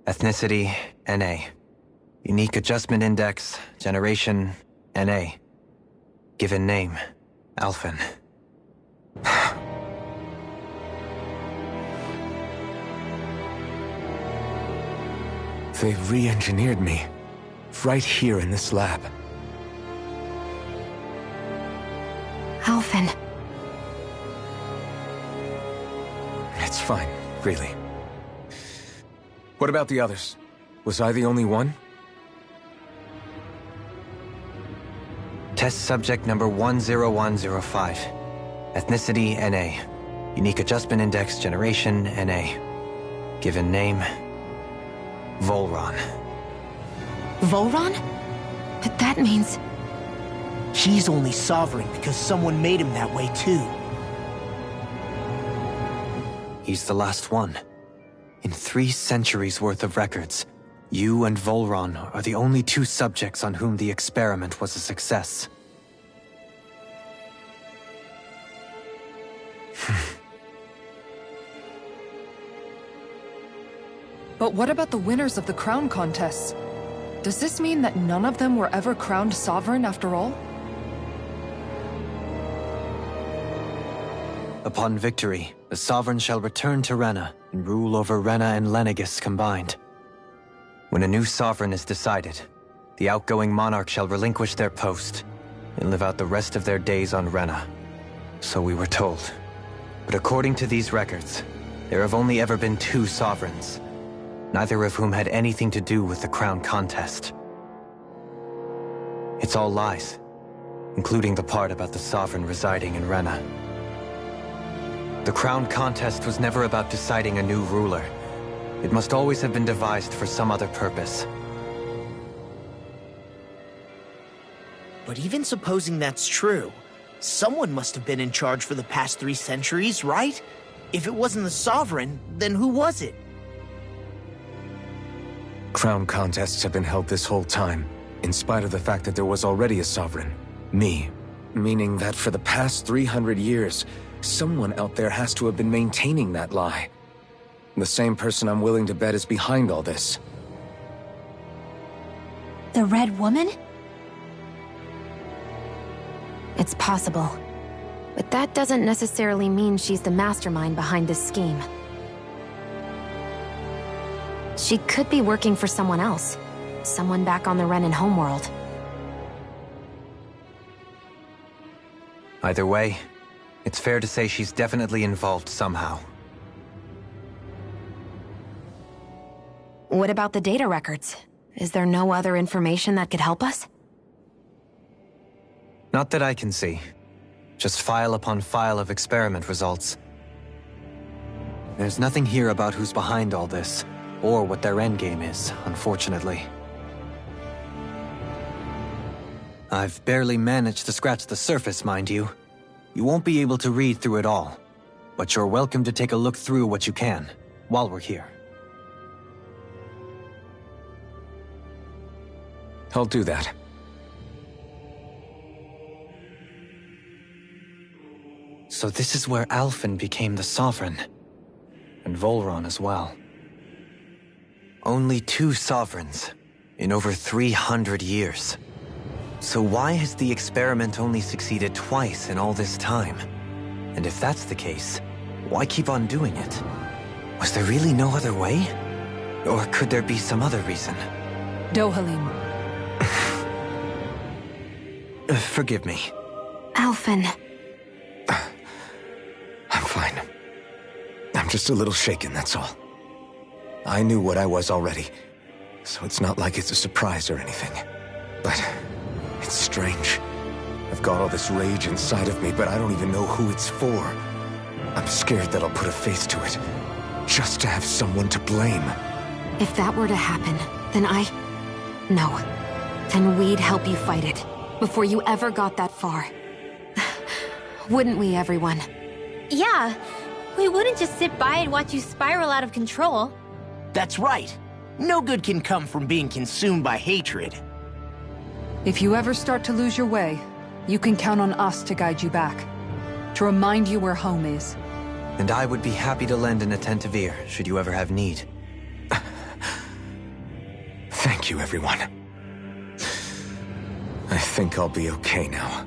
Ethnicity, NA. Unique adjustment index, generation, NA. Given name, Alphen. They've re-engineered me. Right here in this lab. Alphen. It's fine, really. What about the others? Was I the only one? Test subject number 10105. Ethnicity, NA. Unique adjustment index, generation, NA. Given name, Volron. Volron? But that means... He's only sovereign because someone made him that way too. He's the last one. In 3 centuries worth of records, you and Volron are the only 2 subjects on whom the experiment was a success. But what about the winners of the crown contests? Does this mean that none of them were ever crowned sovereign after all? Upon victory, the sovereign shall return to Rena and rule over Rena and Lenegis combined. When a new sovereign is decided, the outgoing monarch shall relinquish their post and live out the rest of their days on Rena. So we were told. But according to these records, there have only ever been 2 sovereigns, neither of whom had anything to do with the crown contest. It's all lies, including the part about the sovereign residing in Rena. The crown contest was never about deciding a new ruler. It must always have been devised for some other purpose. But even supposing that's true, someone must have been in charge for the past 3 centuries, right? If it wasn't the sovereign, then who was it? Crown contests have been held this whole time, in spite of the fact that there was already a sovereign. Me. Meaning that for the past 300 years, someone out there has to have been maintaining that lie. The same person I'm willing to bet is behind all this. The Red Woman? It's possible. But that doesn't necessarily mean she's the mastermind behind this scheme. She could be working for someone else. Someone back on the Renan homeworld. Either way, it's fair to say she's definitely involved somehow. What about the data records? Is there no other information that could help us? Not that I can see. Just file upon file of experiment results. There's nothing here about who's behind all this, or what their endgame is, unfortunately. I've barely managed to scratch the surface, mind you. You won't be able to read through it all, but you're welcome to take a look through what you can, while we're here. I'll do that. So this is where Alphen became the Sovereign. And Volron as well. Only 2 sovereigns in over 300 years. So why has the experiment only succeeded twice in all this time? And if that's the case, why keep on doing it? Was there really no other way? Or could there be some other reason? Dohalim. Forgive me. Alphen. I'm fine. I'm just a little shaken, that's all. I knew what I was already, so it's not like it's a surprise or anything. But it's strange. I've got all this rage inside of me, but I don't even know who it's for. I'm scared that I'll put a face to it, just to have someone to blame. If that were to happen, then No. Then we'd help you fight it, before you ever got that far. Wouldn't we, everyone? Yeah. We wouldn't just sit by and watch you spiral out of control. That's right. No good can come from being consumed by hatred. If you ever start to lose your way, you can count on us to guide you back. To remind you where home is. And I would be happy to lend an attentive ear, should you ever have need. Thank you, everyone. I think I'll be okay now.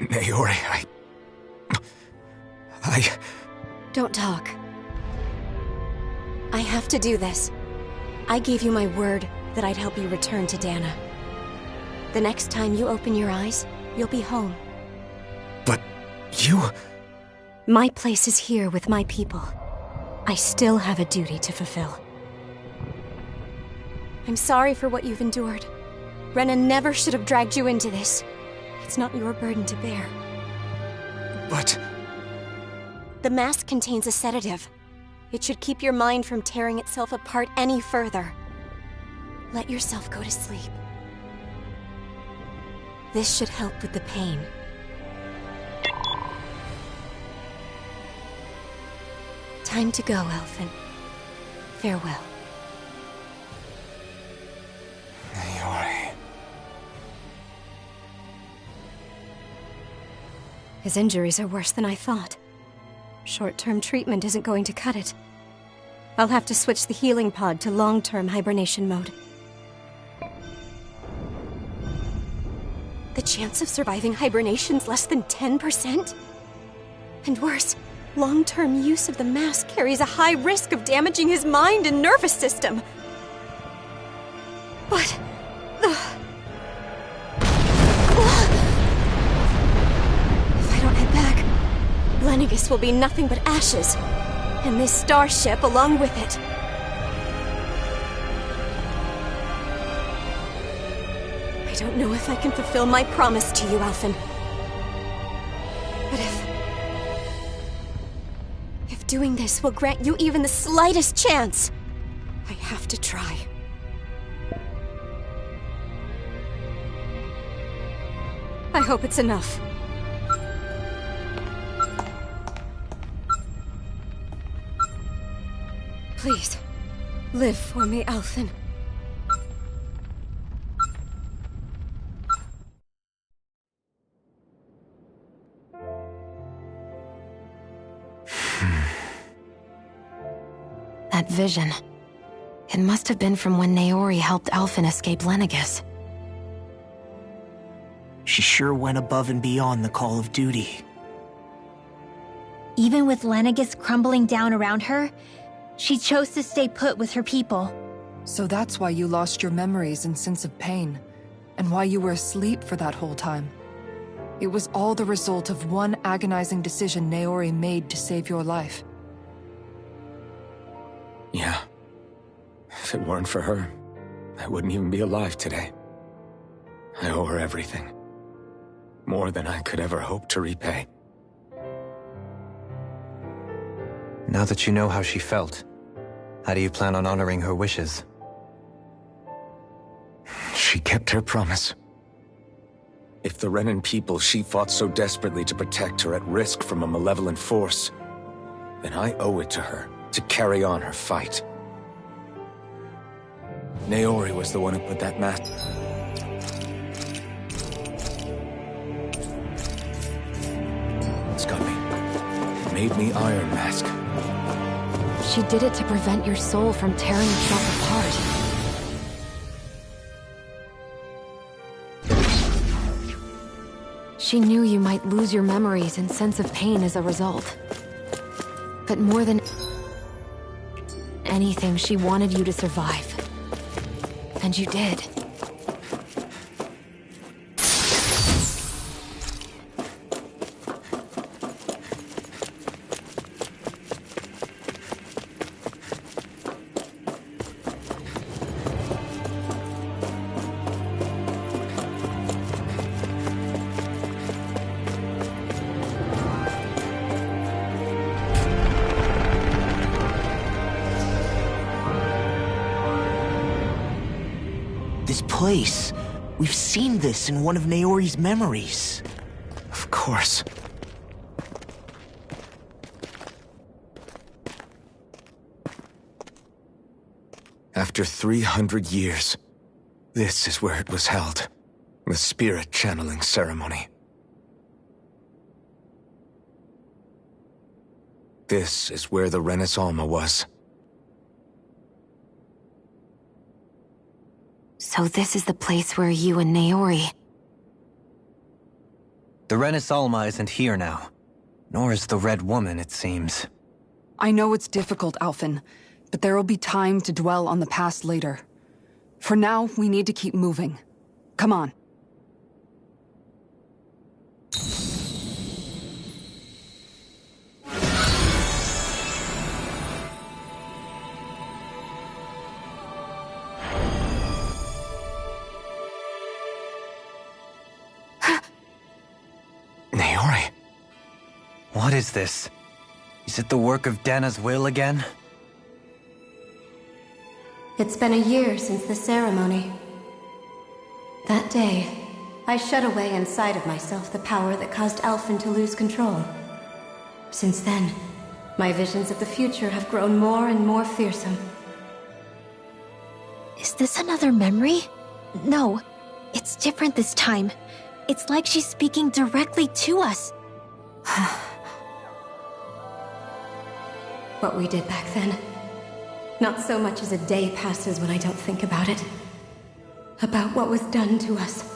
Naori, Don't talk. I have to do this. I gave you my word that I'd help you return to Dana. The next time you open your eyes, you'll be home. But you... My place is here with my people. I still have a duty to fulfill. I'm sorry for what you've endured. Renan never should have dragged you into this. It's not your burden to bear. But... The mask contains a sedative. It should keep your mind from tearing itself apart any further. Let yourself go to sleep. This should help with the pain. Time to go, Elfin. Farewell. Naori. His injuries are worse than I thought. Short-term treatment isn't going to cut it. I'll have to switch the healing pod to long-term hibernation mode. The chance of surviving hibernation's less than 10%? And worse, long-term use of the mask carries a high risk of damaging his mind and nervous system. But... If I don't head back, Lenegis will be nothing but ashes, and this starship along with it. I don't know if I can fulfill my promise to you, Alphen. But if doing this will grant you even the slightest chance, I have to try. I hope it's enough. Please, live for me, Alphen. That vision. It must have been from when Naori helped Alphen escape Lenegis. She sure went above and beyond the call of duty. Even with Lenegis crumbling down around her, she chose to stay put with her people. So that's why you lost your memories and sense of pain, and why you were asleep for that whole time. It was all the result of one agonizing decision Naori made to save your life. Yeah. If it weren't for her, I wouldn't even be alive today. I owe her everything. More than I could ever hope to repay. Now that you know how she felt, how do you plan on honoring her wishes? She kept her promise. If the Renan people she fought so desperately to protect are at risk from a malevolent force, then I owe it to her to carry on her fight. Naori was the one who put that mask... It's got me. It made me Iron Mask. She did it to prevent your soul from tearing itself apart. She knew you might lose your memories and sense of pain as a result. But more than anything, she wanted you to survive. And you did. This place. We've seen this in one of Naori's memories. Of course. After 300 years, this is where it was held. The spirit channeling ceremony. This is where the Renis Alma was. So this is the place where you and Naori... The Renis Alma isn't here now. Nor is the Red Woman, it seems. I know it's difficult, Alphen, but there will be time to dwell on the past later. For now, we need to keep moving. Come on. Naori? What is this? Is it the work of Dana's will again? It's been a year since the ceremony. That day, I shut away inside of myself the power that caused Alphen to lose control. Since then, my visions of the future have grown more and more fearsome. Is this another memory? No, it's different this time. It's like she's speaking directly to us. What we did back then. Not so much as a day passes when I don't think about it. About what was done to us.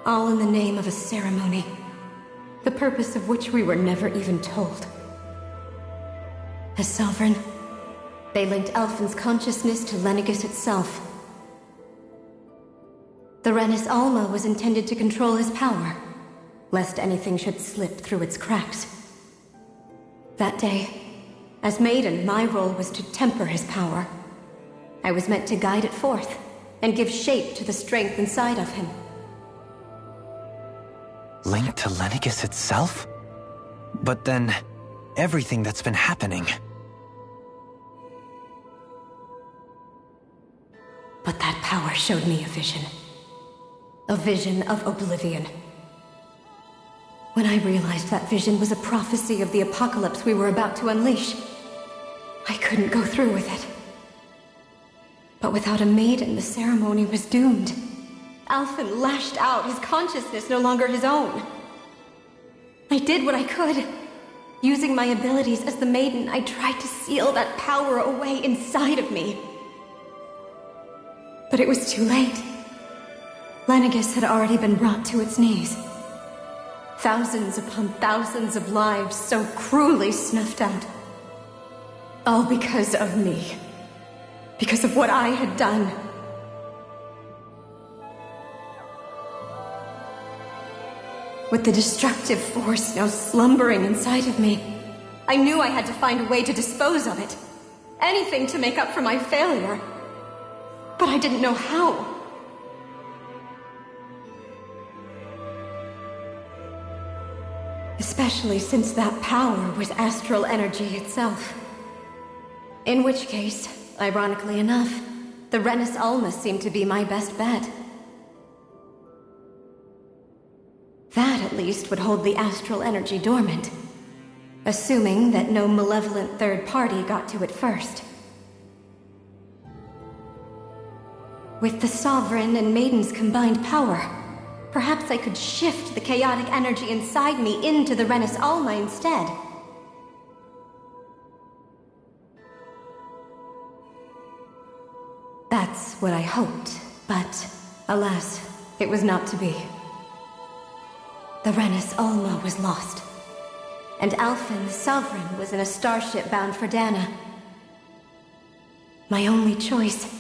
All in the name of a ceremony. The purpose of which we were never even told. As Sovereign, they linked Alphen's consciousness to Lenegis itself. The Renis Alma was intended to control his power, lest anything should slip through its cracks. That day, as Maiden, my role was to temper his power. I was meant to guide it forth, and give shape to the strength inside of him. Linked to Lenegis itself? But then, everything that's been happening. But that power showed me a vision. A vision of oblivion. When I realized that vision was a prophecy of the apocalypse we were about to unleash, I couldn't go through with it. But without a maiden, the ceremony was doomed. Alphen lashed out, his consciousness no longer his own. I did what I could. Using my abilities as the maiden, I tried to seal that power away inside of me. But it was too late. Lenegis had already been brought to its knees. Thousands upon thousands of lives so cruelly snuffed out. All because of me. Because of what I had done. With the destructive force now slumbering inside of me, I knew I had to find a way to dispose of it. Anything to make up for my failure. But I didn't know how. Especially since that power was astral energy itself. In which case, ironically enough, the Renis Alma seemed to be my best bet. That, at least, would hold the astral energy dormant. Assuming that no malevolent third party got to it first. With the Sovereign and Maiden's combined power, perhaps I could shift the chaotic energy inside me into the Renis Alma instead. That's what I hoped, but alas, it was not to be. The Renis Alma was lost, and Alphen, the Sovereign, was in a starship bound for Dana. My only choice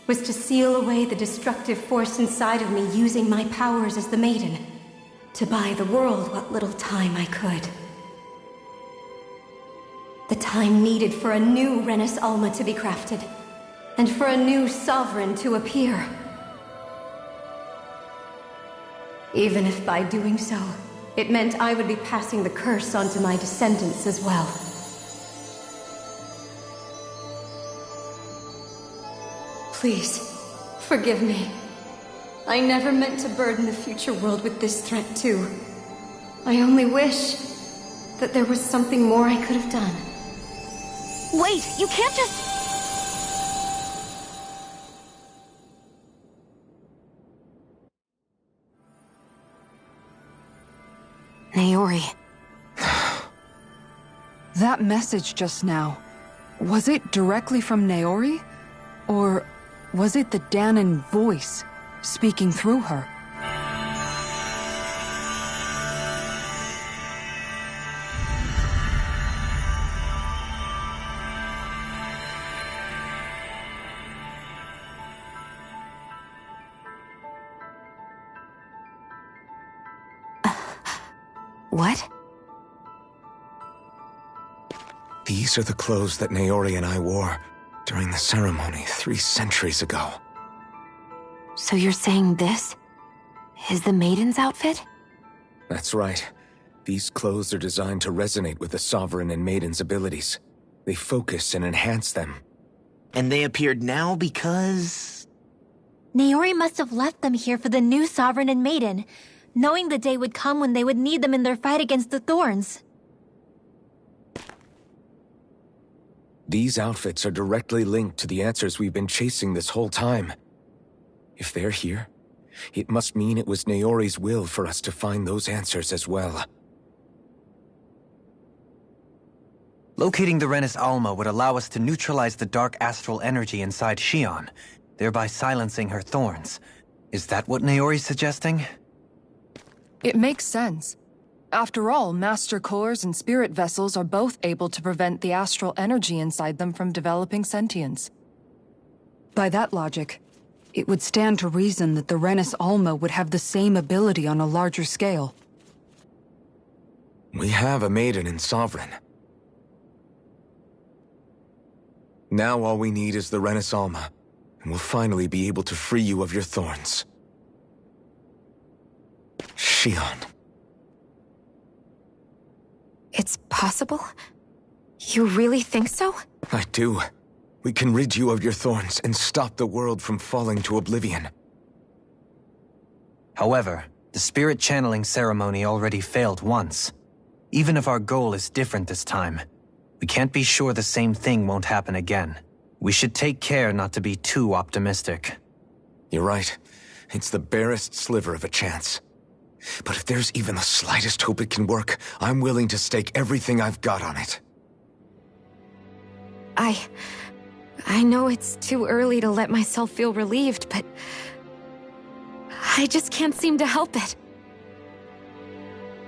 was to seal away the destructive force inside of me using my powers as the Maiden, to buy the world what little time I could. The time needed for a new Renis Alma to be crafted, and for a new Sovereign to appear. Even if by doing so, it meant I would be passing the curse on to my descendants as well. Please, forgive me. I never meant to burden the future world with this threat too. I only wish that there was something more I could have done. Wait, you can't just... Naori. That message just now, was it directly from Naori? Or was it the Danan voice speaking through her? What? These are the clothes that Naori and I wore during the ceremony 3 centuries ago. So you're saying this is the Maiden's outfit? That's right. These clothes are designed to resonate with the Sovereign and Maiden's abilities. They focus and enhance them. And they appeared now because... Naori must have left them here for the new Sovereign and Maiden, knowing the day would come when they would need them in their fight against the Thorns. These outfits are directly linked to the answers we've been chasing this whole time. If they're here, it must mean it was Naori's will for us to find those answers as well. Locating the Renis Alma would allow us to neutralize the dark astral energy inside Shion, thereby silencing her thorns. Is that what Naori's suggesting? It makes sense. After all, Master Cores and Spirit Vessels are both able to prevent the astral energy inside them from developing sentience. By that logic, it would stand to reason that the Renis Alma would have the same ability on a larger scale. We have a Maiden and Sovereign. Now all we need is the Renis Alma, and we'll finally be able to free you of your thorns. Shion. It's possible? You really think so? I do. We can rid you of your thorns and stop the world from falling to oblivion. However, the spirit channeling ceremony already failed once. Even if our goal is different this time, we can't be sure the same thing won't happen again. We should take care not to be too optimistic. You're right. It's the barest sliver of a chance. But if there's even the slightest hope it can work, I'm willing to stake everything I've got on it. I know it's too early to let myself feel relieved, but I just can't seem to help it.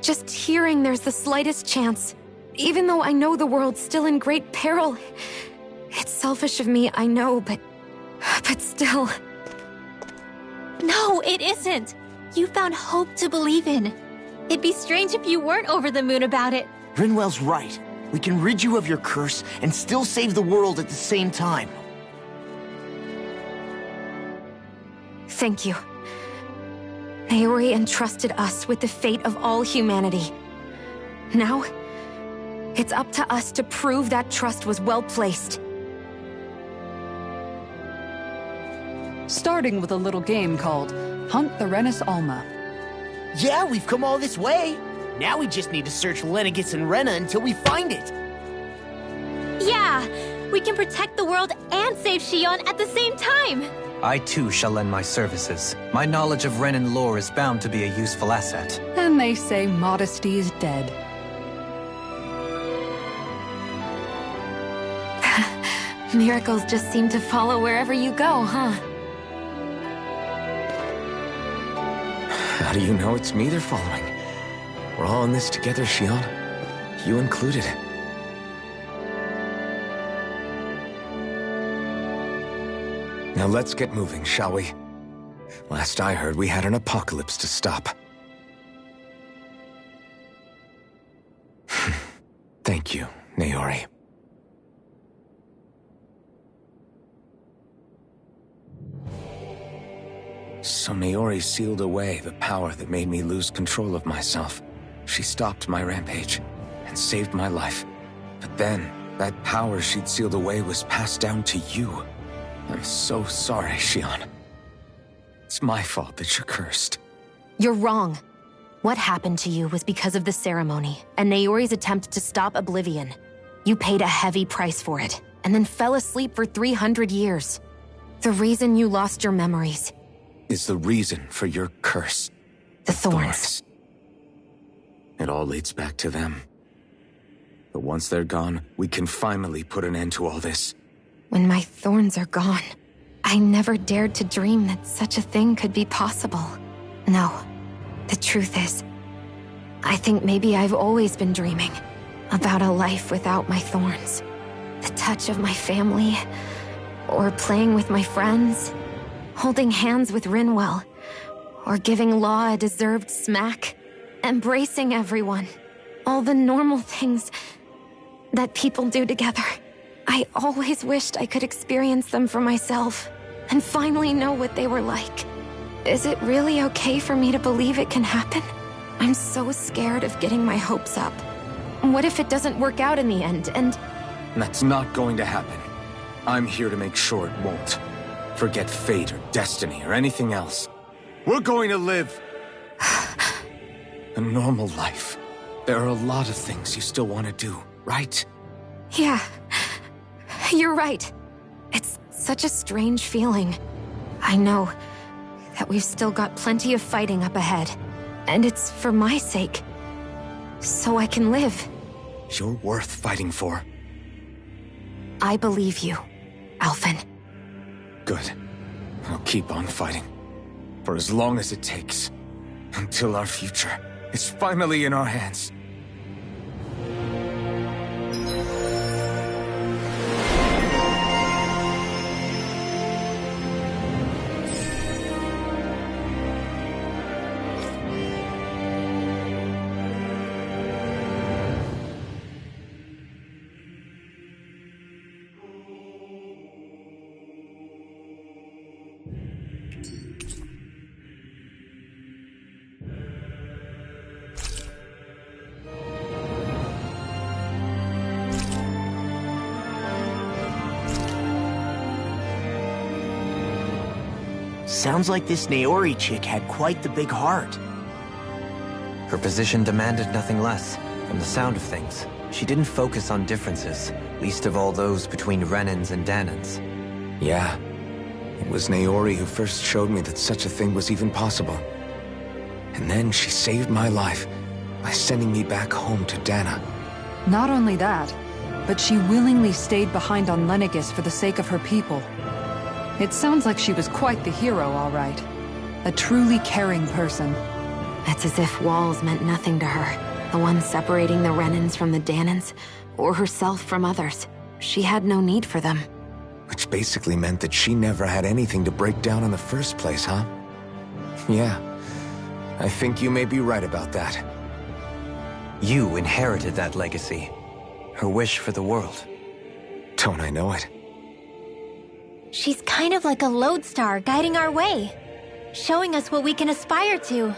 Just hearing there's the slightest chance, even though I know the world's still in great peril. It's selfish of me, I know, but still. No, it isn't. You found hope to believe in. It'd be strange if you weren't over the moon about it. Rinwell's right. We can rid you of your curse and still save the world at the same time. Thank you. Naori entrusted us with the fate of all humanity. Now, it's up to us to prove that trust was well placed. Starting with a little game called Hunt the Renis Alma. Yeah, we've come all this way. Now we just need to search Lenegis and Rena until we find it. Yeah, we can protect the world and save Shion at the same time. I too shall lend my services. My knowledge of Renan lore is bound to be a useful asset. And they say modesty is dead. Miracles just seem to follow wherever you go, huh? How do you know it's me they're following? We're all in this together, Shion. You included. Now let's get moving, shall we? Last I heard, we had an apocalypse to stop. Thank you, Naori. So Naori sealed away the power that made me lose control of myself. She stopped my rampage and saved my life. But then, that power she'd sealed away was passed down to you. I'm so sorry, Shion. It's my fault that you're cursed. You're wrong. What happened to you was because of the ceremony and Naori's attempt to stop Oblivion. You paid a heavy price for it, and then fell asleep for 300 years. The reason you lost your memories is the reason for your curse. The thorns. It all leads back to them. But once they're gone, we can finally put an end to all this. When my thorns are gone, I never dared to dream that such a thing could be possible. No, the truth is, I think maybe I've always been dreaming about a life without my thorns. The touch of my family, or playing with my friends, holding hands with Rinwell, or giving Law a deserved smack. embracing everyone. All the normal things that people do together. I always wished I could experience them for myself and finally know what they were like. Is it really okay for me to believe it can happen? I'm so scared of getting my hopes up. What if it doesn't work out in the end, and... That's not going to happen. I'm here to make sure it won't. Forget fate or destiny or anything else. We're going to live a normal life. There are a lot of things you still want to do, right? Yeah, you're right. It's such a strange feeling. I know that we've still got plenty of fighting up ahead. And it's for my sake. So I can live. You're worth fighting for. I believe you, Alphen. Good. I'll keep on fighting. For as long as it takes. Until our future is finally in our hands. Sounds like this Naori chick had quite the big heart. Her position demanded nothing less. From the sound of things, she didn't focus on differences, least of all those between Renans and Dahnans. Yeah. It was Naori who first showed me that such a thing was even possible. And then she saved my life by sending me back home to Dahna. Not only that, but she willingly stayed behind on Lenegis for the sake of her people. It sounds like she was quite the hero, all right. A truly caring person. It's as if walls meant nothing to her. The ones separating the Renans from the Dahnans, or herself from others. She had no need for them. Which basically meant that she never had anything to break down in the first place, huh? Yeah. I think you may be right about that. You inherited that legacy. Her wish for the world. Don't I know it? She's kind of like a lodestar guiding our way, showing us what we can aspire to.